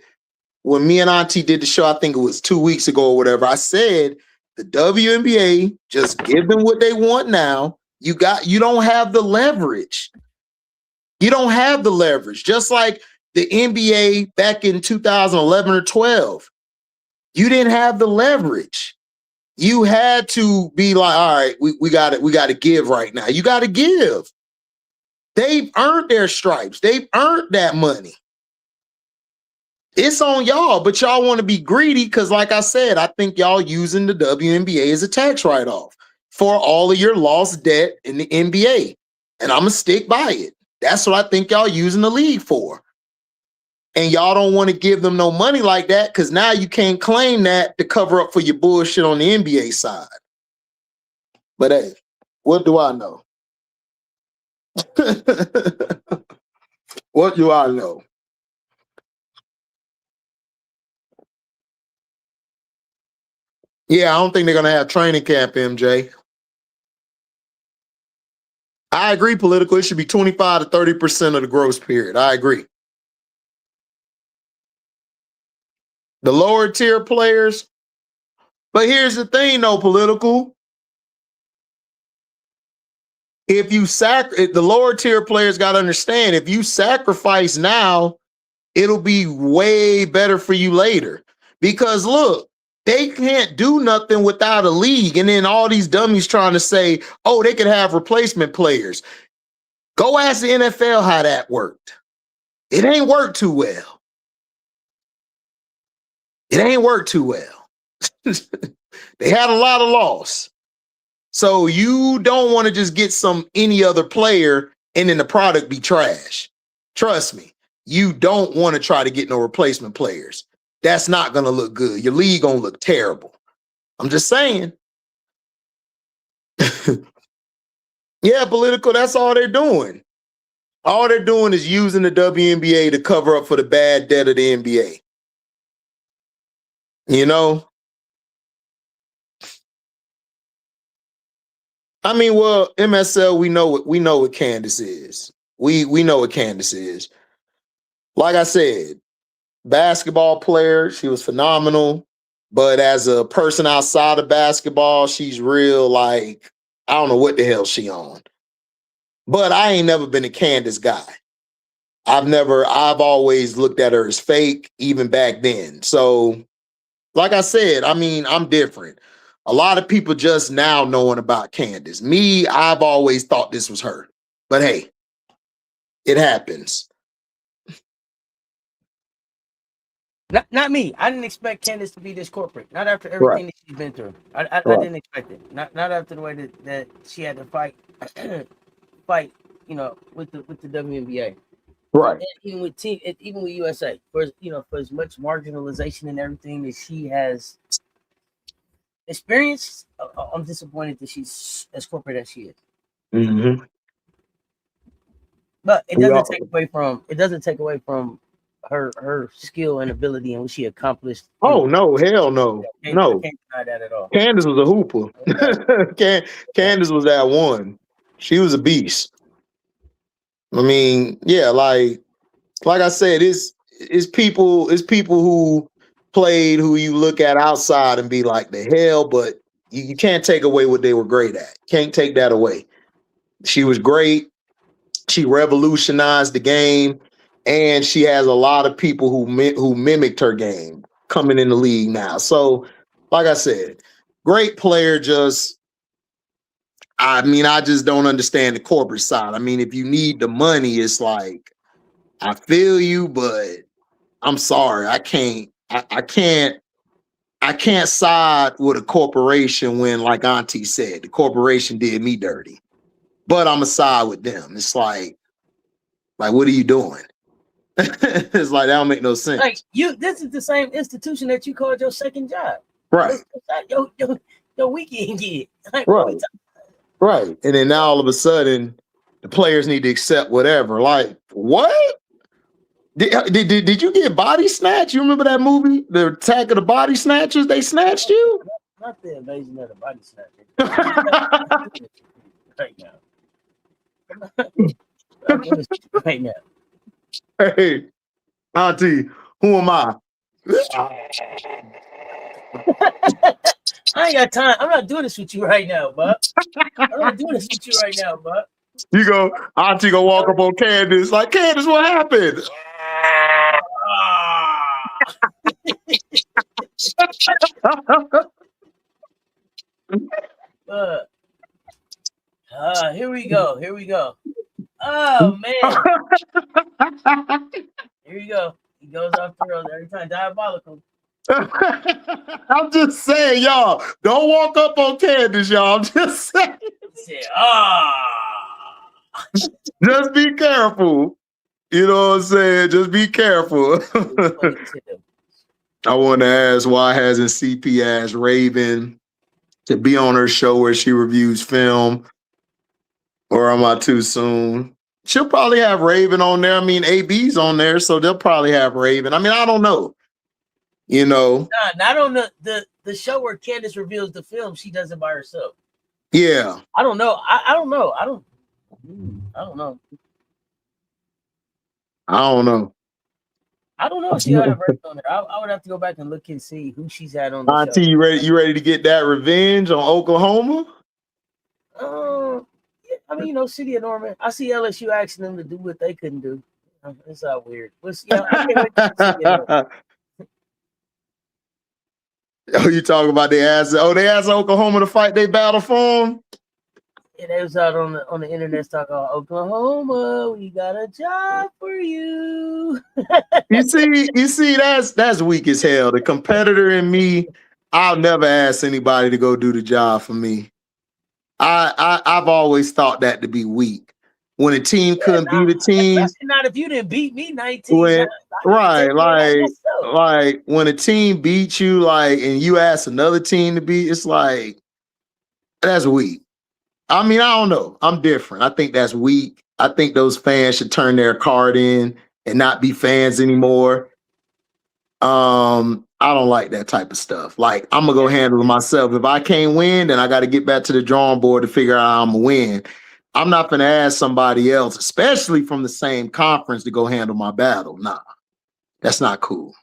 when me and Auntie did the show, I think it was 2 weeks ago or whatever, I said the WNBA, just give them what they want now. You don't have the leverage. You don't have the leverage. Just like the NBA back in 2011 or 12, you didn't have the leverage. You had to be like, all right, we got to give right now. You got to give. They've earned their stripes. They've earned that money. It's on y'all, but y'all want to be greedy because, like I said, I think y'all using the WNBA as a tax write-off for all of your lost debt in the NBA. And I'm going to stick by it. That's what I think y'all using the league for. And y'all don't want to give them no money like that because now you can't claim that to cover up for your bullshit on the NBA side. But hey, what do I know? What do I know? Yeah, I don't think they're going to have training camp, MJ. I agree, political. It should be 25 to 30% of the gross period. I agree. The lower tier players. But here's the thing, though, political. If the lower tier players got to understand, if you sacrifice now, it'll be way better for you later. Because look, they can't do nothing without a league. And then all these dummies trying to say, oh, they could have replacement players. Go ask the NFL how that worked. It ain't worked too well. It ain't worked too well. They had a lot of loss. So you don't want to just get any other player and then the product be trash. Trust me, you don't want to try to get no replacement players. That's not going to look good. Your league going to look terrible. I'm just saying. Yeah, political, that's all they're doing. All they're doing is using the WNBA to cover up for the bad debt of the NBA. You know? I mean, well, MSL, we know what Candace is. We know what Candace is. Like I said, basketball player, she was phenomenal. But as a person outside of basketball, she's real like, I don't know what the hell she on. But I ain't never been a Candace guy. I've always looked at her as fake, even back then. So, like I said, I mean, I'm different. A lot of people just now knowing about Candace. Me, I've always thought this was her. But hey, it happens. Not me. I didn't expect Candace to be this corporate. Not after everything that she's been through. I didn't expect it. Not after the way that she had to fight, with the WNBA. Right. And even with USA, for as much marginalization and everything that she has experienced, I'm disappointed that she's as corporate as she is. Mm-hmm. But it doesn't take away from her skill and ability and what she accomplished. Oh no, hell no. No. I can't deny that at all. Candace was a hooper. Candace was that one. She was a beast. I mean, yeah, like I said, it's people who played who you look at outside and be like, the hell, but you can't take away what they were great at. Can't take that away. She was great. She revolutionized the game, and she has a lot of people who mimicked her game coming in the league now. So, like I said, great player. I just don't understand the corporate side. I mean, if you need the money, it's like, I feel you, but I'm sorry, I can't side with a corporation when, like Auntie said, the corporation did me dirty. But I'm a side with them. It's like what are you doing? It's like that don't make no sense. Like this is the same institution that you called your second job. Right. Your weekend gig. Like, right. Right. And then now all of a sudden the players need to accept whatever. Like, what? Did you get body snatched? You remember that movie? The Attack of the Body Snatchers? They snatched you? Not the invasion of the body snatchers. Right now. Right now. Hey, Auntie, who am I? I ain't got time. I'm not doing this with you right now, bud. I'm not doing this with you right now, bud. You go, Auntie gonna walk up on Candace, like, Candace, what happened? Here we go. Oh man. Here you go. He goes off the rails every time. Diabolical. I'm just saying, y'all, don't walk up on Candace, y'all. I'm just saying. Just be careful. You know what I'm saying? Just be careful. I want to ask, why hasn't CP asked Raven to be on her show where she reviews film? Or am I too soon? She'll probably have Raven on there. I mean, AB's on there, so they'll probably have Raven. I mean, I don't know. You know, not on the show where Candace reveals the film. She does it by herself. Yeah, I don't know. I don't know. I don't know. I don't know. I don't know if she had a verse on there. I would have to go back and look and see who she's had on the Auntie, show. you ready to get that revenge on Oklahoma? Yeah, I mean, you know, City of Norman. I see LSU asking them to do what they couldn't do. It's all weird. I can't wait to see Oh, you talking about they asked Oklahoma to fight their battle for them? Yeah, they was out on the internet talking about Oklahoma, we got a job for you. You see, that's weak as hell. The competitor in me, I'll never ask anybody to go do the job for me. I've always thought that to be weak. When a team couldn't beat a team, not if you didn't beat me 19. Like when a team beats you, like, and you ask another team to beat, it's like, that's weak. I mean, I don't know. I'm different. I think that's weak. I think those fans should turn their card in and not be fans anymore. I don't like that type of stuff. Like, I'm gonna go handle it myself. If I can't win, then I got to get back to the drawing board to figure out how I'm gonna win. I'm not gonna ask somebody else, especially from the same conference, to go handle my battle. Nah, that's not cool.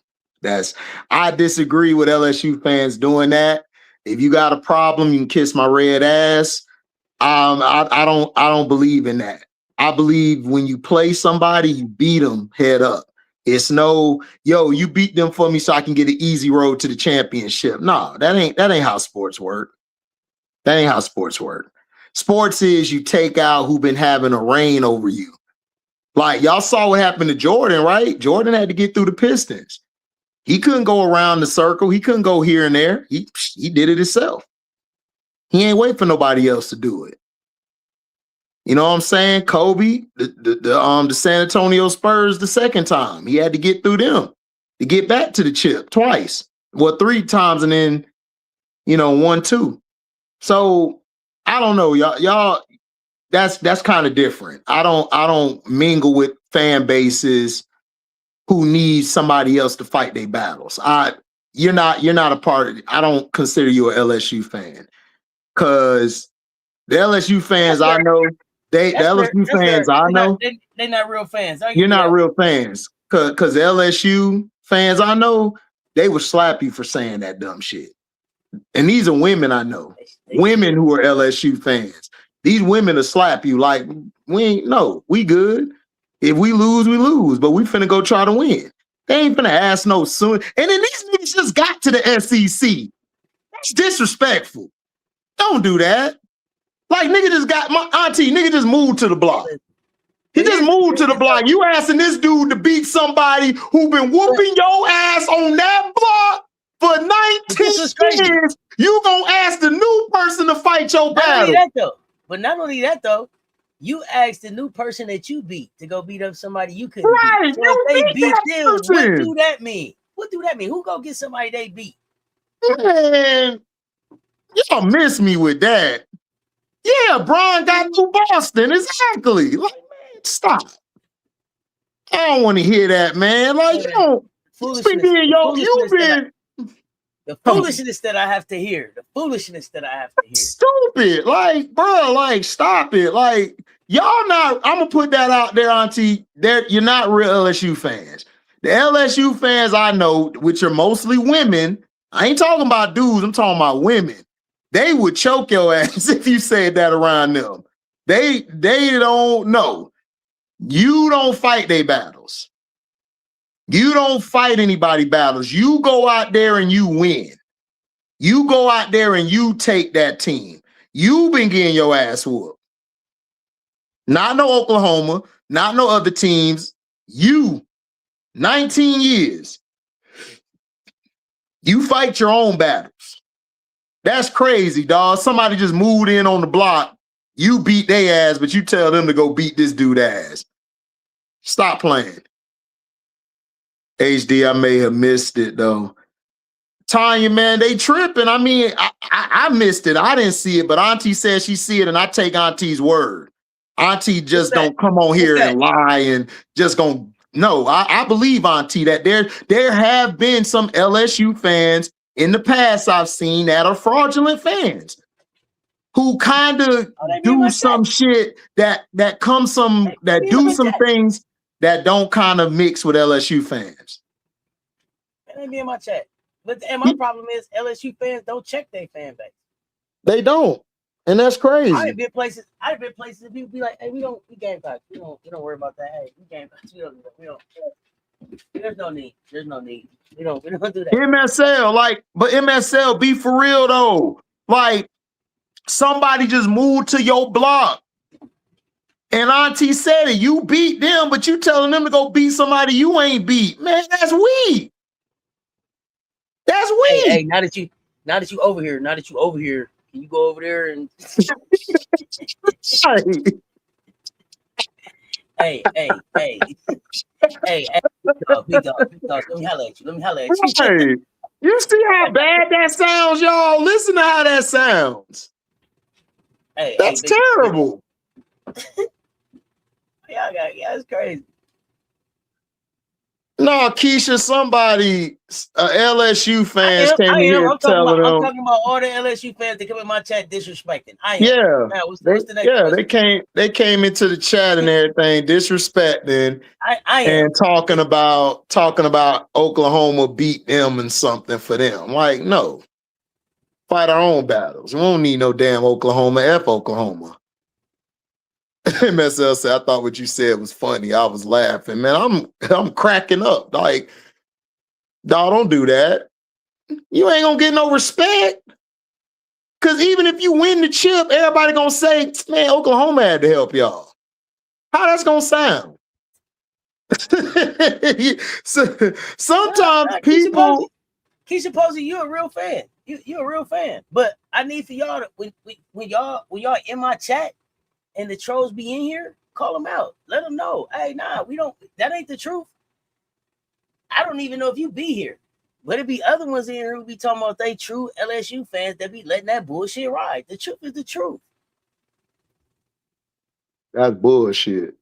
I disagree with LSU fans doing that. If you got a problem, you can kiss my red ass. I don't believe in that. I believe when you play somebody, you beat them head up. It's no, yo, you beat them for me so I can get an easy road to the championship. No, that ain't how sports work. That ain't how sports work. Sports is you take out who been having a reign over you. Like y'all saw what happened to Jordan, right? Jordan had to get through the Pistons. He couldn't go around the circle. He couldn't go here and there. He did it himself. He ain't wait for nobody else to do it. You know what I'm saying? Kobe, the San Antonio Spurs the second time. He had to get through them to get back to the chip twice. Well, 3 times and then, 1, 2. So I don't know, y'all. That's kind of different. I don't mingle with fan bases who need somebody else to fight their battles. You're not a part of it. I don't consider you an LSU fan because the LSU fans I know, they're not real fans. You're not real fans because the LSU fans I know, they would slap you for saying that dumb shit. And these are women I know, women who are LSU fans. These women will slap you like, we good. If we lose, but we finna go try to win. They ain't finna ask no soon. And then these niggas just got to the SEC. That's disrespectful. Don't do that. Like, nigga just got my auntie, nigga just moved to the block. He just moved to the block. You asking this dude to beat somebody who been whooping your ass on that block for 19 years. You gonna ask the new person to fight your battle. Not only that though, you asked the new person that you beat to go beat up somebody you couldn't beat. So if they beat them, what do that mean? What do that mean? Who go get somebody they beat? Man, y'all miss me with that. Yeah, Brian got through Boston. Exactly. Like, man, stop. I don't want to hear that, man. Like, the foolishness that I have to hear. The foolishness that I have to hear. Stupid. Like, bro, like, stop it. Like, y'all not, I'm going to put that out there, Auntie. You're not real LSU fans. The LSU fans I know, which are mostly women, I ain't talking about dudes, I'm talking about women. They would choke your ass if you said that around them. They don't know. You don't fight their battles. You don't fight anybody battles. You go out there and you win. You go out there and you take that team. You've been getting your ass whooped. Not no Oklahoma, not no other teams. You, 19 years. You fight your own battles. That's crazy, dog. Somebody just moved in on the block. You beat their ass, but you tell them to go beat this dude ass. Stop playing. HD, I may have missed it, though. Tanya, man, they tripping. I mean, I missed it. I didn't see it, but Auntie said she see it, and I take Auntie's word. Auntie just don't come on here and lie and just gonna... No, I believe, Auntie, that there have been some LSU fans in the past I've seen that are fraudulent fans who kind of do some shit that do some things that don't kind of mix with LSU fans. That ain't be in my chat. And my problem is LSU fans don't check their fan base. They don't. And that's crazy. I've been places that people be like, hey, we game back. We don't worry about that. Hey, we game back. We don't. There's no need. We don't do that. MSL, but MSL, be for real though. Like, somebody just moved to your block. And Auntie said it. You beat them, but you telling them to go beat somebody you ain't beat. Man, that's weak. That's weak. Hey, now that you over here, can you go over there and Hey, big dog. Let me holler at you. Hey, you see how bad that sounds, y'all? Listen to how that sounds. That's terrible. Yeah, it's crazy. No, Keisha, somebody, LSU fans came in here telling them. I'm talking about all the LSU fans that come in my chat disrespecting. They came into the chat and everything disrespecting and talking about Oklahoma beat them and something for them. Like, no, fight our own battles. We don't need no damn Oklahoma. F Oklahoma. MSL said, I thought what you said was funny. I was laughing. Man, I'm cracking up. Like, dawg, don't do that. You ain't gonna get no respect. Cause even if you win the chip, everybody gonna say, man, Oklahoma had to help y'all. How that's gonna sound? So, sometimes people Keisha Posey, you're a real fan. You're a real fan. But I need for y'all to when y'all in my chat and the trolls be in here, call them out. Let them know. Hey, nah, we don't. That ain't the truth. I don't even know if you be here. But it be other ones in here who be talking about they true LSU fans that be letting that bullshit ride. The truth is the truth. That's bullshit.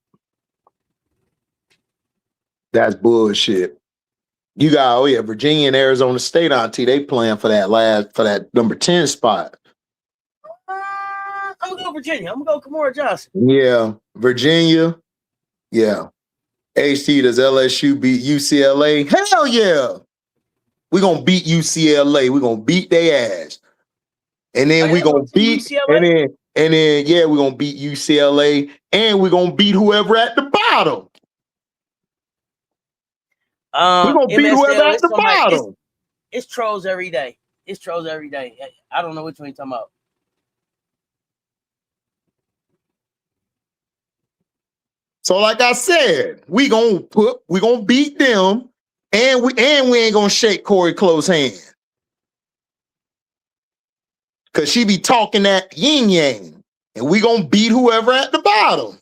That's bullshit. You got, Virginia and Arizona State, Auntie, they playing for that number 10 spot. I'm gonna go Virginia. I'm gonna go Kamora Johnson. Yeah, Virginia. Yeah. HT, does LSU beat UCLA? Hell yeah. We're gonna beat UCLA. We're gonna beat their ass. And then we're gonna beat UCLA? and then yeah, we're gonna beat UCLA and we're gonna beat whoever at the bottom. We're gonna beat whoever at the bottom. It's trolls every day. It's trolls every day. I don't know which one you're talking about. So, like I said, we gonna beat them, and we ain't gonna shake Corey Close's hand. Cause she be talking that yin yang, and we gonna beat whoever at the bottom.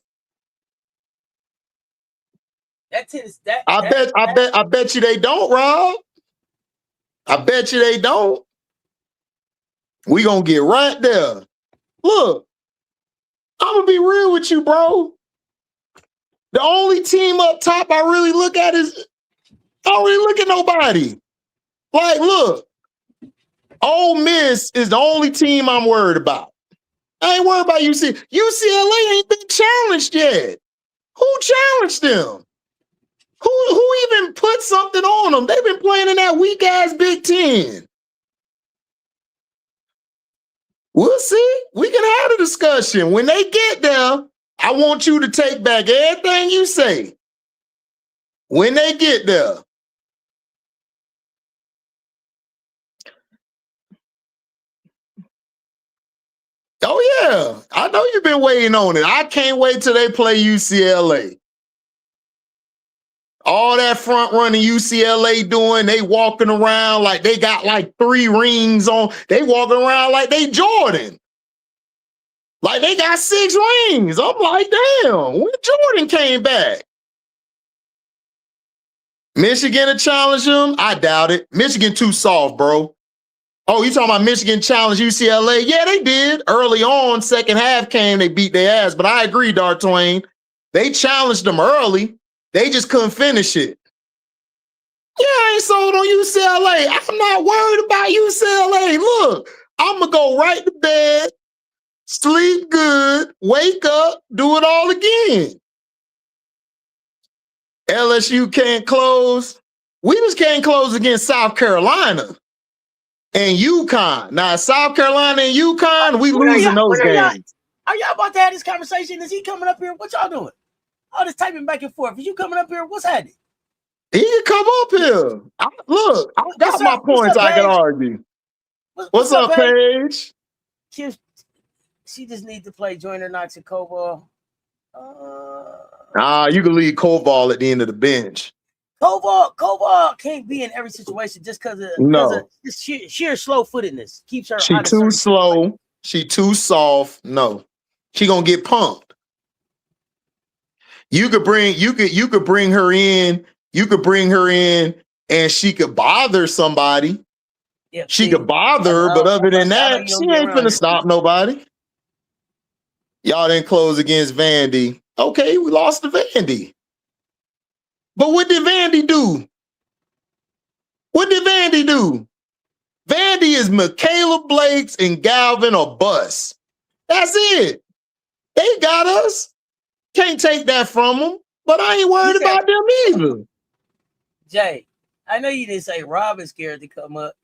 I bet you they don't, Rob. I bet you they don't. We gonna get right there. Look, I'm gonna be real with you, bro. The only team up top I really look at is I don't really look at nobody. Like, look, Ole Miss is the only team I'm worried about. I ain't worried about UCLA. UCLA ain't been challenged yet. Who challenged them? Who even put something on them? They've been playing in that weak ass Big Ten. We'll see. We can have a discussion. When they get there, I want you to take back everything you say. When they get there. Oh, yeah. I know you've been waiting on it. I can't wait till they play UCLA. All that front running UCLA doing, they walking around like they got like 3 rings on. They walking around like they Jordan. Like they got 6 rings. I'm like, damn, when Jordan came back. Michigan to challenge them? I doubt it. Michigan too soft, bro. Oh, you talking about Michigan challenge UCLA? Yeah, they did. Early on, second half came, they beat their ass. But I agree, Dar Twain. They challenged them early. They just couldn't finish it. Yeah, I ain't sold on UCLA. I'm not worried about UCLA. Look, I'm going to go right to bed, sleep good, wake up, do it all again. LSU can't close. We just can't close against South Carolina and UConn. Now, South Carolina and UConn, we losing those games. Are y'all about to have this conversation? Is he coming up here? What y'all doing? All this typing back and forth. Is you coming up here? What's happening? He can come up here. Look, I got my points I can argue. What's up, Paige? She just needs to play Joyner Knox and Koval. You can leave Koval at the end of the bench. Koval can't be in every situation just because of sheer slow-footedness. Keeps her. She too slow. She too soft. No, she gonna get pumped. You could bring her in. You could bring her in, and she could bother somebody. Yep, she could bother her, but other than that, she ain't finna stop nobody. Y'all didn't close against Vandy. Okay, we lost to Vandy. But what did Vandy do? What did Vandy do? Vandy is Michaela Blakes and Galvin or bust. That's it. They got us. Can't take that from them, but I ain't worried about them either. Jay, I know you didn't say Rob is scared to come up.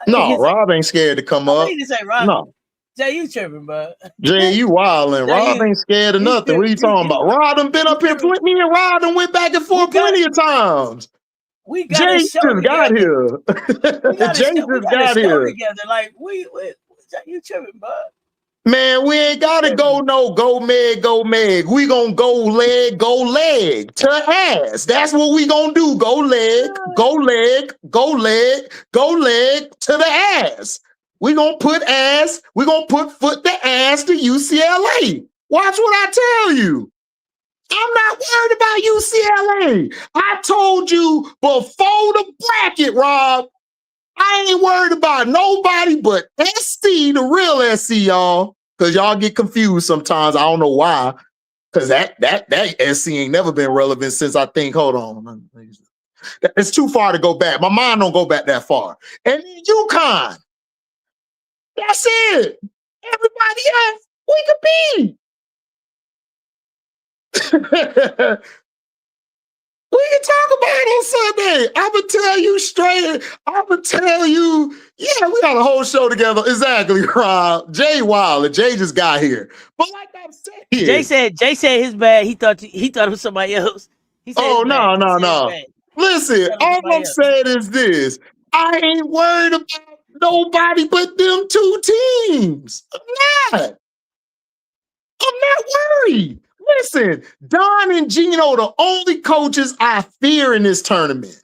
No, Rob ain't scared to come up. You didn't say Rob. No. Jay, you tripping, bro. Jay, you wildin'. Jay, Rob ain't scared of nothing. What are you talking about? Rob done been up here. Me and Rob done went back and forth plenty of times. We got Jay a show just got here. Jay just got here. Together. Like we you tripping, bro. Man, we ain't gotta go Meg. We gonna go leg to ass. That's what we gonna do. Go leg to the ass. We gonna put foot to ass to UCLA. Watch what I tell you. I'm not worried about UCLA. I told you before the bracket, Rob. I ain't worried about nobody but SC, the real SC, y'all. Because y'all get confused sometimes. I don't know why. Because that SC ain't never been relevant since I think, hold on. It's too far to go back. My mind don't go back that far. And then UConn. That's it. Everybody else, we could beat. We can talk about it on Sunday. I'm going to tell you straight. I'm going to tell you, yeah, we got a whole show together. Exactly, Rob. Jay Wilder. Jay just got here. But like I'm saying. Jay said his bad. He thought it was somebody else. He said no. Listen, all I'm saying is this. I ain't worried about nobody but them two teams. I'm not worried. Listen, Don and Gino, the only coaches I fear in this tournament.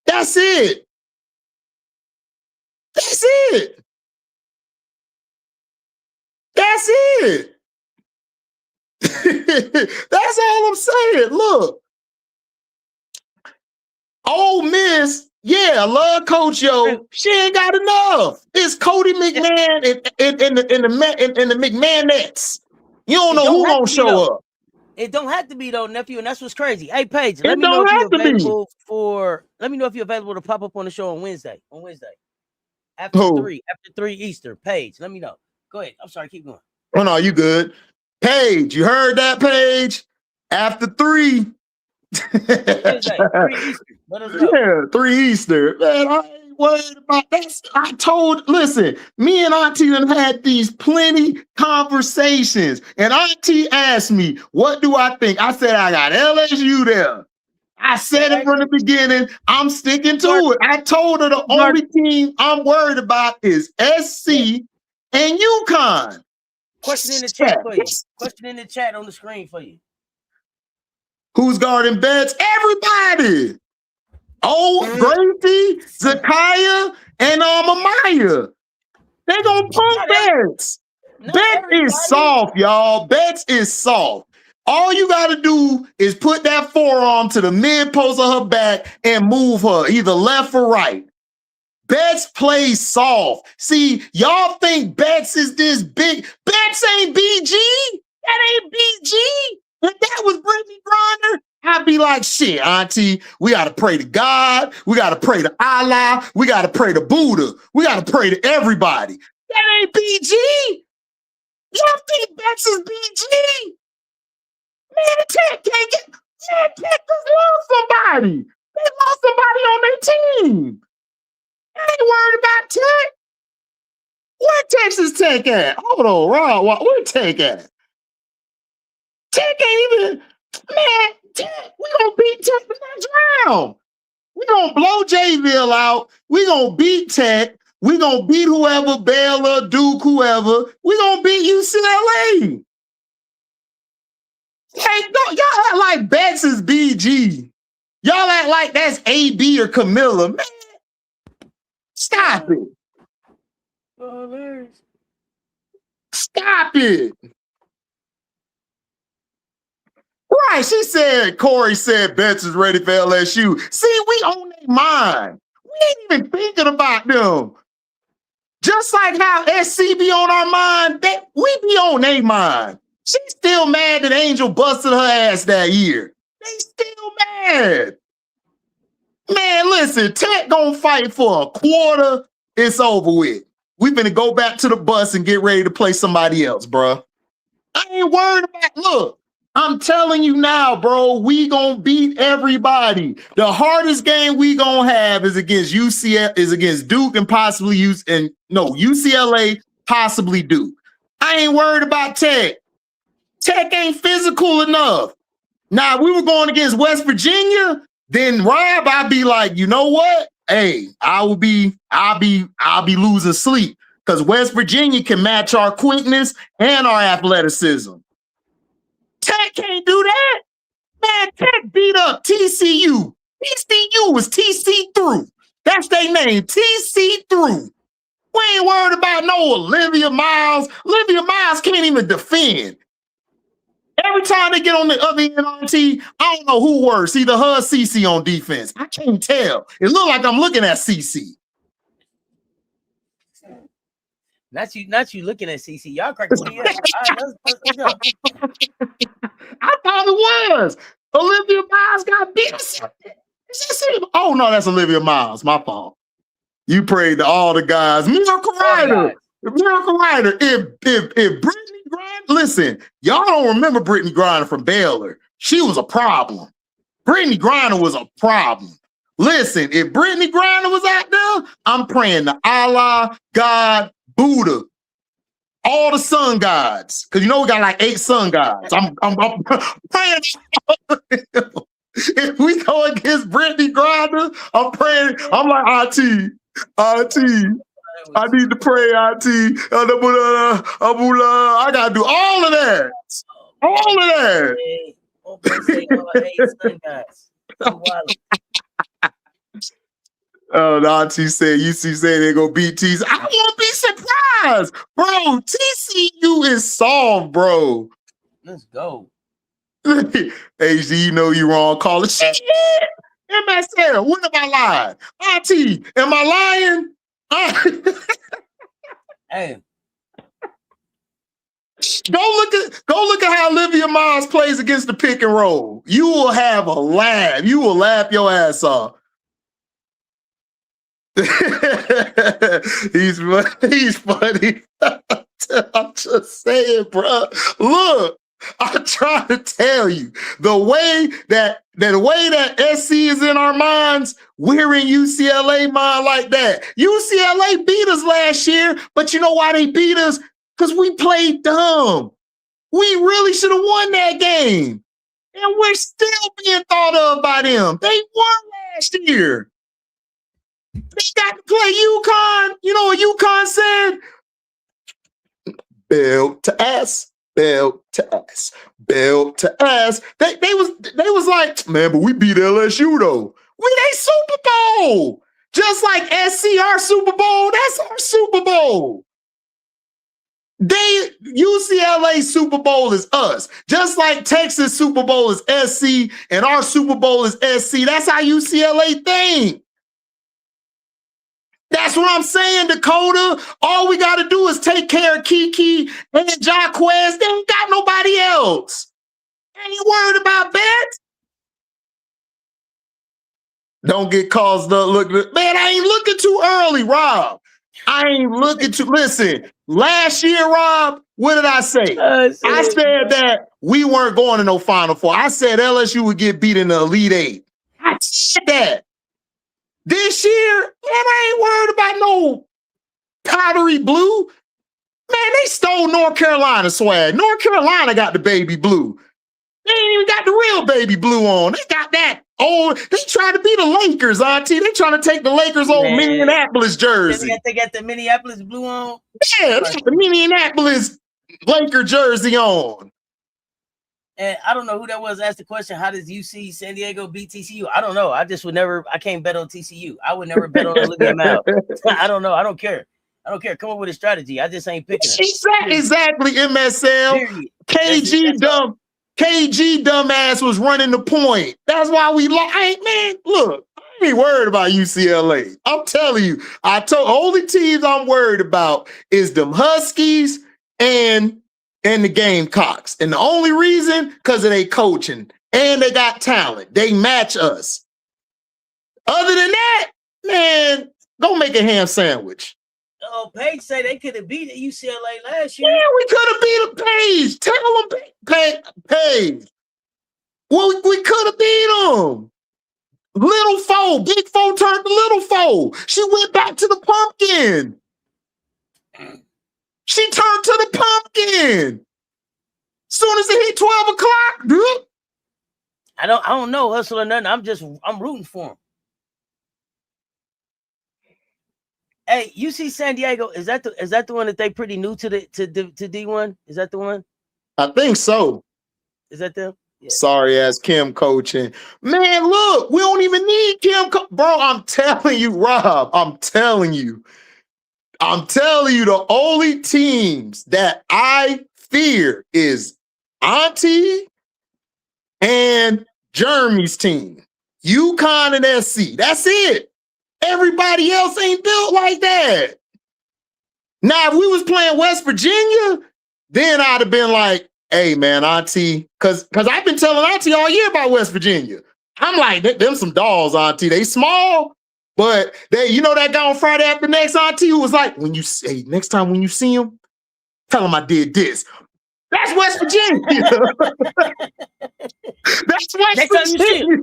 That's it. That's it. That's all I'm saying. Look, Ole Miss, yeah, I love Coach Yo. She ain't got enough. It's Cody McMahon and the McMahonettes. You don't know who gonna show up. It don't have to be though, nephew, and that's what's crazy. Hey, Paige, let me know if you're available to pop up on the show on Wednesday. After 3 Eastern. Paige, let me know. Go ahead. I'm sorry, keep going. Oh no, you good. Paige, you heard that, Paige? After 3. Wednesday, 3 Eastern. Let us know. Yeah, 3 Eastern. Man, I ain't worried about that. Listen, me and Auntie done had these plenty conversations. And Auntie asked me, what do I think? I said, I got LSU there. I said it from the beginning. I'm sticking to it. I told her the only team I'm worried about is SC and UConn. Question in the chat for you. Question in the chat on the screen for you. Who's guarding Betts? Everybody. Gracie, Zakiya, and Amaya. They gonna pump Betts. Betts is soft, y'all. Betts is soft. All you got to do is put that forearm to the mid post of her back and move her either left or right. Betts plays soft. See, y'all think Betts is this big. Betts ain't BG. That ain't BG. If that was Brittany Griner, I'd be like, shit, Auntie, we got to pray to God. We got to pray to Allah. We got to pray to Buddha. We got to pray to everybody. That ain't BG. Y'all think Betts is BG? Man, Tech can't get. Man, Tech just lost somebody. They lost somebody on their team. I ain't worried about Tech. Where Texas Tech at? Hold on, Rob. Where Tech at? Tech ain't even. Man, Tech, we gonna beat Tech the next round. We gonna blow Jayville out. We gonna beat Tech. We gonna beat whoever, Baylor, Duke, whoever. We gonna beat UCLA. Hey, y'all act like Betts is BG. Y'all act like that's AB or Camilla. Man, stop it. Stop it. Right, she said, Corey said Betts is ready for LSU. See, we on their mind. We ain't even thinking about them. Just like how SC be on our mind, we be on their mind. She's still mad that Angel busted her ass that year. They still mad. Man, listen, Tech gonna fight for a quarter. It's over with. We finna go back to the bus and get ready to play somebody else, bro. I ain't worried about, look, I'm telling you now, bro, we gonna beat everybody. The hardest game we gonna have is against UCF, is against Duke and possibly UCLA, possibly do. I ain't worried about Tech. Tech ain't physical enough. Now, if we were going against West Virginia, then Rob, I'd be like, you know what? Hey, I'll be losing sleep because West Virginia can match our quickness and our athleticism. Tech can't do that. Man, Tech beat up TCU. TCU was TC through. That's their name, TC through. We ain't worried about no Olivia Miles. Olivia Miles can't even defend. Every time they get on the other end, Auntie, I don't know who worse, either her or CC on defense. I can't tell. It look like I'm looking at CC. Not you looking at CC. Y'all cracking me up. All right, let's go. I thought it was. Olivia Miles got beat. Oh, no, that's Olivia Miles. My fault. You prayed to all the guys. Miracle Rider. Miracle Rider. If Brittany Griner, listen, y'all don't remember Brittany Griner from Baylor. She was a problem. Brittany Griner was a problem. Listen, if Brittany Griner was out there, I'm praying to Allah, God, Buddha, all the sun gods. Because you know we got like 8 sun gods. I'm praying. If we go against Brittany Griner, I'm praying. I'm like, Auntie, I need to pray, Auntie. I got to do all of that. All of that. The Auntie said, UC said they're going to beat TCU. I won't be surprised. Bro, TCU is soft, bro. Let's go. HD, you know you wrong. Call it shit. MSL, what am I lying? Auntie, am I lying? Hey. Go look at how Olivia Miles plays against the pick and roll. You will have a laugh. You will laugh your ass off. He's funny. I'm just saying, bro. Look, I'm trying to tell you the way that SC is in our minds, we're in UCLA mind like that. UCLA beat us last year, but you know why they beat us? Because we played dumb. We really should have won that game. And we're still being thought of by them. They won last year. They got to play UConn. You know what UConn said? Belt to ass, belt to ass, belt to ass. They was like, man, but we beat LSU though. We they Super Bowl. Just like SC, our Super Bowl, that's our Super Bowl. UCLA Super Bowl is us. Just like Texas Super Bowl is SC and our Super Bowl is SC. That's how UCLA think. That's what I'm saying, Dakota. All we got to do is take care of Kiki and Jaquez. They ain't got nobody else. Ain't worried about that. Don't get caused up. Look, man, I ain't looking too early, Rob. I ain't looking to listen. Last year, Rob, what did I say? I said that we weren't going to no Final Four. I said LSU would get beat in the Elite Eight. I said that. This year, man, I ain't worried about no powdery blue. Man, they stole North Carolina swag. North Carolina got the baby blue. They ain't even got the real baby blue on. They got that old. They trying to be the Lakers, Auntie. They trying to take the Lakers old Minneapolis jersey. They got the Minneapolis blue on? Yeah, they got the Minneapolis Laker jersey on. And I don't know who that was asked the question, how does UC San Diego beat TCU? I don't know. I can't bet on TCU. I would never bet on Olivia Miles. I don't know. I don't care. Come up with a strategy. I just ain't picking it. Exactly, MSL. KG dumbass was running the point. That's why we lost. Man, look, I ain't worried about UCLA. I'm telling you, only teams I'm worried about is them Huskies and the Gamecocks. And the only reason, because of their coaching. And they got talent. They match us. Other than that, man, go make a ham sandwich. Oh, Paige said they could have beat UCLA last year. Yeah, we could have beat them, Paige. Tell them, Paige. Well, we could have beat them. Little foe. Big foe turned to little foe. She went back to the pumpkin. She turned to the pumpkin. Soon as it hit 12 o'clock, dude. I don't know hustle or nothing. I'm rooting for him. Hey, you see San Diego? Is that the one that they pretty new to D1? Is that the one? I think so. Is that them? Yeah. Sorry ass Kim coaching. Man, look, we don't even need Kim. Bro, I'm telling you, Rob. I'm telling you, the only teams that I fear is Auntie and Jeremy's team. UConn and SC. That's it. Everybody else ain't built like that. Now, if we was playing West Virginia, then I'd have been like, hey, man, Auntie, because I've been telling Auntie all year about West Virginia. I'm like, them some dolls, Auntie. They small, but that guy on Friday after next, Auntie, who was like, next time when you see him, tell him I did this. That's West Virginia. That's West Virginia.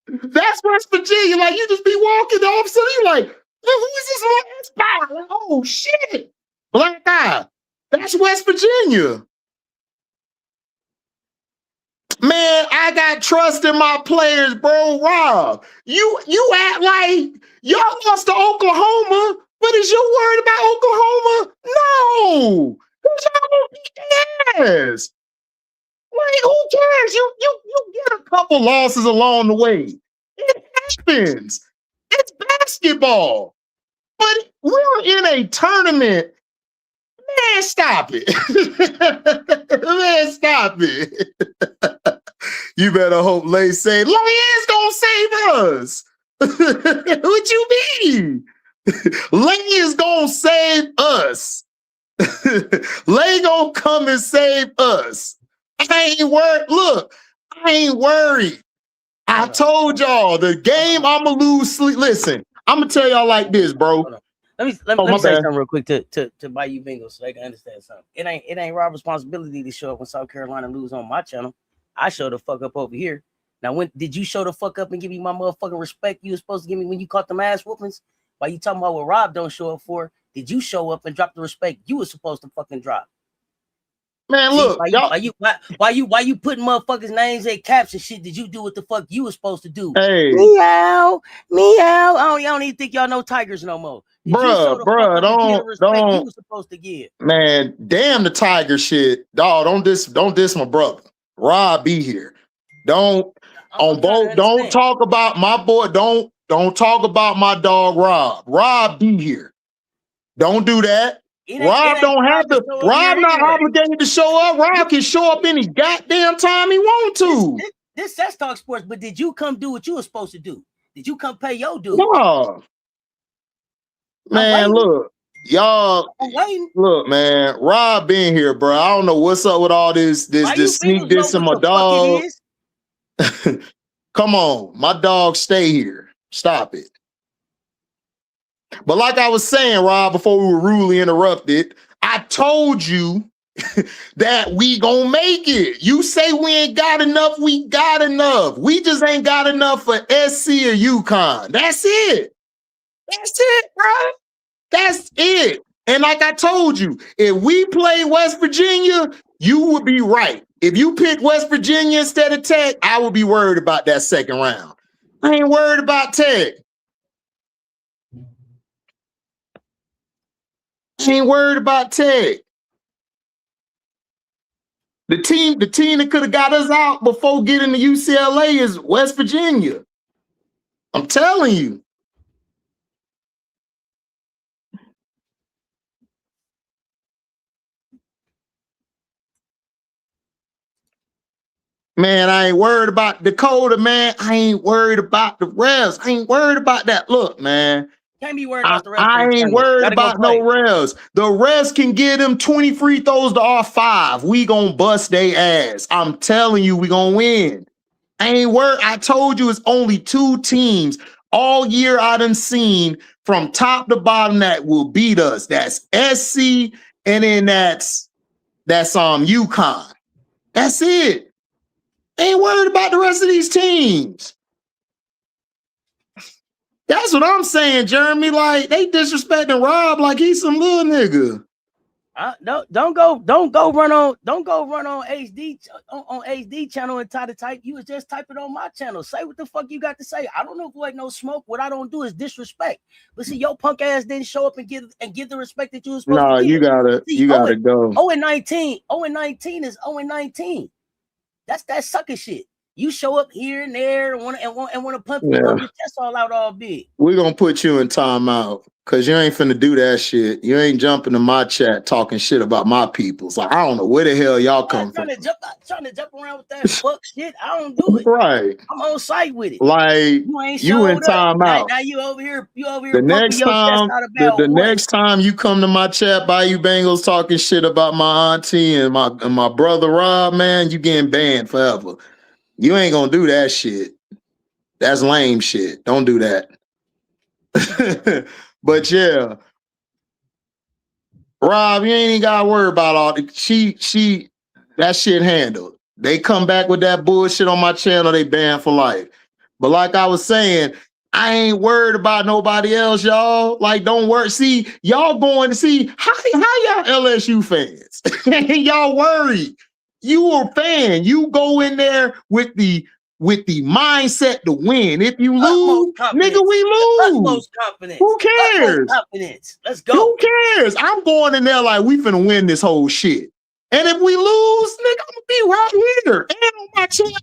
That's West Virginia. Like, you just be walking, all of a sudden you're like, who is this last guy? Like, oh, shit. Black guy. That's West Virginia. Man, I got trust in my players, bro. Rob, you act like y'all lost to Oklahoma, but is you worried about Oklahoma? No. Because y'all gonna beat their ass. Like, who cares? You get a couple losses along the way. It happens. It's basketball. But we're in a tournament. Man, stop it. Man, stop it. You better hope Lay say, Lay is gonna save us. What you mean? Lay is gonna save us. Lay gonna come and save us. I ain't worried. Look, I ain't worried. I told y'all the game I'm gonna lose sleep. Listen, I'm gonna tell y'all like this, bro. Let me say something real quick to Bayou Bengals so they can understand something. It ain't Rob's responsibility to show up when South Carolina lose on my channel. I show the fuck up over here. Now, when did you show the fuck up and give me my motherfucking respect you was supposed to give me when you caught them ass whoopings? Why you talking about what Rob don't show up for? Did you show up and drop the respect you was supposed to fucking drop? Man, look, why you putting motherfuckers' names in caps and shit? Did you do what the fuck you was supposed to do? Hey, meow. I don't even think y'all know Tigers no more. Bruh, don't you was supposed to give. Man, damn the Tiger shit. Dog, don't diss my brother. Rob be here. Don't talk about my boy. Don't talk about my dog Rob. Rob be here. Don't do that. Rob don't have to. Rob not obligated to show up. Rob can show up any goddamn time he want to. This Cess Talk Sports, but did you come do what you were supposed to do? Did you come pay your dues? No. Man, look, y'all. Look, man, Rob been here, bro. I don't know what's up with all this sneak this and my dog. Come on, my dog, stay here. Stop it. But like I was saying, Rob, before we were rudely interrupted, I told you that we gonna make it. You say we ain't got enough, we got enough. We just ain't got enough for SC or UConn. That's it. That's it, bro. That's it. And like I told you, if we play West Virginia, you would be right. If you pick West Virginia instead of Tech, I would be worried about that second round. I ain't worried about Tech. I ain't worried about Tech. The team that could have got us out before getting to UCLA is West Virginia. I'm telling you. Man, I ain't worried about Dakota, man. I ain't worried about the refs. I ain't worried about that. Look, man. Can't be worried about the refs. I ain't worried about no refs. The refs can get them 20 free throws to our 5. We gonna bust they ass. I'm telling you, we gonna win. I ain't worried. I told you it's only 2 teams all year I done seen from top to bottom that will beat us. That's SC and then that's UConn. That's it. Ain't worried about the rest of these teams. That's what I'm saying, Jeremy. Like, they disrespecting Rob like he's some little nigga. Don't go run on HD on HD channel and try to type. You was just typing on my channel. Say what the fuck you got to say. I don't know if like no smoke. What I don't do is disrespect. But see, your punk ass didn't show up and give the respect that you was supposed to give. You gotta go. 0-19 is 0-19. That's that sucker shit. You show up here and there and want to pump your chest all out all big. We're gonna put you in timeout because you ain't finna do that shit. You ain't jumping to my chat talking shit about my peoples. Like, I don't know where the hell y'all come from. Trying to jump around with that fuck shit. I don't do it. Right. I'm on site with it. Like, you in timeout. Now you over here. The next time, the next time you come to my chat, Bayou Bengals talking shit about my auntie and my brother Rob, man, you getting banned forever. You ain't gonna do that shit. That's lame shit. Don't do that. But yeah, Rob, you ain't even gotta worry about all the that shit handled. They come back with that bullshit on my channel, they banned for life. But like I was saying, I ain't worried about nobody else, y'all. Like, don't worry. See, y'all going to see how y'all LSU fans. Y'all worried. You a fan. You go in there with the mindset to win. If you lose, nigga, we lose. Utmost confidence. Who cares? Utmost confidence. Let's go. Who cares? I'm going in there like we finna win this whole shit. And if we lose, nigga, I'm gonna be right here and on my channel.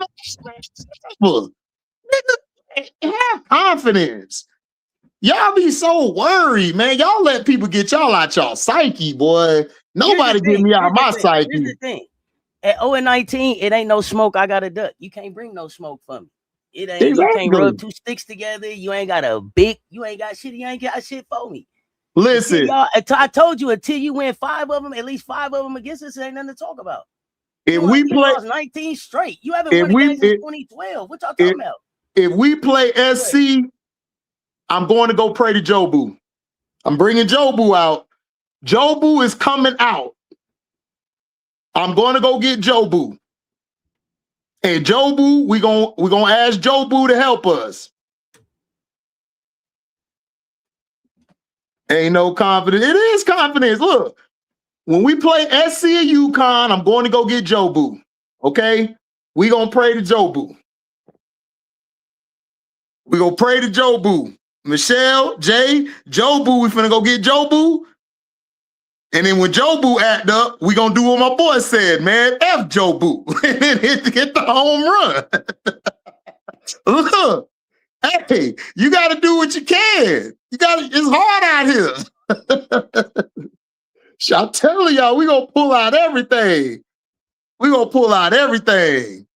Nigga, have confidence. Y'all be so worried, man. Y'all let people get y'all out y'all psyche, boy. Nobody get me out my psyche. Here's the thing. At 0-19, it ain't no smoke. I got a duck. You can't bring no smoke for me. It ain't. Exactly. You can't rub two sticks together. You ain't got a big. You ain't got shit. You ain't got shit for me. Listen, I told you until you win 5 of them, at least 5 of them against us, ain't nothing to talk about. If we play 19 straight, you haven't won a game since 2012. What y'all talking about? If we play SC, I'm going to go pray to Jobu. I'm bringing Jobu out. Jobu is coming out. I'm going to go get Jobu. And Jobu, we're gonna ask Jobu to help us. Ain't no confidence. It is confidence. Look, when we play SC or UConn, I'm going to go get Jobu. Okay? We gonna pray to Jobu. We gonna pray to Jobu. Michelle, Jay, Jobu, we finna go get Jobu. And then when Jobu act up, we gonna do what my boy said, man. F Jobu. And then hit the home run. Look, hey, you gotta do what you can. It's hard out here. I'm telling y'all, we gonna pull out everything. We gonna pull out everything.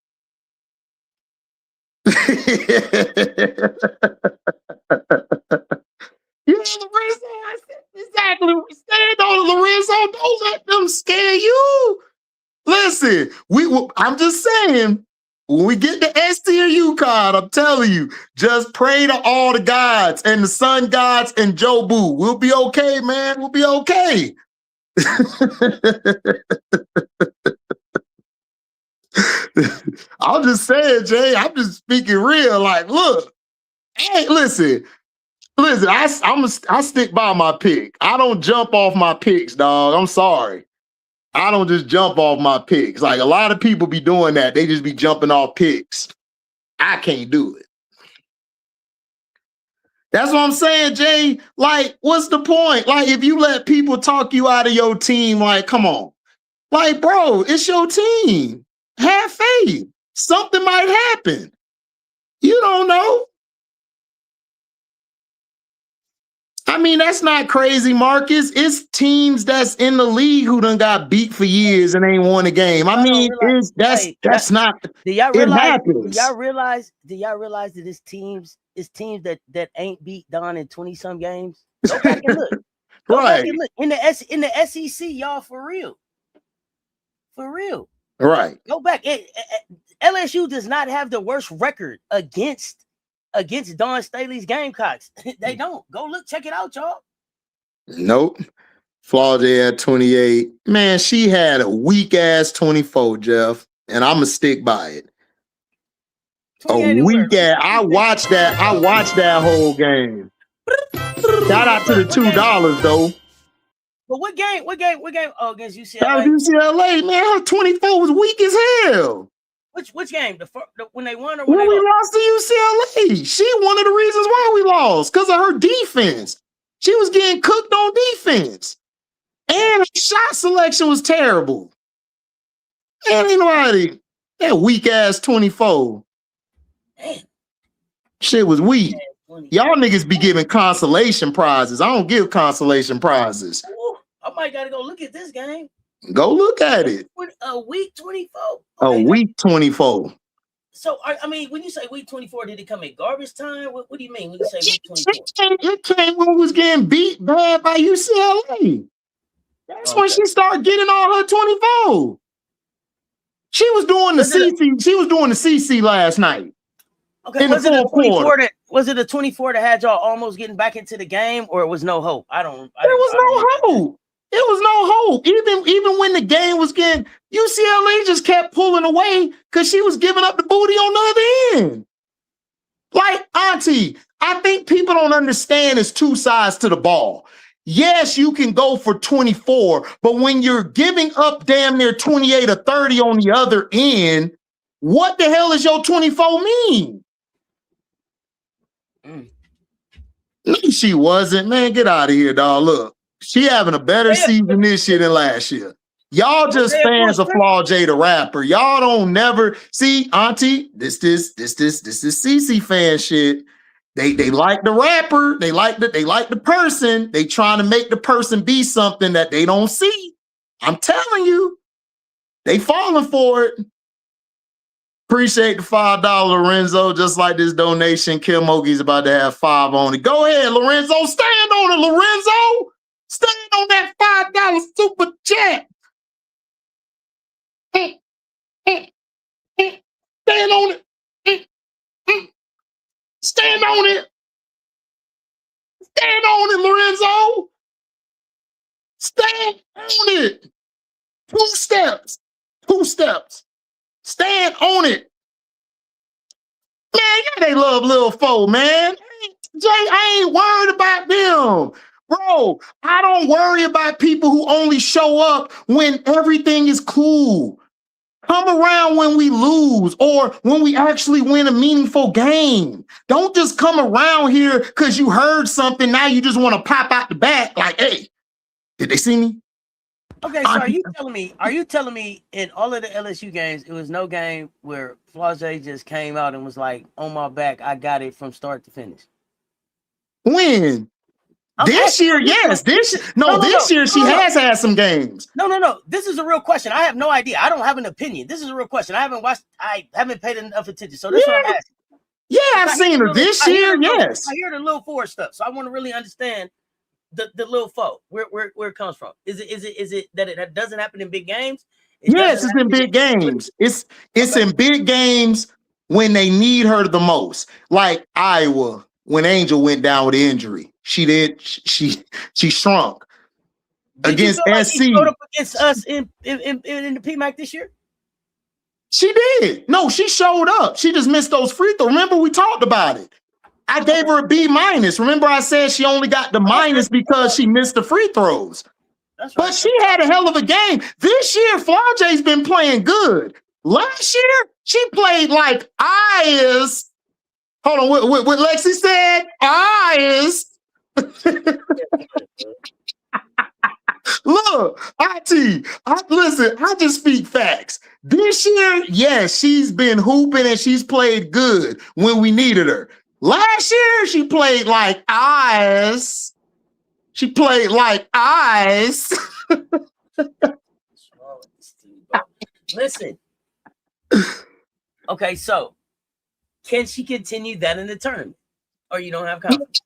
You know, Lorenzo, I said exactly. Stand on Lorenzo. Don't let them scare you. Listen, I'm just saying, when we get to ST or UConn, I'm telling you, just pray to all the gods and the sun gods and Jobu. We'll be okay, man. We'll be okay. I'm just saying, Jay, I'm just speaking real. Like, look, hey, listen, I stick by my pick. I don't jump off my picks, dog. I'm sorry. I don't just jump off my picks. Like, a lot of people be doing that. They just be jumping off picks. I can't do it. That's what I'm saying, Jay. Like, what's the point? Like, if you let people talk you out of your team, like, come on. Like, bro, it's your team. Have faith. Something might happen. You don't know. I mean, that's not crazy, Marcus. It's teams that's in the league who done got beat for years and ain't won a game. I mean, that's not. Do y'all realize? Do y'all realize that it's teams that ain't beat Don in 20-some games? Go back and look. Right. In the SEC, y'all, for real. For real. Right. Go back. LSU does not have the worst record against Don Staley's Gamecocks. They don't. Go look, check it out, y'all. Nope. Flaude at 28. Man, she had a weak ass 24, Jeff, and I'm gonna stick by it. A weak ass. I watched that whole game. Shout out to the $2 though. But what game? Oh, against That was UCLA. UCLA, man. Her 24 was weak as hell. Which game? When they won or When when they we lost? lost to UCLA, she one of the reasons why we lost because of her defense. She was getting cooked on defense, and her shot selection was terrible. Man, anybody that weak ass 24. Damn. Shit was weak. Y'all niggas be giving consolation prizes. I don't give consolation prizes. Ooh, I might gotta go look at this game. Go look at it. A week 24. Okay, week 24. So I mean, when you say week 24, did it come in garbage time? What do you mean when you say week 24? It came when we was getting beat bad by UCLA. That's when she started getting all her 24. She was doing the CC. She was doing the CC last night. Okay, was it a 24 that was it a 24 that had y'all almost getting back into the game, or it was no hope? There was no hope. It was no hope. Even when the game was getting, UCLA just kept pulling away because she was giving up the booty on the other end. Like, Auntie, I think people don't understand it's two sides to the ball. Yes, you can go for 24, but when you're giving up damn near 28 or 30 on the other end, what the hell does your 24 mean? No, she wasn't. Man, get out of here, dog. Look, she having a better season this year than last year. Y'all just fans of Flaw J the rapper. Y'all don't never see Auntie. This is CC fan shit. They like the rapper. They like the person. They trying to make the person be something that they don't see. I'm telling you, they falling for it. Appreciate the $5, Lorenzo. Just like this donation, Kim Mogie's about to have 5 on it. Go ahead, Lorenzo. Stand on it, Lorenzo. Stand on that $5 super chat. Stand on it. Stand on it. Stand on it, Lorenzo. Stand on it. 2 steps. 2 steps. Stand on it. Man, yeah, they love Lil Fo, man. Jay, I ain't worried about them. Bro, I don't worry about people who only show up when everything is cool. Come around when we lose or when we actually win a meaningful game. Don't just come around here because you heard something. Now you just want to pop out the back like, hey, did they see me? Okay, so are you telling me in all of the LSU games, it was no game where Flau'jae just came out and was like, on my back, I got it from start to finish? When? This year, yes. This year she has had some games. No. This is a real question. I have no idea. I don't have an opinion. This is a real question. I haven't paid enough attention. So this is what I'm asking. Yeah, I've seen her this year, yes. I hear the Lil Fo stuff, so I want to really understand the Lil Fo, where it comes from. Is it that it doesn't happen in big games? Yes, it's in big games. It's in big games when they need her the most. Like Iowa, when Angel went down with an injury. She shrunk. Against SC. She showed up against us in the PMAC this year? She did. No, she showed up. She just missed those free throws. Remember, we talked about it. I gave her a B-. Remember, I said she only got the minus because she missed the free throws. Right. But she had a hell of a game. This year, Flau'jae's been playing good. Last year, she played like eyes. Hold on, what Lexi said? Eyes. Look, Auntie, listen, I just speak facts. This year, yes, she's been hooping and she's played good when we needed her. Last year, she played like eyes. She played like eyes. Listen. Okay, so can she continue that in the tournament? Or you don't have confidence?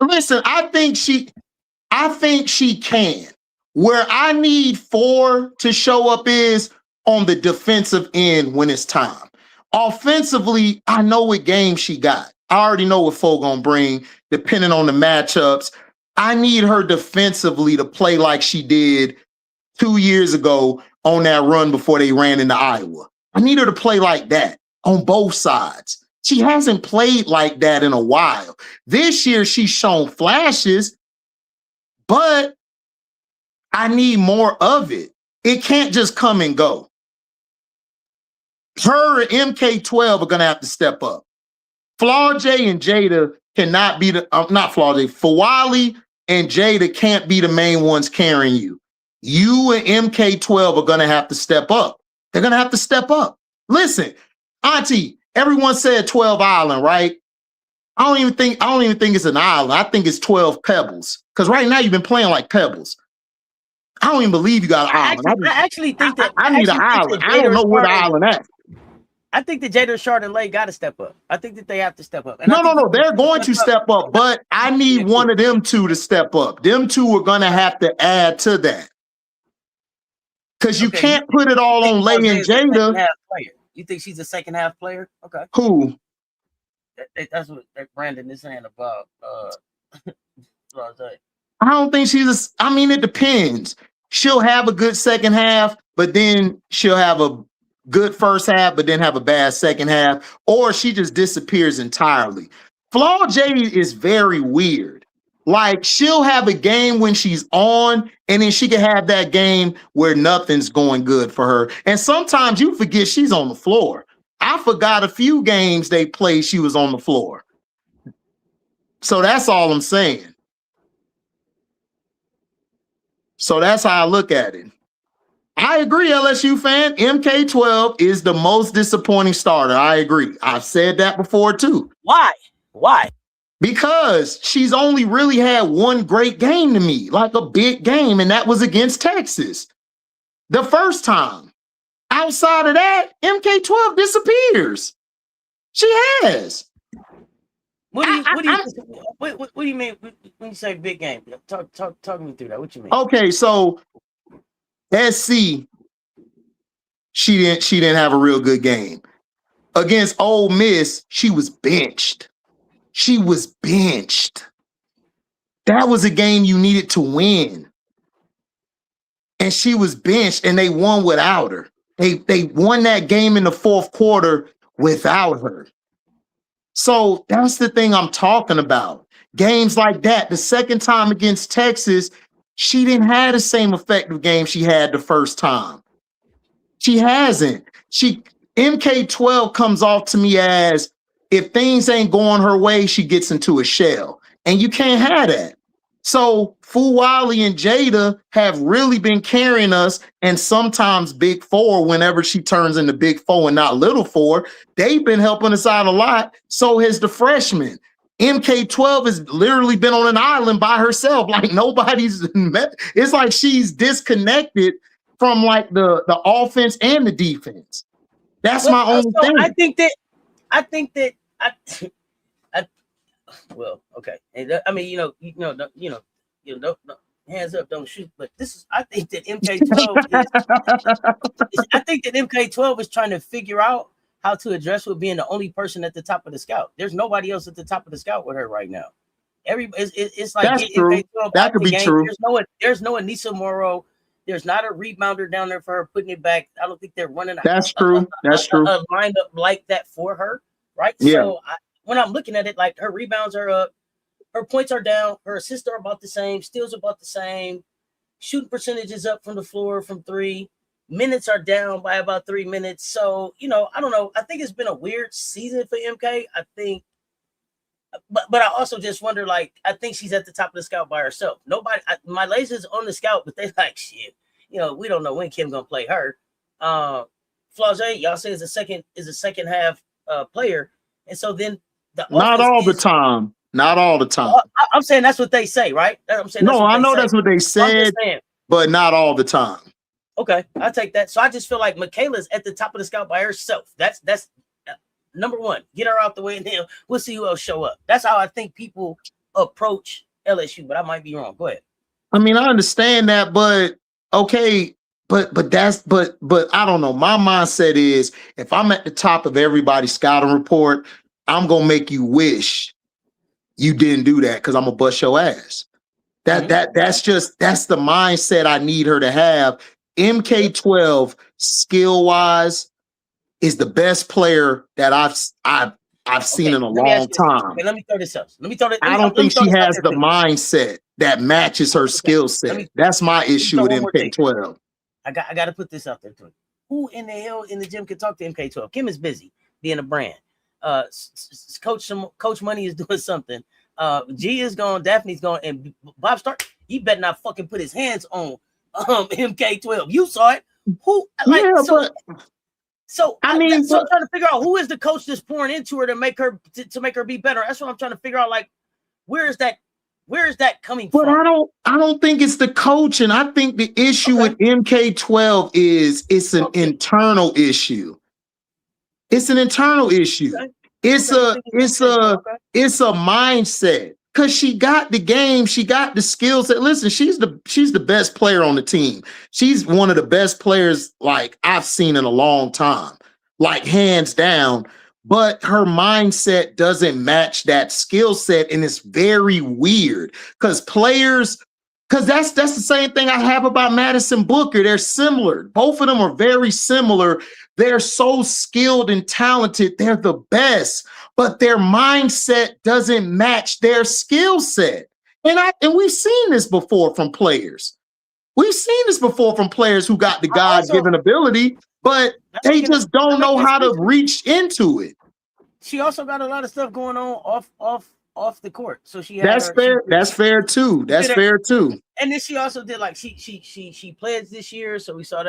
Listen, I think she can. Where I need 4 to show up is on the defensive end when it's time. Offensively, I know what game she got. I already know what Fo gonna bring, depending on the matchups. I need her defensively to play like she did 2 years ago on that run before they ran into Iowa. I need her to play like that on both sides. She hasn't played like that in a while. This year, she's shown flashes, but I need more of it. It can't just come and go. Her and MK12 are going to have to step up. Flaw J and Jada cannot be the, not Flaw J, Fawali and Jada can't be the main ones carrying you. You and MK12 are going to have to step up. They're going to have to step up. Listen, Auntie, everyone said 12 Island, right? I don't even think it's an island. I think it's 12 pebbles. Because right now you've been playing like pebbles. I don't even believe you got an island. I actually think that I need an island. I don't know where the island at. I think that Jada, Shard, and Lay got to step up. I think that they have to step up. And No. They're going to step up, but I need one of them two to step up. Them two are going to have to add to that. Because you can't put it all on Lay and Jada. You think she's a second half player? Okay. Who? That's what Brandon is saying about. I don't think she's. I mean, it depends. She'll have a good second half, but then she'll have a good first half, but then have a bad second half, or she just disappears entirely. Flaw J is very weird. Like, she'll have a game when she's on, and then she can have that game where nothing's going good for her. And sometimes you forget she's on the floor. I forgot a few games they played, she was on the floor. So that's all I'm saying. So that's how I look at it. I agree, LSU fan. MK12 is the most disappointing starter. I agree. I've said that before too. Why? Because she's only really had one great game to me, like a big game, and that was against Texas. The first time. Outside of that, MK12 disappears. She has. What do you mean when you say big game? Talk me through that. What you mean? Okay, so SC, she didn't have a real good game. Against Ole Miss, she was benched. That was a game you needed to win. And she was benched, and they won without her. They won that game in the fourth quarter without her. So that's the thing I'm talking about. Games like that. The second time against Texas, she didn't have the same effective game she had the first time. She hasn't. MK12 comes off to me as, if things ain't going her way, she gets into a shell. And you can't have that. So Fuwali and Jada have really been carrying us, and sometimes Big Four, whenever she turns into Big Four and not Little Four, they've been helping us out a lot. So has the freshman. MK12 has literally been on an island by herself. Like, nobody's met. It's like she's disconnected from like the offense and the defense. That's my own thing. Well, okay. And I mean, hands up, don't shoot. But I think that MK12 is trying to figure out how to address with being the only person at the top of the scout. There's nobody else at the top of the scout with her right now. It's like that's true. That could be true. There's no Anissa Morrow. There's not a rebounder down there for her putting it back. I don't think they're running. That's true. That's true. A lineup like that for her, right? Yeah. So when I'm looking at it, like, her rebounds are up, her points are down, her assists are about the same, steals are about the same, shooting percentages up from the floor from three, minutes are down by about 3 minutes. So, I don't know. I think it's been a weird season for MK. I think, but I also just wonder, like, I think she's at the top of the scout by herself. My lasers on the scout, but they like, shit, we don't know when Kim gonna play her. Flau'jae, y'all say is a second half player, and so then not all the time. I'm saying that's what they say, right? I'm saying I know that's what they said, but not all the time. Okay, I'll take that. So I just feel like Michaela's at the top of the scout by herself. That's number one. Get her out the way, and then we'll see who else show up. That's how I think people approach LSU, but I might be wrong. Go ahead. I mean, I understand that, but okay, but I don't know. My mindset is, if I'm at the top of everybody's scouting report, I'm gonna make you wish you didn't do that, because I'm gonna bust your ass. That's the mindset I need her to have. MK12 skill-wise is the best player that I've seen in a let me ask long you this. time. Okay, let me throw this up. I don't think she has the thing. mindset that matches her skill set. That's my issue with MK12. I got to put this out there too. Who in the hell in the gym can talk to MK12? Kim is busy being a brand. Coach Money is doing something. G is going, Daphne's going, and Bob Stark, he better not fucking put his hands on MK12. You saw it. Who like yeah, so I'm trying to figure out who is the coach that's pouring into her to make her be better. That's what I'm trying to figure out. Like, where is that coming from? But I don't think it's the coach, and I think the issue with MK12 is it's an internal issue. It's an internal issue. Okay. It's a mindset. Because she got the game, she got the skill set. Listen, she's the best player on the team. She's one of the best players like I've seen in a long time, like hands down. But her mindset doesn't match that skill set, and it's very weird. Because that's the same thing I have about Madison Booker. They're similar. Both of them are very similar. They're so skilled and talented. They're the best. But their mindset doesn't match their skill set. And we've seen this before from players. We've seen this before from players who got the God-given ability, but they just don't know how to reach into it. She also got a lot of stuff going on off the court. So she had That's fair. That's fair too. That's fair too. And then she also did like she played this year, so we saw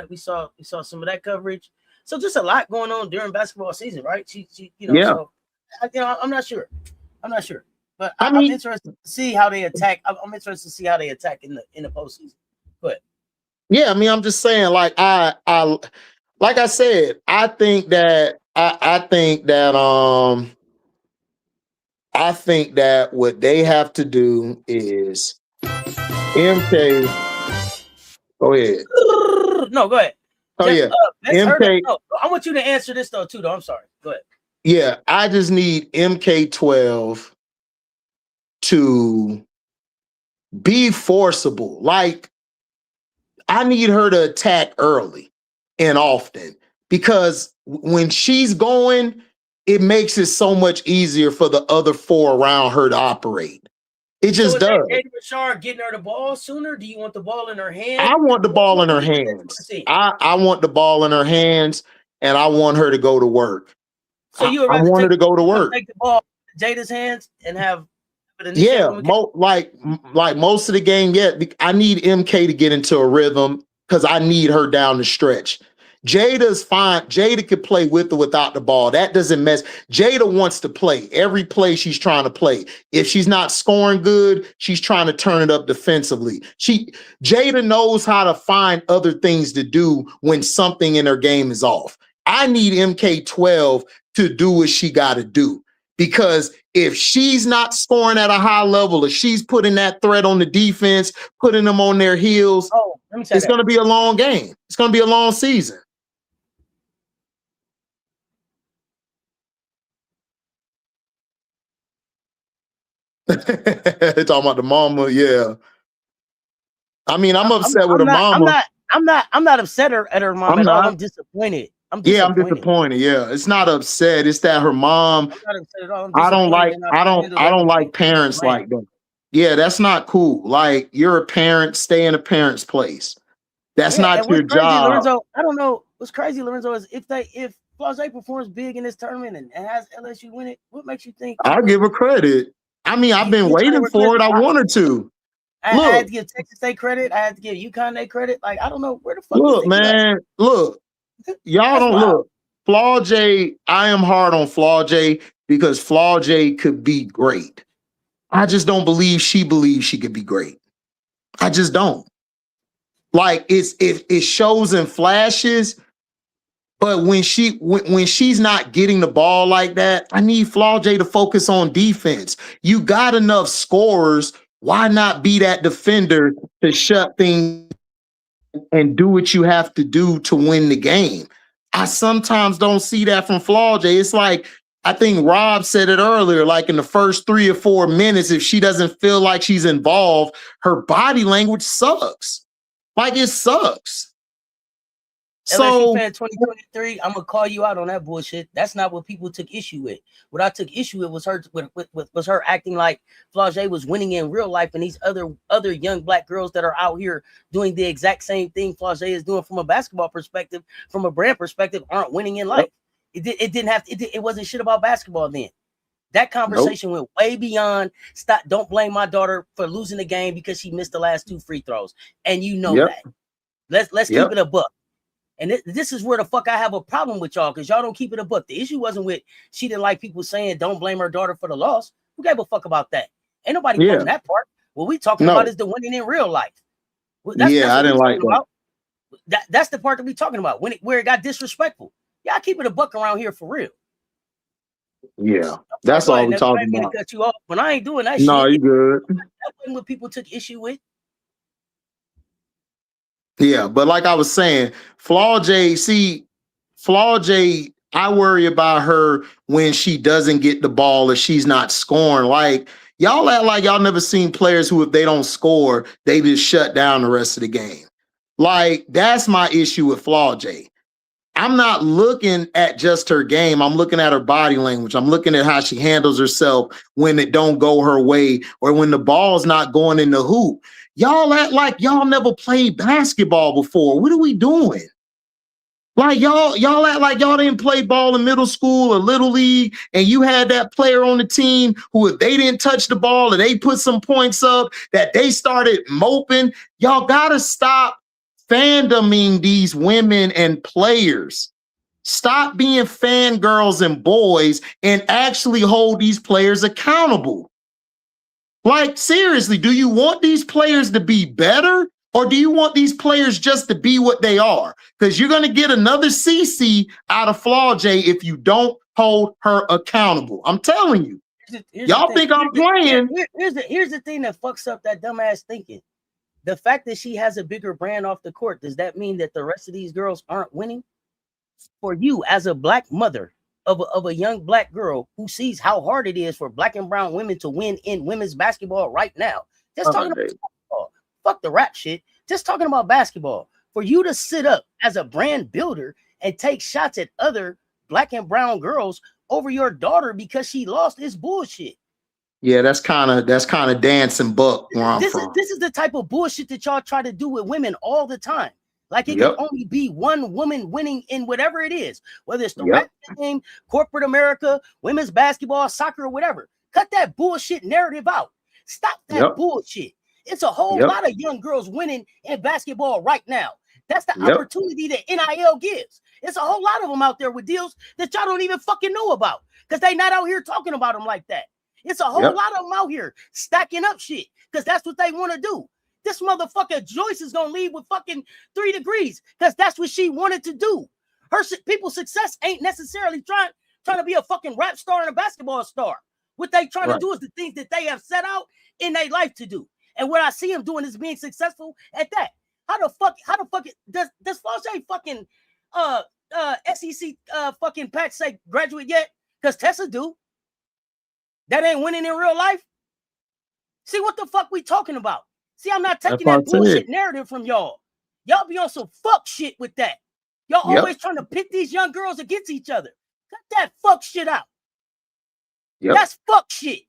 some of that coverage. So just a lot going on during basketball season, right? She So, I'm not sure, but I'm interested to see how they attack. I'm interested to see how they attack in the postseason. But yeah, I mean, I'm just saying, like like I said, I think that what they have to do is MK. Go ahead. No, go ahead. Oh yeah, MK. No, I want you to answer this though too. Though I'm sorry. Go ahead. Yeah, I just need MK12 to be forcible. Like, I need her to attack early and often, because when she's going, it makes it so much easier for the other four around her to operate. It just does. Jada Bashar getting her the ball sooner? Do you want the ball in her hand? I want the ball in her hands. I want the ball in her hands, and I want her to go to work. So I want her to go to work. Take the ball in Jada's hands and have. Like most of the game. Yeah, I need MK to get into a rhythm because I need her down the stretch. Jada's fine. Jada could play with or without the ball. That doesn't mess. Jada wants to play. Every play she's trying to play. If she's not scoring good, she's trying to turn it up defensively. Jada knows how to find other things to do when something in her game is off. I need MK12 to do what she got to do. Because if she's not scoring at a high level, if she's putting that threat on the defense, putting them on their heels, it's going to be a long game. It's going to be a long season. Talking about the mama, yeah. I mean, I'm upset with her mama. I'm not upset at her mom at all. I'm disappointed. I'm disappointed. Yeah, it's not upset. It's that her mom. I'm not upset at all. I don't like parents like that. Yeah, that's not cool. Like, you're a parent. Stay in a parent's place. That's not your job. Lorenzo, I don't know. What's crazy, Lorenzo, is if Flau'jae performs big in this tournament and has LSU win it, what makes you think? I'll give her credit. I mean, I've been waiting for it. I want her to. I had to give Texas State credit. I had to give UConn credit. Like, I don't know where the fuck. Look, man. Look. Y'all don't look. Flau'jae, I am hard on Flau'jae because Flau'jae could be great. I just don't believe she believes she could be great. I just don't. Like, it shows in flashes, but when she's not getting the ball like that, I need Flau'jae to focus on defense. You got enough scorers. Why not be that defender to shut things and do what you have to do to win the game? I sometimes don't see that from Flau'jae. It's like, I think Rob said it earlier, like in the first 3 or 4 minutes, if she doesn't feel like she's involved, her body language sucks. Like, it sucks. LSU fan 2023, I'm gonna call you out on that bullshit. That's not what people took issue with. What I took issue with was her acting like Flau'jae was winning in real life, and these other young black girls that are out here doing the exact same thing Flau'jae is doing from a basketball perspective, from a brand perspective, aren't winning in life. It wasn't shit about basketball then. That conversation went way beyond don't blame my daughter for losing the game because she missed the last 2 free throws. And you know that. Let's keep it a buck. And this is where the fuck I have a problem with y'all, because y'all don't keep it a buck. The issue wasn't with she didn't like people saying don't blame her daughter for the loss. Who gave a fuck about that? Ain't nobody talking that part. What we talking about is the winning in real life. I didn't like that. That's the part that we talking about where it got disrespectful. Y'all keep it a buck around here for real. Yeah, that's all we talking about. Cut you off, but I ain't doing that. No, you good. That wasn't what people took issue with. Yeah, but like I was saying, Flau'jae, I worry about her when she doesn't get the ball or she's not scoring. Like, y'all act like y'all never seen players who, if they don't score, they just shut down the rest of the game. Like, that's my issue with Flau'jae. I'm not looking at just her game. I'm looking at her body language. I'm looking at how she handles herself when it don't go her way or when the ball's not going in the hoop. Y'all act like y'all never played basketball before. What are we doing? Like y'all act like y'all didn't play ball in middle school or little league, and you had that player on the team who, if they didn't touch the ball and they put some points up, that they started moping. Y'all gotta stop fandoming these women and players. Stop being fangirls and boys and actually hold these players accountable. Like, seriously, do you want these players to be better, or do you want these players just to be what they are? Because you're going to get another CC out of Flau'jae if you don't hold her accountable. I'm telling you. Y'all think I'm playing. Here's the thing that fucks up that dumbass thinking. The fact that she has a bigger brand off the court, does that mean that the rest of these girls aren't winning? For you, as a black mother of a young black girl who sees how hard it is for black and brown women to win in women's basketball right now, just talking about basketball. Fuck the rap shit. Just talking about basketball. For you to sit up as a brand builder and take shots at other black and brown girls over your daughter because she lost is bullshit. Yeah, that's kind of dancing buck where I'm from. This is the type of bullshit that y'all try to do with women all the time. Like it can only be one woman winning in whatever it is, whether it's the rap game, corporate America, women's basketball, soccer, or whatever. Cut that bullshit narrative out. Stop that bullshit. It's a whole lot of young girls winning in basketball right now. That's the opportunity that NIL gives. It's a whole lot of them out there with deals that y'all don't even fucking know about because they not out here talking about them like that. It's a whole lot of them out here stacking up shit because that's what they want to do. This motherfucker Joyce is gonna leave with fucking 3 degrees because that's what she wanted to do. Her people's success ain't necessarily trying to be a fucking rap star and a basketball star. What they trying to do is the things that they have set out in their life to do. And what I see him doing is being successful at that. How the fuck does Flau'jae fucking SEC fucking Pack say graduate yet? Because Tessa do. That ain't winning in real life. See what the fuck we talking about? See, I'm not taking that bullshit narrative from y'all. Y'all be on some fuck shit with that. Y'all always trying to pit these young girls against each other. Cut that fuck shit out. That's fuck shit.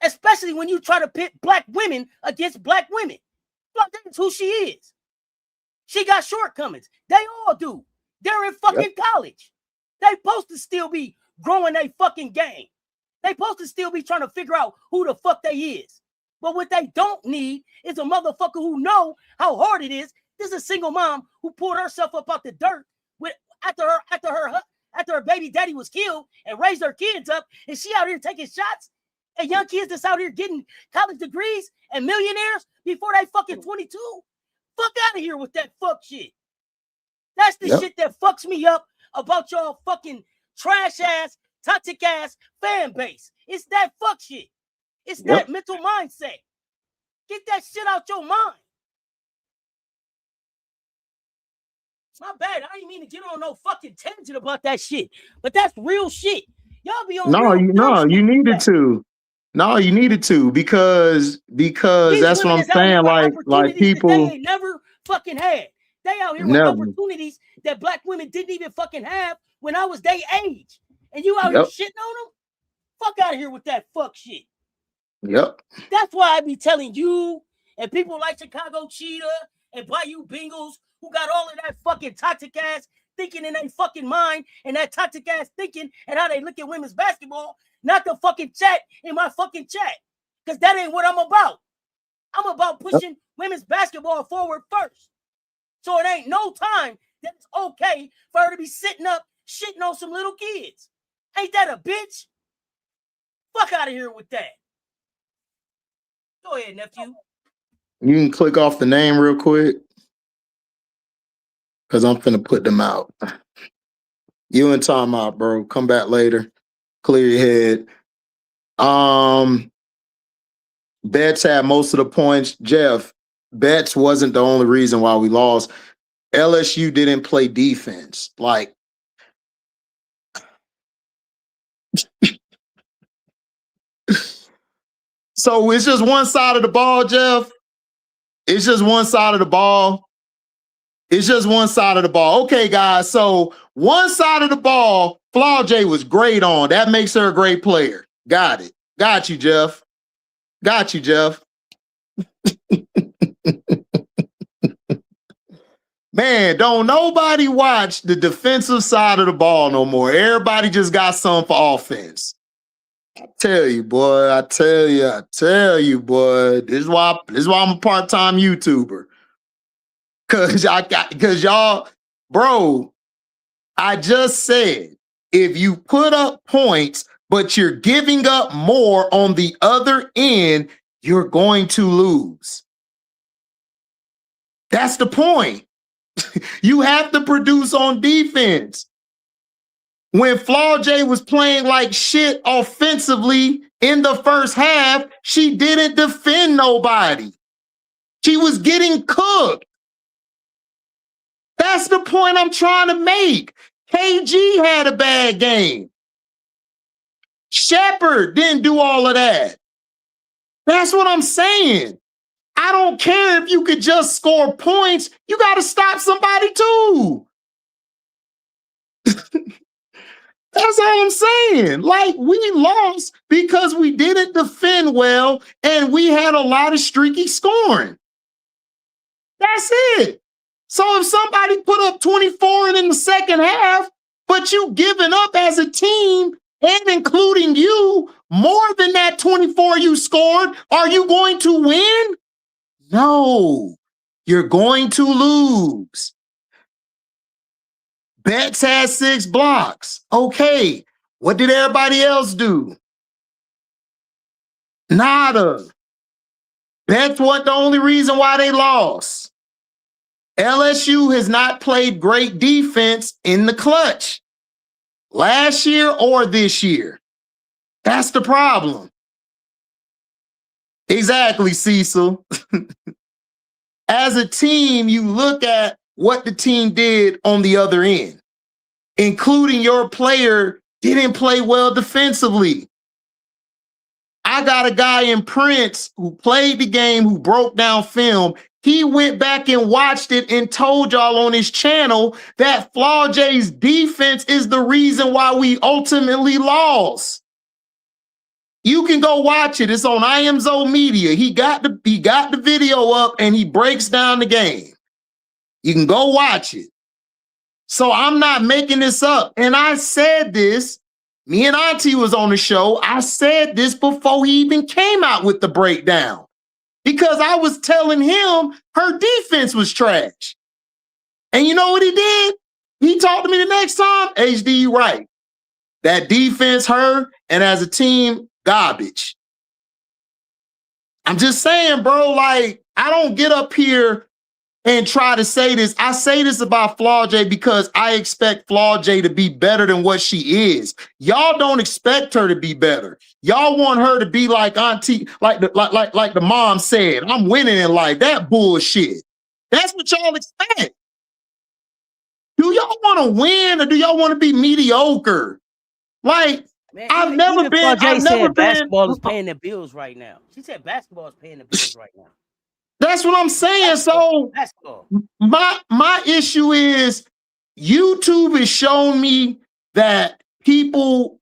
Especially when you try to pit black women against black women. That's who she is. She got shortcomings. They all do. They're in fucking college. They supposed to still be growing their fucking game. They supposed to still be trying to figure out who the fuck they is. But what they don't need is a motherfucker who know how hard it is. This is a single mom who pulled herself up out the dirt after her baby daddy was killed and raised her kids up, and she out here taking shots at young kids that's out here getting college degrees and millionaires before they fucking 22. Fuck out of here with that fuck shit. That's the shit that fucks me up about y'all fucking trash ass, toxic ass fan base. It's that fuck shit. It's that mental mindset. Get that shit out your mind. My bad. I didn't mean to get on no fucking tangent about that shit. But that's real shit. Y'all be on you needed to. No, you needed to because that's what I'm saying. Like people they ain't never fucking had. They out here with opportunities that black women didn't even fucking have when I was their age. And you out here shitting on them? Fuck out of here with that fuck shit. Yep. That's why I be telling you and people like Chicago Cheetah and Bayou Bengals who got all of that fucking toxic ass thinking in their fucking mind and that toxic ass thinking and how they look at women's basketball, not the fucking chat in my fucking chat. Because that ain't what I'm about. I'm about pushing women's basketball forward first. So it ain't no time that it's okay for her to be sitting up shitting on some little kids. Ain't that a bitch? Fuck out of here with that. Go ahead, nephew. You can click off the name real quick. Because I'm finna put them out. You in timeout, bro. Come back later. Clear your head. Betts had most of the points. Jeff, Betts wasn't the only reason why we lost. LSU didn't play defense. Like, so it's just one side of the ball, Jeff. It's just one side of the ball. It's just one side of the ball. Okay, guys. So one side of the ball, Flaw J was great on. That makes her a great player. Got it. Got you, Jeff. Got you, Jeff. Man, don't nobody watch the defensive side of the ball no more. Everybody just got something for offense. I tell you, boy. I tell you, boy. This is why I'm a part-time YouTuber. Cause y'all, bro, I just said, if you put up points, but you're giving up more on the other end, you're going to lose. That's the point. You have to produce on defense. When Flaw J was playing like shit offensively in the first half, she didn't defend nobody. She was getting cooked. That's the point I'm trying to make. KG had a bad game. Shepard didn't do all of that. That's what I'm saying. I don't care if you could just score points. You got to stop somebody too. That's all I'm saying. Like, we lost because we didn't defend well and we had a lot of streaky scoring. That's it. So if somebody put up 24 in the second half, but you giving up as a team and including you more than that 24 you scored, are you going to win? No, you're going to lose. Betts had 6 blocks. Okay, what did everybody else do? Nada. Betts wasn't the only reason why they lost. LSU has not played great defense in the clutch last year or this year. That's the problem. Exactly, Cecil. As a team, you look at what the team did on the other end, including your player didn't play well defensively. I got a guy in Prince who played the game, who broke down film. He went back and watched it and told y'all on his channel that Flaw J's defense is the reason why we ultimately lost. You can go watch it. It's on IMZO Media. He got the video up and he breaks down the game. You can go watch it. So I'm not making this up. And I said this, me and Auntie was on the show. I said this before he even came out with the breakdown because I was telling him her defense was trash. And you know what he did? He talked to me the next time. HD, you right. That defense, her, and as a team, garbage. I'm just saying, bro, like, I don't get up here and try to say this. I say this about Flaw J because I expect Flaw J to be better than what she is. Y'all don't expect her to be better. Y'all want her to be like Auntie, like the mom said, I'm winning in life. That bullshit. That's what y'all expect. Do y'all want to win or do y'all want to be mediocre? Like, Man, I've never been. Basketball is paying the bills right now. She said basketball is paying the bills right now. That's what I'm saying. So my issue is YouTube has shown me that people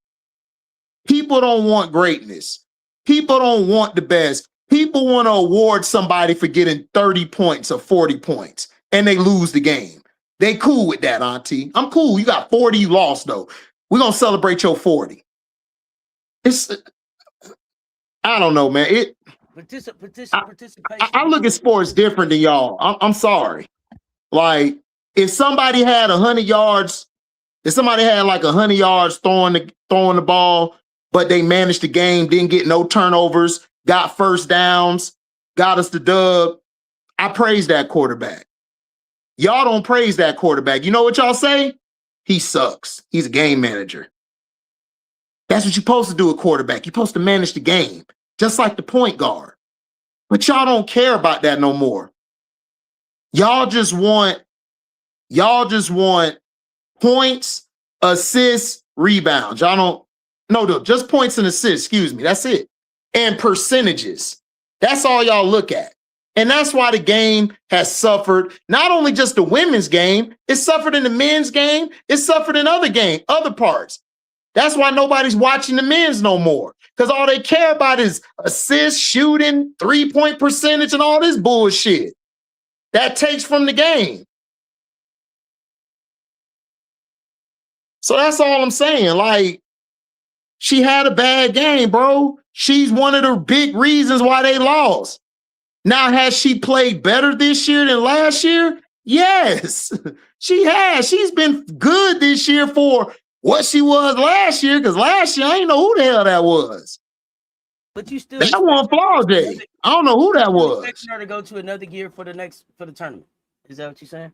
don't want greatness. People don't want the best. People want to award somebody for getting 30 points or 40 points and they lose the game. They cool with that, Auntie. I'm cool. You got 40, you lost though. We're going to celebrate your 40. I don't know, man. I look at sports different than y'all. I'm sorry. Like, if somebody had 100 yards, if somebody had like 100 yards throwing the ball, but they managed the game, didn't get no turnovers, got first downs, got us the dub, I praise that quarterback. Y'all don't praise that quarterback. You know what y'all say? He sucks. He's a game manager. That's what you're supposed to do, a quarterback. You're supposed to manage the game, just like the point guard. But y'all don't care about that no more. Y'all just want points, assists, rebounds. Y'all don't, just points and assists, excuse me. That's it. And percentages. That's all y'all look at. And that's why the game has suffered, not only just the women's game, it suffered in the men's game, it suffered in other parts. That's why nobody's watching the men's no more. Because all they care about is assists, shooting, 3-point percentage, and all this bullshit that takes from the game. So that's all I'm saying. Like, she had a bad game, bro. She's one of the big reasons why they lost. Now, has she played better this year than last year? Yes, she has. She's been good this year for what she was last year, because last year I didn't know who the hell that was. But you still that one Flawed Day. I don't know who that was. Expecting her to go to another gear for the tournament. Is that what you're saying?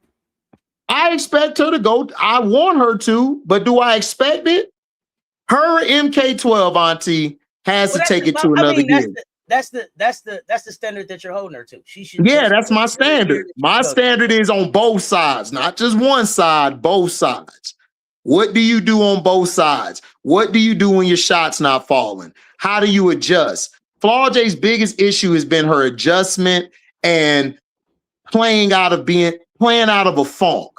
I expect her to go. I want her to, but do I expect it? Her MK12 Auntie has to take it to another gear. That's the standard that you're holding her to. She should. Yeah, that's my standard. My standard is on both sides, not just one side, both sides. What do you do on both sides? What do you do when your shot's not falling? How do you adjust? Flawed J's biggest issue has been her adjustment and playing out of a funk.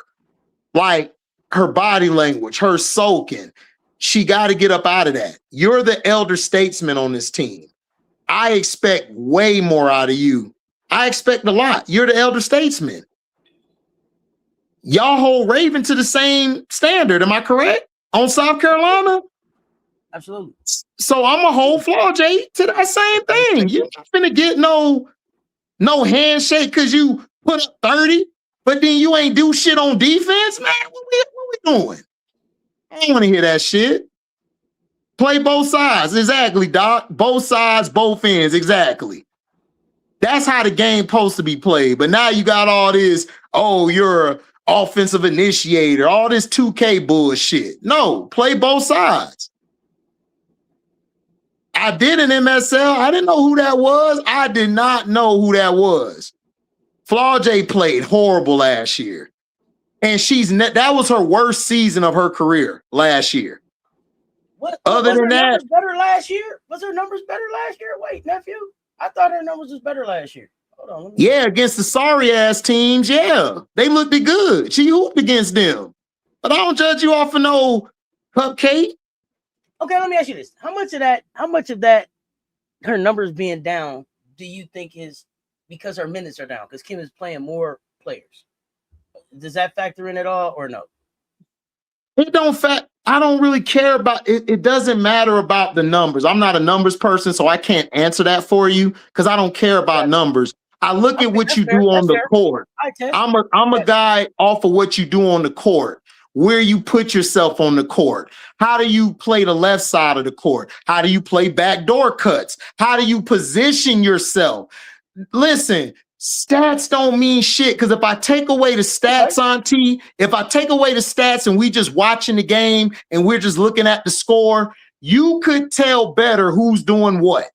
Like her body language, her soaking. She got to get up out of that. You're the elder statesman on this team. I expect way more out of you. I expect a lot. You're the elder statesman. Y'all hold Raven to the same standard. Am I correct? On South Carolina? Absolutely. So I'm a whole Flawed J to that same thing. You're not finna get no handshake because you put up 30, but then you ain't do shit on defense, man. What we doing? I don't want to hear that shit. Play both sides. Exactly, Doc. Both sides, both ends. Exactly. That's how the game's supposed to be played. But now you got all this, you're an offensive initiator, all this 2K bullshit. No, play both sides. I did an MSL. I didn't know who that was. I did not know who that was. Flawed J played horrible last year. And that was her worst season of her career last year. Other than that, better last year? Was her numbers better last year? Wait, Nephew, I thought her numbers was better last year. Hold on. Yeah, against the sorry ass teams, yeah, they looked good. She hooped against them, but I don't judge you off of no cupcake. Okay, let me ask you this: how much of that, her numbers being down, do you think is because her minutes are down? Because Kim is playing more players. Does that factor in at all, or no? It don't I don't really care about it. It doesn't matter about the numbers. I'm not a numbers person, so I can't answer that for you because I don't care about numbers. I look at what you do on the court. I'm a guy off of what you do on the court, where you put yourself on the court. How do you play the left side of the court? How do you play backdoor cuts? How do you position yourself? Listen, stats don't mean shit, because if I take away the stats, Auntie, if I take away the stats and we just watching the game and we're just looking at the score, you could tell better who's doing what.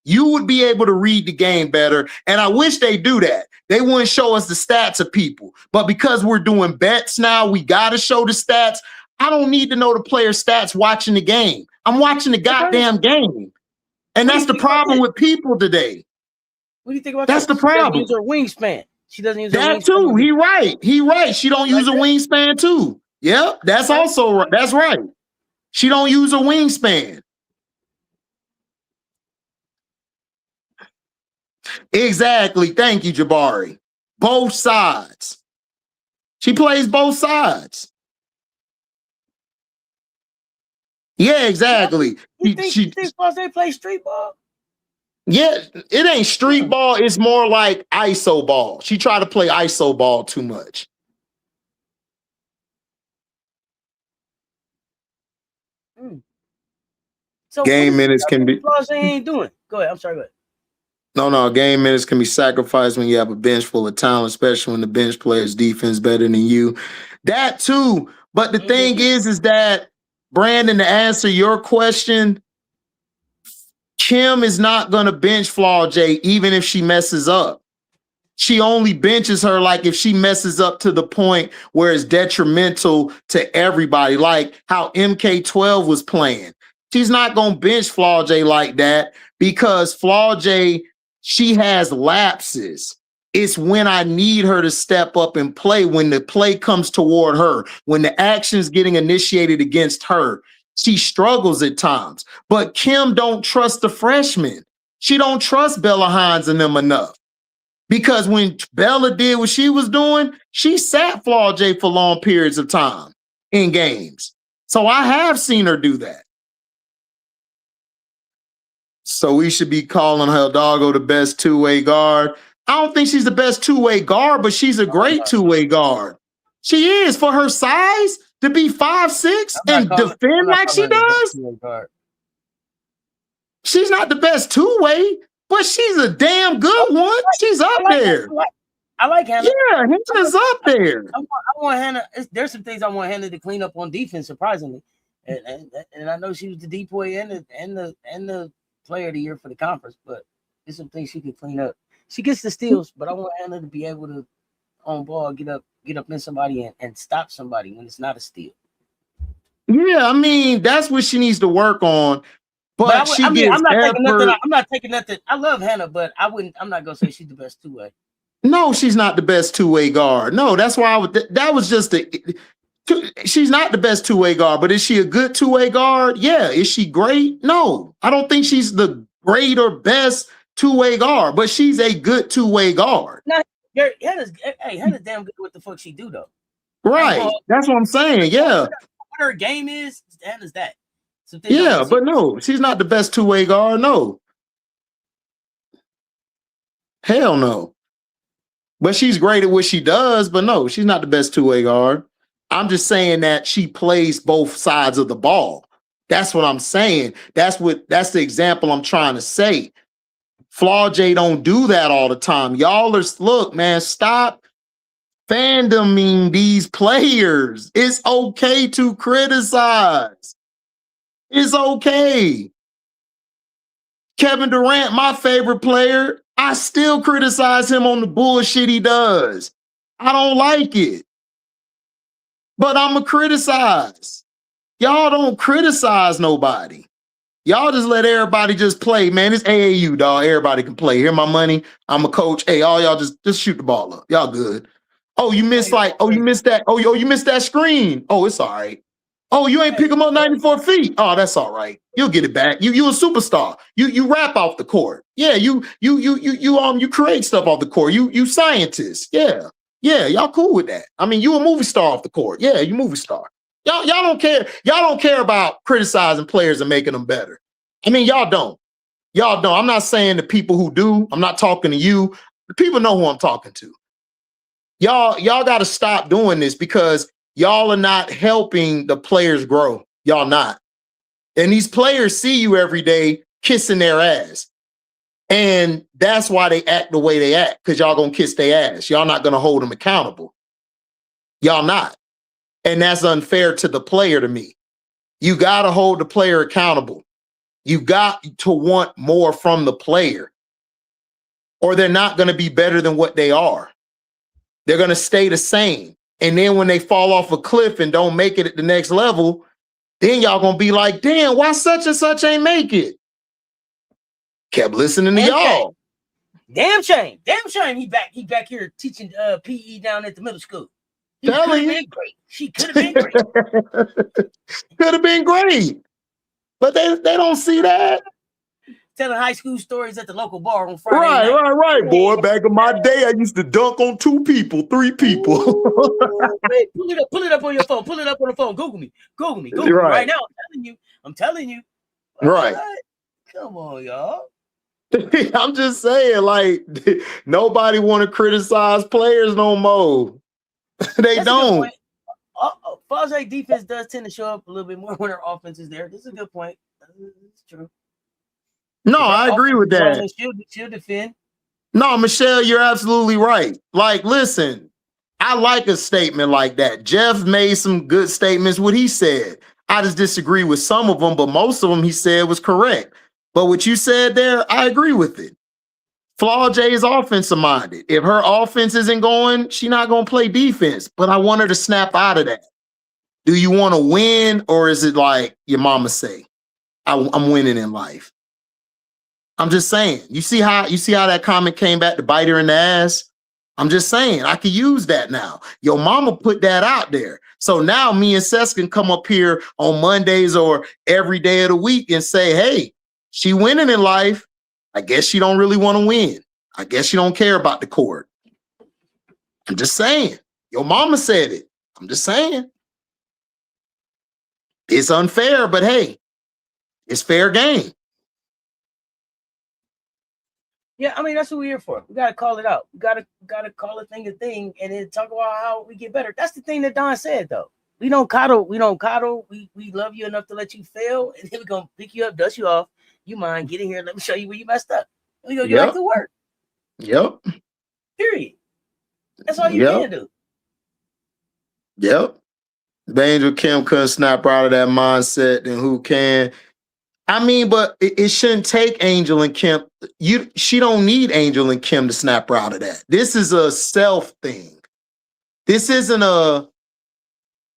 You would be able to read the game better, and I wish they do that. They wouldn't show us the stats of people, but because we're doing bets now, we got to show the stats. I don't need to know the player stats watching the game. I'm watching the goddamn game, and that's the problem with people today. What do you think about That's that? the She doesn't problem. use her wingspan. She doesn't use her That wingspan. too. He right. She don't use a wingspan too. Yep, that's also right. That's right. She don't use a wingspan. Exactly. Thank you, Jabari. Both sides. She plays both sides. Yeah, exactly. You think they play street ball? Yeah, it ain't street ball. It's more like ISO ball. She tried to play ISO ball too much. So game minutes can be. Flossie ain't doing. Go ahead. I'm sorry. Go ahead. No. Game minutes can be sacrificed when you have a bench full of talent, especially when the bench player's defense better than you. That too. But the thing is that Brandon, to answer your question, Kim is not going to bench Flau'jae even if she messes up. She only benches her like if she messes up to the point where it's detrimental to everybody, like how MK12 was playing. She's not going to bench Flau'jae like that because Flau'jae, she has lapses. It's when I need her to step up and play, when the play comes toward her, when the action's getting initiated against her. She struggles at times. But Kim don't trust the freshmen. She don't trust Bella Hines and them enough. Because when Bella did what she was doing, she sat Flau'jae for long periods of time in games. So I have seen her do that. So we should be calling Hidalgo the best two-way guard. I don't think she's the best two-way guard, but she's a great two-way guard. She is, for her size, to be 5'6" and defend like she does. She's not the best two-way, but she's a damn good one. She's up there. I like Hannah. Yeah, Hannah's up there. I want Hannah. There's some things I want Hannah to clean up on defense, surprisingly. And I know she was the DPOY and the player of the year for the conference, but there's some things she could clean up. She gets the steals, but I want Hannah to be able to on ball, get up in somebody and stop somebody when it's not a steal. Yeah, I mean, that's what she needs to work on. But I'm not taking nothing. I love Hannah, but I'm not gonna say she's the best two-way. No, she's not the best two-way guard. No, that's why that was just she's not the best two-way guard, but is she a good two-way guard? Yeah. Is she great? No, I don't think she's the great or best two-way guard, but she's a good two-way guard. No, Hannah's damn good. What the fuck she do though? Right. That's what I'm saying. Yeah. What her game is, Hannah's that. Yeah, but no, she's not the best two-way guard. No. Hell no. But she's great at what she does, but no, she's not the best two-way guard. I'm just saying that she plays both sides of the ball. That's what I'm saying. That's the example I'm trying to say. Flau'jae don't do that all the time. Y'all look, man, stop fandoming these players. It's okay to criticize. It's okay. Kevin Durant, my favorite player, I still criticize him on the bullshit he does. I don't like it. But I'm going to criticize. Y'all don't criticize nobody. Y'all just let everybody just play, man. It's AAU, dog. Everybody can play. Here my money. I'm a coach. Hey, all y'all just shoot the ball up. Y'all good. Oh, you missed you missed that. Oh, you missed that screen. Oh, it's all right. Oh, you ain't pick him up 94 feet. Oh, that's all right. You'll get it back. You a superstar. You rap off the court. Yeah, you create stuff off the court. You scientist. Yeah. Yeah, y'all cool with that. I mean, you a movie star off the court. Yeah, you movie star. Y'all don't care. Y'all don't care about criticizing players and making them better. I mean, y'all don't. Y'all don't. I'm not saying the people who do. I'm not talking to you. The people know who I'm talking to. Y'all got to stop doing this because y'all are not helping the players grow. Y'all not. And these players see you every day kissing their ass. And that's why they act the way they act, because y'all going to kiss their ass. Y'all not going to hold them accountable. Y'all not. And that's unfair to the player to me. You got to hold the player accountable. You got to want more from the player, or they're not going to be better than what they are. They're going to stay the same. And then when they fall off a cliff and don't make it at the next level, then y'all going to be like, damn, why such and such ain't make it? Kept listening to y'all. Damn shame. He back here teaching PE down at the middle school. He could have been great. She could have been great. Could have been great. But they don't see that. Telling high school stories at the local bar on Friday night. Right. Boy, back in my day, I used to dunk on 2 people, 3 people. Ooh, pull it up on your phone. Pull it up on the phone. Google me right now. I'm telling you. Right. Come on, y'all. I'm just saying, like, nobody want to criticize players no more. They don't. Fauze defense does tend to show up a little bit more when our offense is there. This is a good point. It's true. No, I agree with that. She'll defend. No, Michelle, you're absolutely right. Like, listen, I like a statement like that. Jeff made some good statements, what he said. I just disagree with some of them, but most of them he said was correct. But what you said there, I agree with it. Flaw J is offensive minded. If her offense isn't going, she's not going to play defense. But I want her to snap out of that. Do you want to win, or is it like your mama say, I'm winning in life? I'm just saying. You see how that comment came back to bite her in the ass? I'm just saying, I could use that now. Your mama put that out there. So now me and Cess can come up here on Mondays or every day of the week and say, hey, she winning in life. I guess she don't really want to win. I guess she don't care about the court. I'm just saying. Your mama said it. I'm just saying. It's unfair, but hey, it's fair game. Yeah, I mean, that's what we're here for. We got to call it out. We got to call a thing and then talk about how we get better. That's the thing that Don said, though. We don't coddle. We love you enough to let you fail, and then we're going to pick you up, dust you off. You mind, get in here, let me show you where you messed up. We go get back to work. Yep. Period. That's all you can do. Yep. If Angel Kim couldn't snap her out of that mindset, then who can? I mean, but it shouldn't take Angel and Kim. She don't need Angel and Kim to snap her out of that. This is a self thing. This isn't a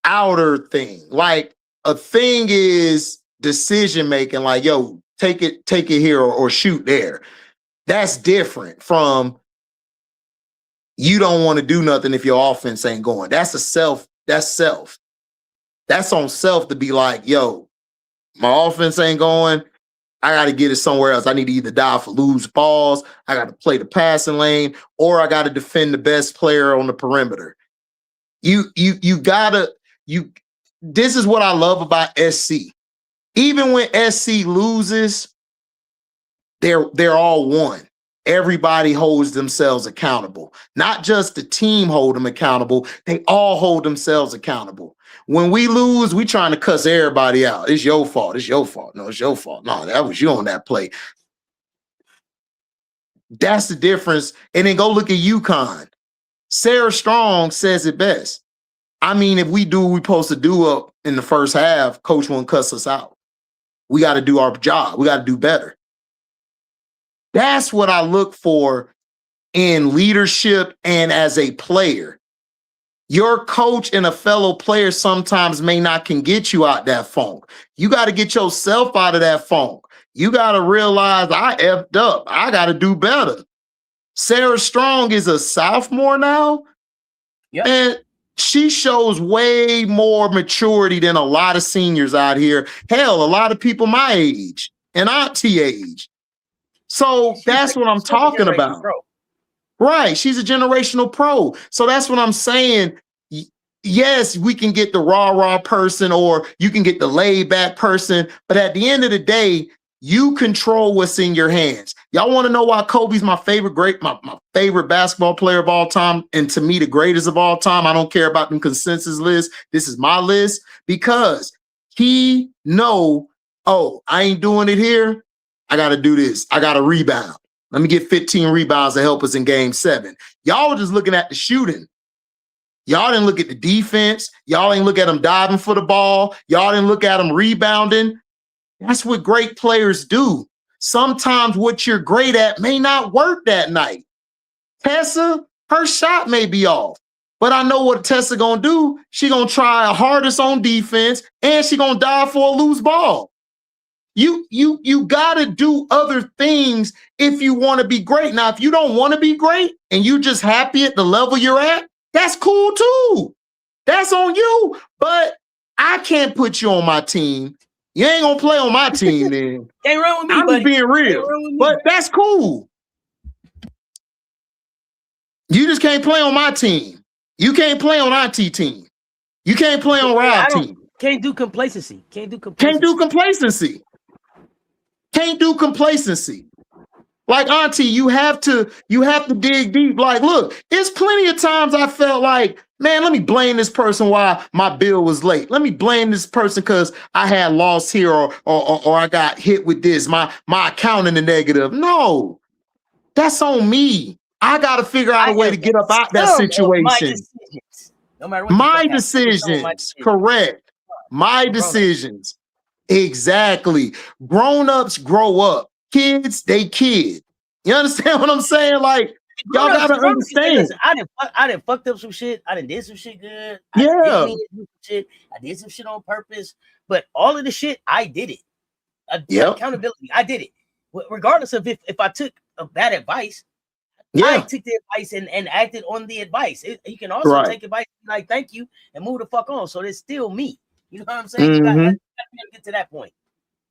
outer thing. Like, a thing is decision making, like, yo, take it here or shoot there. That's different from you don't want to do nothing if your offense ain't going. That's self. That's on self to be like, yo, my offense ain't going. I got to get it somewhere else. I need to either die for loose balls. I got to play the passing lane, or I got to defend the best player on the perimeter. This is what I love about SC. Even when SC loses, they're all one. Everybody holds themselves accountable. Not just the team hold them accountable. They all hold themselves accountable. When we lose, we trying to cuss everybody out. It's your fault. It's your fault. No, it's your fault. No, that was you on that play. That's the difference. And then go look at UConn. Sarah Strong says it best. I mean, if we do what we're supposed to do up in the first half, coach won't cuss us out. We got to do our job. We got to do better. That's what I look for in leadership and as a player. Your coach and a fellow player sometimes may not can get you out that funk. You got to get yourself out of that funk. You got to realize I effed up. I got to do better. Sarah Strong is a sophomore now. Yep. And she shows way more maturity than a lot of seniors out here. Hell, a lot of people my age and Auntie age. So that's what I'm talking about. Pro. Right. She's a generational pro. So that's what I'm saying. Yes, we can get the rah-rah person or you can get the laid-back person. But at the end of the day, you control what's in your hands. Y'all want to know why Kobe's my favorite my favorite basketball player of all time, and to me, the greatest of all time? I don't care about them consensus lists. This is my list because he know, oh, I ain't doing it here. I got to do this. I got to rebound. Let me get 15 rebounds to help us in game 7. Y'all were just looking at the shooting. Y'all didn't look at the defense. Y'all ain't look at them diving for the ball. Y'all didn't look at them rebounding. That's what great players do. Sometimes what you're great at may not work that night. Tessa, her shot may be off. But I know what Tessa gonna do. She gonna try her hardest on defense, and she gonna dive for a loose ball. You gotta do other things if you want to be great. Now, if you don't want to be great and you just happy at the level you're at, that's cool too. That's on you. But I can't put you on my team. You ain't gonna play on my team then. Can't run with me, I'm buddy. being real. But that's cool. You just can't play on my team. You can't play on Auntie team. You can't play on Rob team. Can't do complacency. Can't do complacency. Like Auntie, you have to dig deep. Like, look, it's plenty of times I felt like, man, let me blame this person why my bill was late. Let me blame this person because I had lost here or I got hit with this. My account in the negative. No, that's on me. I got to figure out a way to get up out that situation. No matter what my decisions, correct. My decisions. Exactly. Grown-ups grow up. Kids, they kid. You understand what I'm saying? Like, y'all gotta understand. Listen, I done fucked up some shit. I done did some shit good. Yeah. I did some shit on purpose. But all of the shit, I did it. Accountability, I did it. Regardless of if I took a bad advice, I took the advice and acted on the advice. You can also take advice like thank you and move the fuck on. So it's still me. You know what I'm saying? You gotta be able to get to that point.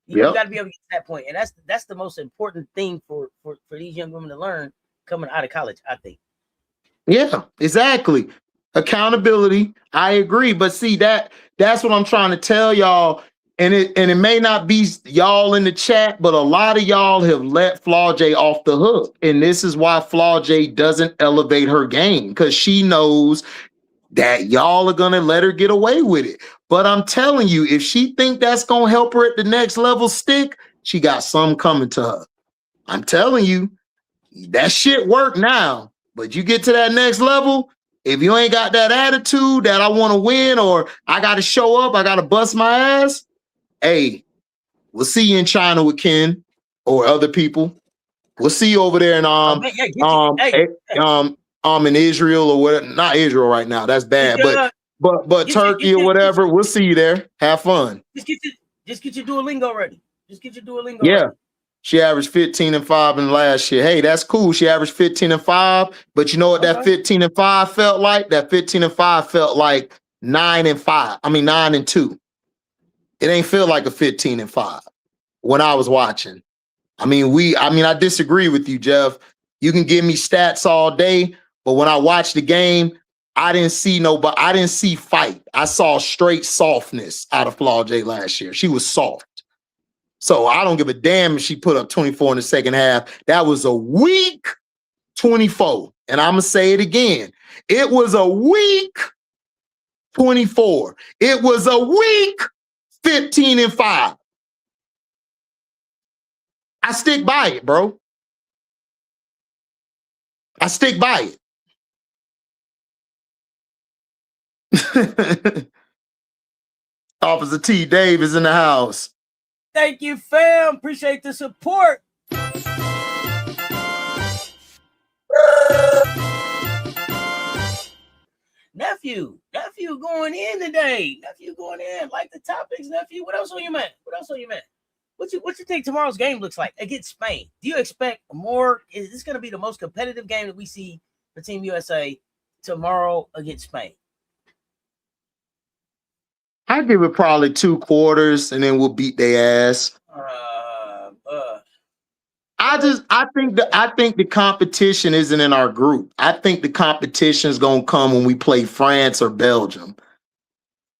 You got to be able to get to that point, and that's the most important thing for these young women to learn coming out of college, I think. Yeah, exactly. Accountability. I agree, but see that's what I'm trying to tell y'all, and it may not be y'all in the chat, but a lot of y'all have let Flau'jae off the hook, and this is why Flau'jae doesn't elevate her game because she knows that y'all are gonna let her get away with it. But I'm telling you, if she think that's gonna help her at the next level stick, she got something coming to her. I'm telling you, that shit work now. But you get to that next level, if you ain't got that attitude that I want to win or I got to show up, I got to bust my ass. Hey, we'll see you in China with Ken or other people. We'll see you over there in in Israel or whatever. Not Israel right now. That's bad. But Turkey or whatever. We'll see you there. Have fun. Just get your Duolingo ready. Yeah. Ready. She averaged 15 and 5 in the last year. Hey, that's cool. She averaged 15 and 5. But you know what that 15 and 5 felt like? That 15 and 5 felt like 9 and 5. I mean 9 and 2. It ain't feel like a 15 and 5 when I was watching. I disagree with you, Jeff. You can give me stats all day, but when I watched the game, I didn't see fight. I saw straight softness out of Flau'jae last year. She was soft. So I don't give a damn if she put up 24 in the second half. That was a weak 24. And I'm going to say it again. It was a weak 24. It was a weak 15 and 5. I stick by it, bro. I stick by it. Officer T. Dave is in the house. Thank you, fam. Appreciate the support. Nephew going in today. Nephew going in. Like the topics, nephew. What else on your mind? What you think tomorrow's game looks like against Spain? Do you expect more? Is this going to be the most competitive game that we see for Team USA tomorrow against Spain? I give it probably 2 quarters and then we'll beat their ass. I think the competition isn't in our group. I think the competition is gonna come when we play France or Belgium.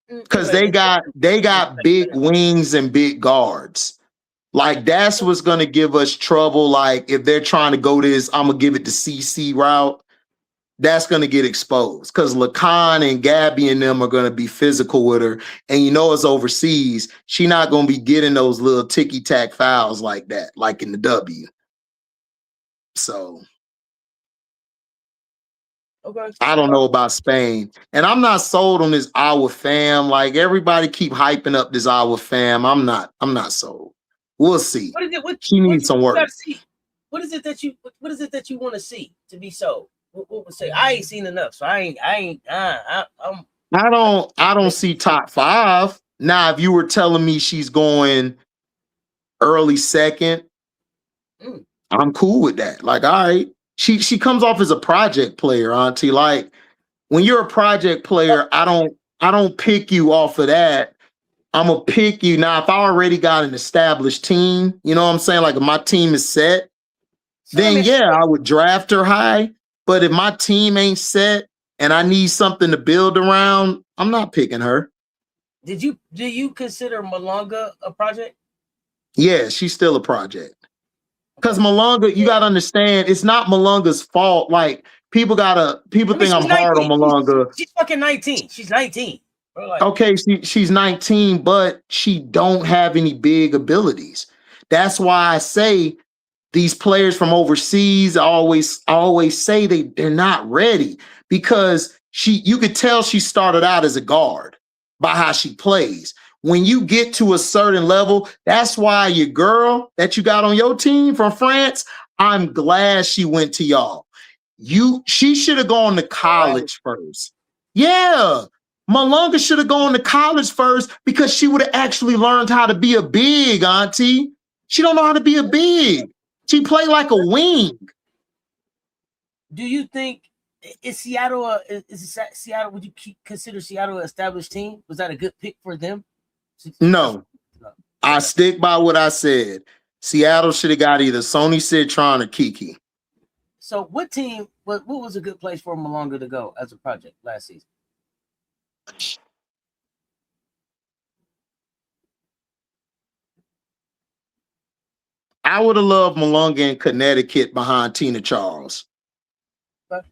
Because they got big wings and big guards. Like that's what's gonna give us trouble. Like if they're trying to go this, I'm gonna give it the CC route. That's going to get exposed because Lacan and Gabby and them are going to be physical with her. And you know, it's overseas. She's not going to be getting those little ticky-tack fouls like that, like in the W. So I don't know about Spain. And I'm not sold on this Our Fam. Like everybody keep hyping up this Our Fam. I'm not sold. We'll see. What is it? She needs some work. What is it that you want to see to be sold? What would say? I ain't seen enough, so I don't see top 5. Now, if you were telling me she's going early second, I'm cool with that. Like, all right. She comes off as a project player, Auntie. Like, when you're a project player, I don't pick you off of that. I'm gonna pick you now. If I already got an established team, you know what I'm saying? Like if my team is set, then yeah, I would draft her high. But if my team ain't set and I need something to build around, I'm not picking her. Do you consider Malonga a project? Yeah, she's still a project. Because Malonga, you gotta understand, it's not Malonga's fault. Like people think I'm hard on Malonga. She's fucking 19. She's 19. Like, okay, she's 19, but she don't have any big abilities. That's why I say these players from overseas, I always say they're not ready because you could tell she started out as a guard by how she plays. When you get to a certain level, that's why your girl that you got on your team from France, I'm glad she went to y'all. She should have gone to college first. Yeah. Malonga should have gone to college first because she would have actually learned how to be a big, Auntie. She don't know how to be a big. She played like a wing. Do you think is Seattle Seattle? Would you consider Seattle an established team? Was that a good pick for them? No. I stick by what I said. Seattle should have got either Sony Citron or Kiki. So what team? What was a good place for Malonga to go as a project last season? I would have loved Malonga in Connecticut behind Tina Charles. Okay.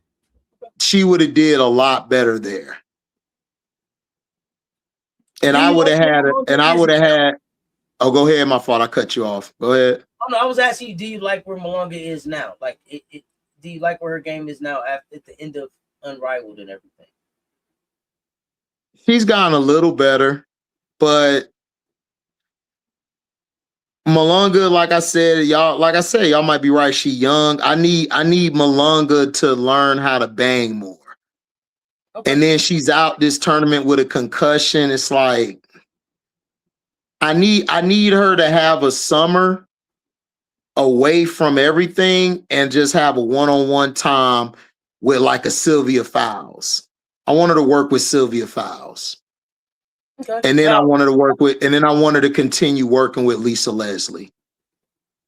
She would have did a lot better there. And I would have had oh, go ahead, my fault. I cut you off. Go ahead. Oh no, I was asking you, do you like where Malonga is now? Like do you like where her game is now at the end of Unrivaled and everything? She's gotten a little better, but Malonga, like I said, y'all might be right. She young. I need Malonga to learn how to bang more. Okay. And then she's out this tournament with a concussion. It's like I need her to have a summer away from everything and just have a one-on-one time with like a Sylvia Fowles. I want her to work with Sylvia Fowles. Okay. And then I wanted to continue working with Lisa Leslie.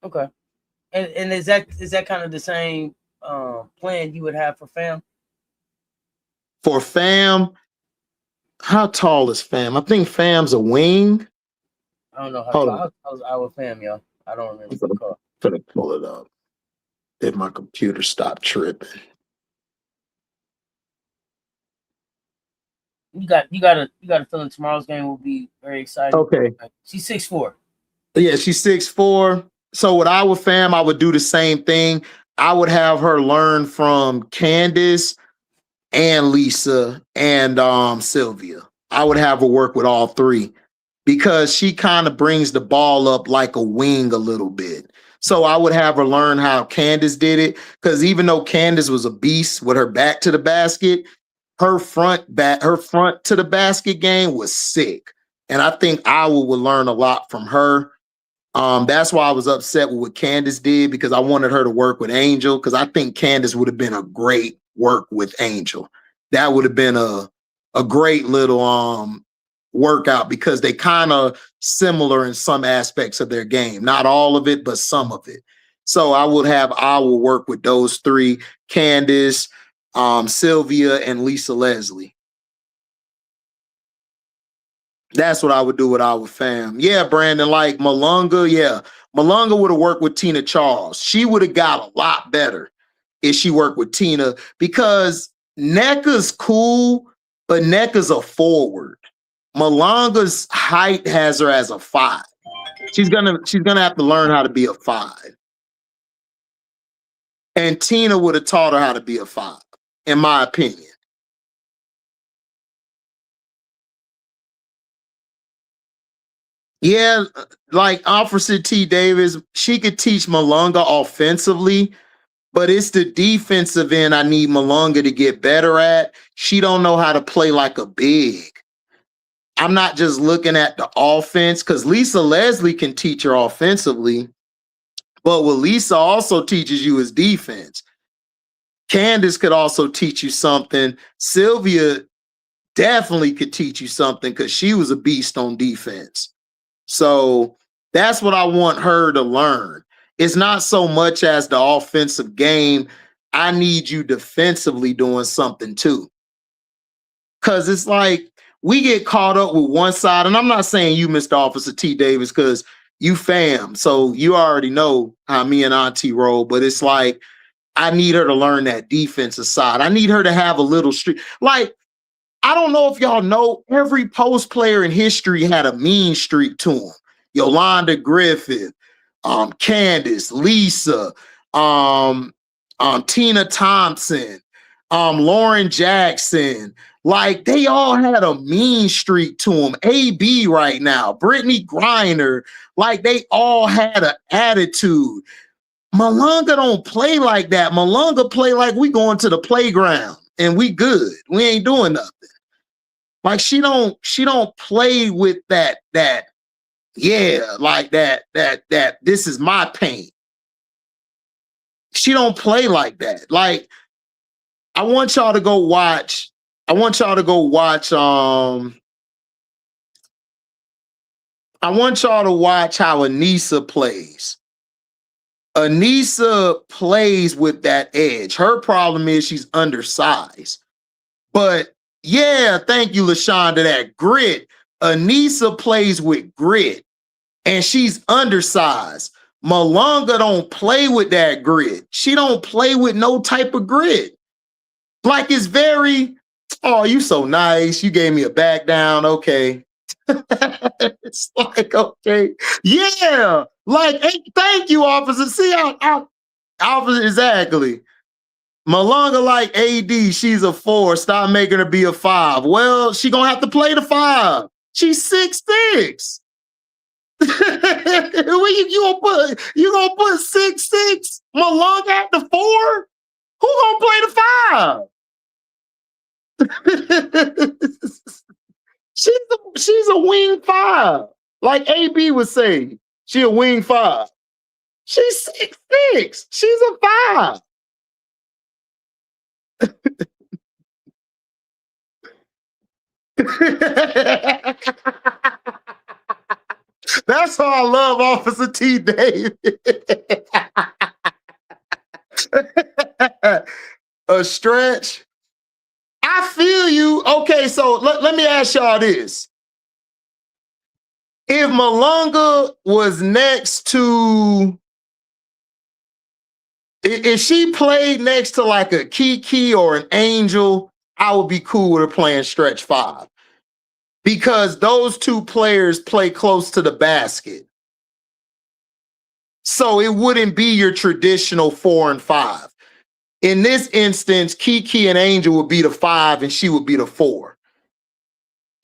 Okay. And is that kind of the same plan you would have for Fam? For Fam, how tall is Fam? I think Fam's a wing. I don't know how tall is our Fam, y'all. I don't remember the car. I'm gonna pull it up. If my computer stopped tripping. You got a feeling tomorrow's game will be very exciting. Okay. She's 6'4". Yeah, she's 6'4". So with our Fam, I would do the same thing. I would have her learn from Candace and Lisa and Sylvia. I would have her work with all three because she kind of brings the ball up like a wing a little bit. So I would have her learn how Candace did it because even though Candace was a beast with her back to the basket, her front to the basket game was sick. And I think Iowa would learn a lot from her. That's why I was upset with what Candace did because I wanted her to work with Angel because I think Candace would have been a great work with Angel. That would have been a great little workout because they kind of similar in some aspects of their game. Not all of it, but some of it. So I will work with those three, Candace, Sylvia, and Lisa Leslie. That's what I would do with our Fam. Yeah, Brandon, like Malonga, yeah. Malonga would have worked with Tina Charles. She would have got a lot better if she worked with Tina because NECA's cool, but NECA's a forward. Malonga's height has her as a 5. She's gonna have to learn how to be a 5. And Tina would have taught her how to be a 5, in my opinion. Yeah, like Officer T. Davis, she could teach Malonga offensively, but it's the defensive end I need Malonga to get better at. She don't know how to play like a big. I'm not just looking at the offense, because Lisa Leslie can teach her offensively, but what Lisa also teaches you is defense. Candace could also teach you something. Sylvia definitely could teach you something because she was a beast on defense. So that's what I want her to learn. It's not so much as the offensive game. I need you defensively doing something too. Because it's like we get caught up with one side. And I'm not saying you, Mr. Officer T. Davis, because you fam. So you already know how me and Auntie roll. But it's like I need her to learn that defensive side. I need her to have a little streak. Like, I don't know if y'all know, every post player in history had a mean streak to them. Yolanda Griffith, Candace, Lisa, Tina Thompson, Lauren Jackson. Like, they all had a mean streak to them. AB right now, Brittany Griner. Like, they all had an attitude. Malunga don't play like that. Malunga play like we going to the playground and we good. We ain't doing nothing. Like she don't play with that like that this is my paint. She don't play like that. Like I want y'all to go watch I want y'all to watch how Anissa plays. Anissa plays with that edge. Her problem is she's undersized. But yeah, thank you, LaShonda, that grit. Anissa plays with grit, and she's undersized. Malunga don't play with that grit. She don't play with no type of grit. Like it's very, oh, you so nice. You gave me a back down. Okay. It's like, okay. Yeah. Like, hey, thank you, officer. See how officer, exactly. Malunga like AD, she's a 4. Stop making her be a 5. Well, she gonna have to play the 5. She's 6'6". you gonna put 6'6" Malunga at the 4? Who gonna play the 5? she's a wing 5. Like AB would say, she a wing 5. She's 6'6". She's a 5. That's why I love Officer T. Davis. A stretch. I feel you. Okay, so let me ask y'all this. If Malunga was next to, if she played next to like a Kiki or an Angel, I would be cool with her playing stretch 5. Because those two players play close to the basket. So it wouldn't be your traditional 4 and 5. In this instance, Kiki and Angel would be the 5 and she would be the 4.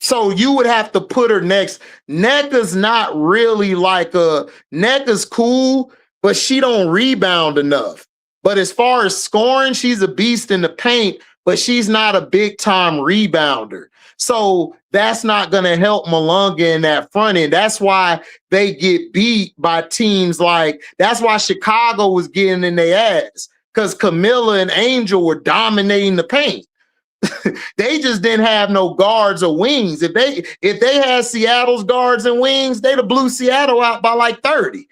So you would have to put her next. NECA's not really like NECA's cool, but she don't rebound enough. But as far as scoring, she's a beast in the paint, but she's not a big time rebounder. So that's not going to help Malunga in that front end. That's why they get beat by teams like, that's why Chicago was getting in their ass, because Camilla and Angel were dominating the paint. They just didn't have no guards or wings. If they had Seattle's guards and wings, they'd have blew Seattle out by like 30.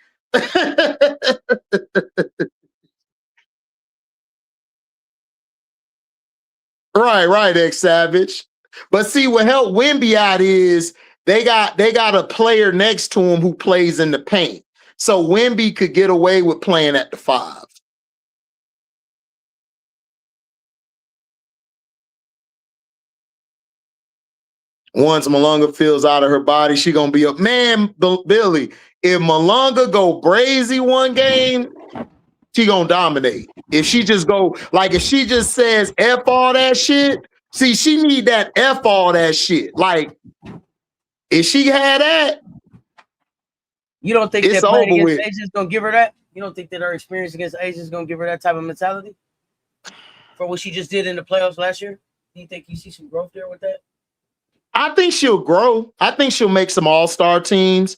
Right, X Savage. But see, what helped Wemby out is they got a player next to him who plays in the paint. So Wemby could get away with playing at the 5. Once Malunga feels out of her body, she gonna be up. Man, Billy, if Malunga go brazy one game, she gonna dominate. If she just go, like if she just says F all that shit, see, she need that F all that shit. Like, if she had that, you don't think it's that playing over against with. Asia's gonna give her that? You don't think that her experience against Asia is gonna give her that type of mentality for what she just did in the playoffs last year? Do you think you see some growth there with that? I think she'll grow. I think she'll make some all-star teams.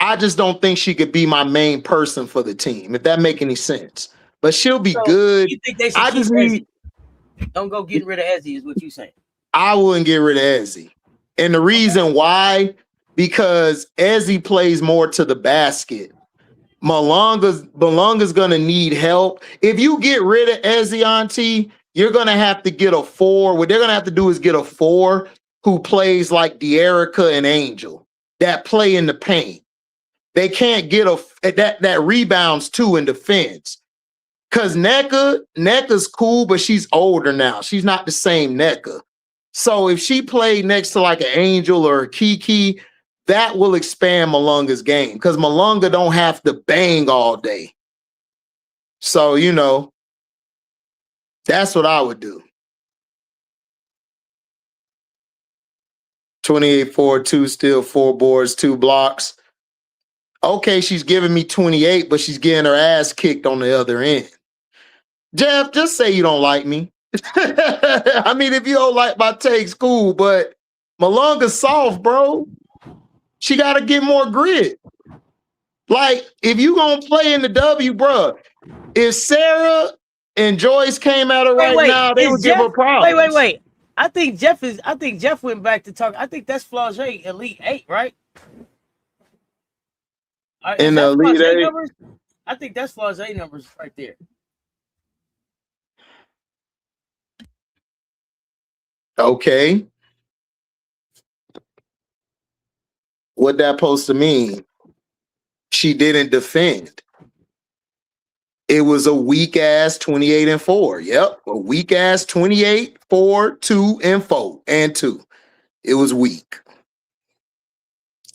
I just don't think she could be my main person for the team, if that make any sense. But she'll be good. You think they should I keep just need. Don't go getting rid of Ezzy, is what you saying? I wouldn't get rid of Ezzy, and the reason why, because Ezzy plays more to the basket. Malonga's gonna need help. If you get rid of Ezzy, Auntie, you're gonna have to get a 4. What they're gonna have to do is get a 4 who plays like De'Erica and Angel that play in the paint. They can't get that rebounds too in defense. Cause NECA's cool, but she's older now. She's not the same NECA. So if she played next to like an Angel or a Kiki, that will expand Malonga's game because Malonga don't have to bang all day. So, that's what I would do. 28-4, 2 steal, 4 boards, 2 blocks. Okay, she's giving me 28, but she's getting her ass kicked on the other end. Jeff, just say you don't like me. I mean, if you don't like my takes, cool, but Malonga's soft, bro. She got to get more grit. Like, if you going to play in the W, bro, if Sarah and Joyce came at her now, they would give her problems. Wait. I think Jeff went back to talk. I think that's Flau'jae Elite 8, right? In the Elite 8? Numbers? I think that's Flau'jae numbers right there. Okay. What that supposed to mean? She didn't defend. It was a weak ass 28-4. Yep, a weak ass 28-4, 2 and 4 and 2. It was weak.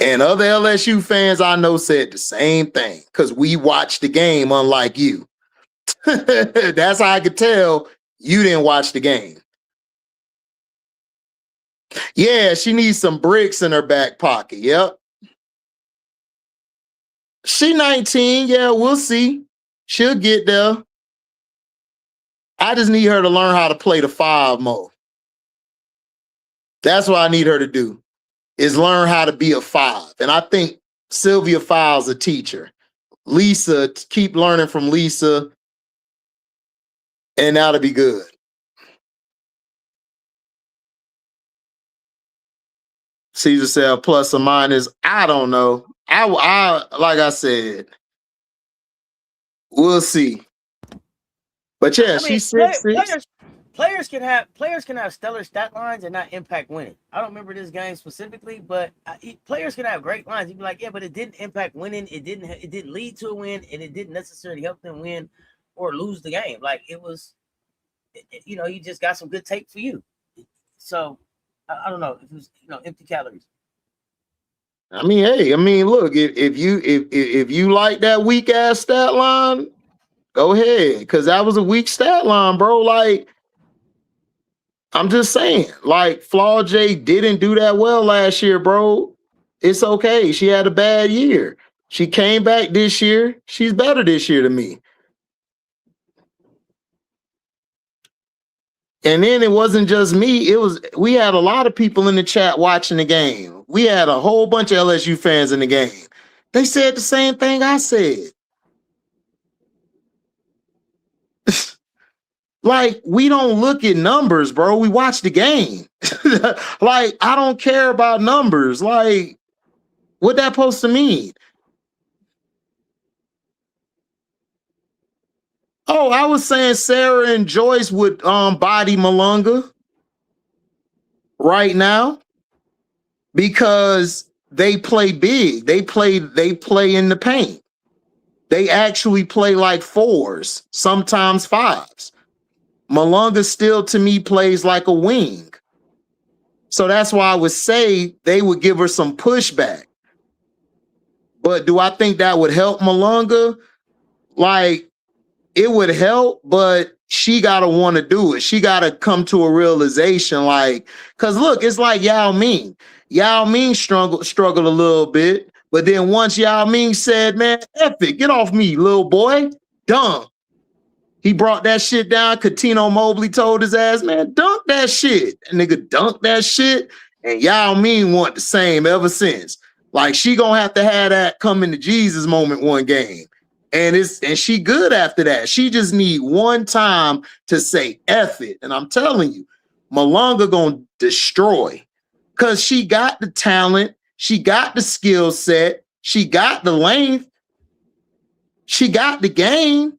And other LSU fans I know said the same thing because we watched the game, unlike you. That's how I could tell you didn't watch the game. Yeah, she needs some bricks in her back pocket. Yep. She 19. Yeah, we'll see. She'll get there. I just need her to learn how to play the 5 more. That's what I need her to do, is learn how to be a 5. And I think Sylvia Files a teacher. Lisa, keep learning from Lisa, and that'll be good. Caesar said plus or minus. I don't know. I like I said, we'll see. But yeah, she's 6'6". Players can have stellar stat lines and not impact winning. I don't remember this game specifically, but players can have great lines. You'd be like, yeah, but it didn't impact winning. It didn't lead to a win, and it didn't necessarily help them win or lose the game. Like it was, you just got some good tape for you. So I don't know if it was empty calories. I mean, hey, look, if you like that weak ass stat line, go ahead, because that was a weak stat line, bro. Like, I'm just saying, like, Flau'jae didn't do that well last year, bro. It's okay. She had a bad year. She came back this year. She's better this year to me. And then it wasn't just me. We had a lot of people in the chat watching the game. We had a whole bunch of LSU fans in the game. They said the same thing I said. Like, we don't look at numbers, bro. We watch the game. Like, I don't care about numbers. Like, what that supposed to mean? Oh, I was saying Sarah and Joyce would body Malonga right now because they play big. They play in the paint. They actually play like 4s, sometimes 5s. Malonga still, to me, plays like a wing. So that's why I would say they would give her some pushback. But do I think that would help Malonga? Like, it would help, but she got to want to do it. She got to come to a realization, like, because look, it's like Yao Ming. Yao Ming struggled a little bit, but then once Yao Ming said, man, F it, get off me, little boy, dunk. He brought that shit down. Katino Mobley told his ass, man, dunk that shit. That nigga dunked that shit. And Yao Ming want the same ever since. Like she gonna have to have that coming to Jesus moment one game. And she good after that. She just need one time to say F it. And I'm telling you, Malunga gonna destroy. Because she got the talent, she got the skill set, she got the length, she got the game.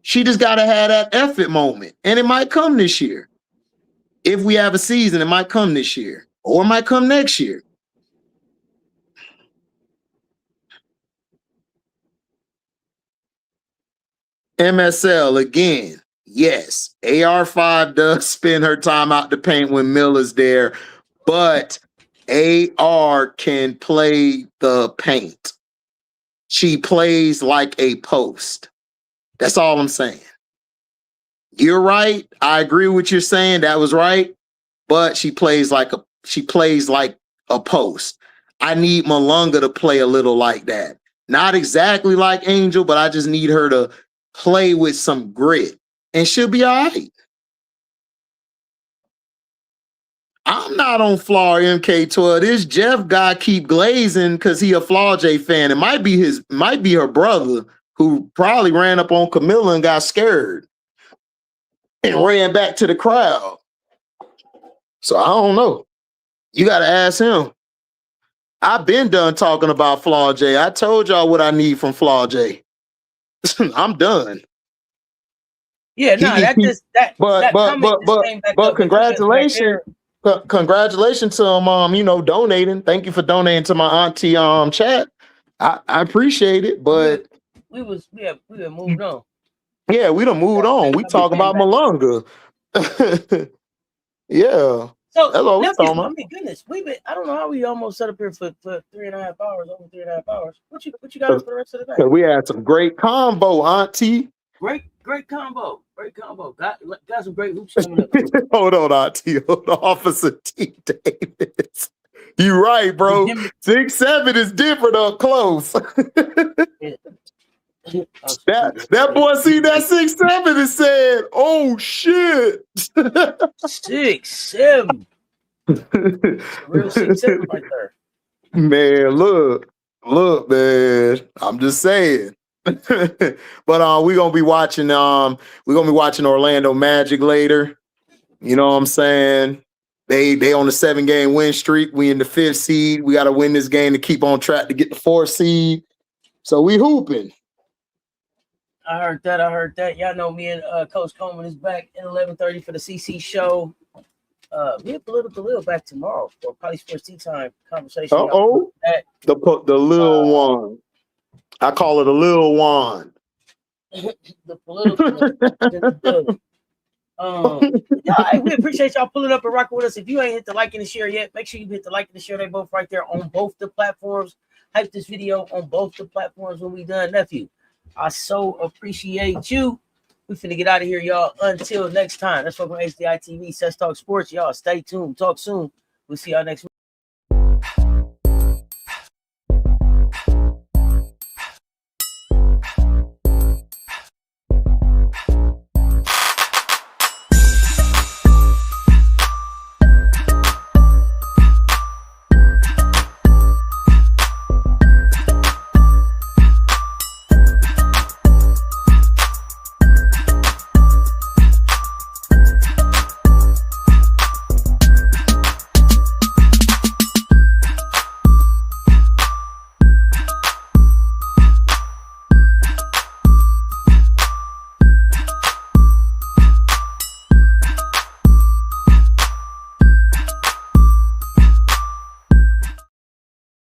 She just gotta have that F it moment. And it might come this year. If we have a season, it might come this year. Or it might come next year. MSL again. Yes, AR5 does spend her time out the paint when Miller's there, but AR can play the paint. She plays like a post. That's all I'm saying. You're right. I agree with what you're saying. That was right. But she plays like a post. I need Malunga to play a little like that. Not exactly like Angel, but I just need her to play with some grit. And she'll be all right. I'm not on Flaw MK12. This Jeff guy keep glazing because he a Flaw J fan. It might be her brother who probably ran up on Camilla and got scared and ran back to the crowd. So I don't know. You got to ask him. I've been done talking about Flaw J. I told y'all what I need from Flaw J. I'm done. Yeah, no, but congratulations. Congratulations to him, donating. Thank you for donating to my auntie chat. I appreciate it, but we done moved on. Yeah, we done moved on. We talking about Malunga. Yeah. So that's all we talking about. I mean, goodness, I don't know how we almost set up here for 3.5 hours, over 3.5 hours. What you got for the rest of the day? We had some great combo, Auntie. Great combo. Got some great hoops coming up. Hold on, Auntie. Hold on, Officer T. Davis. You right, bro. 6'7" is different up close. That boy see that 6'7" and said, "Oh shit." 6'7". Real 6'7" right there. Man, look, man. I'm just saying. But we're gonna be watching Orlando Magic later. You know what I'm saying? They on the 7-game win streak. We in the 5th seed. We gotta win this game to keep on track to get the 4th seed. So we hooping. I heard that. Y'all know me and Coach Coleman is back at 11:30 for the CC show. We have Political back tomorrow for Probably Sports Tea Time conversation. The little one. I call it a little one. The political. We appreciate y'all pulling up and rocking with us. If you ain't hit the like and the share yet, make sure you hit the like and the share. They both right there on both the platforms. Hype this video on both the platforms when we done. Nephew, I so appreciate you. We finna get out of here, y'all. Until next time. That's from HDI TV, Cess Talk Sports. Y'all stay tuned. Talk soon. We'll see y'all next week.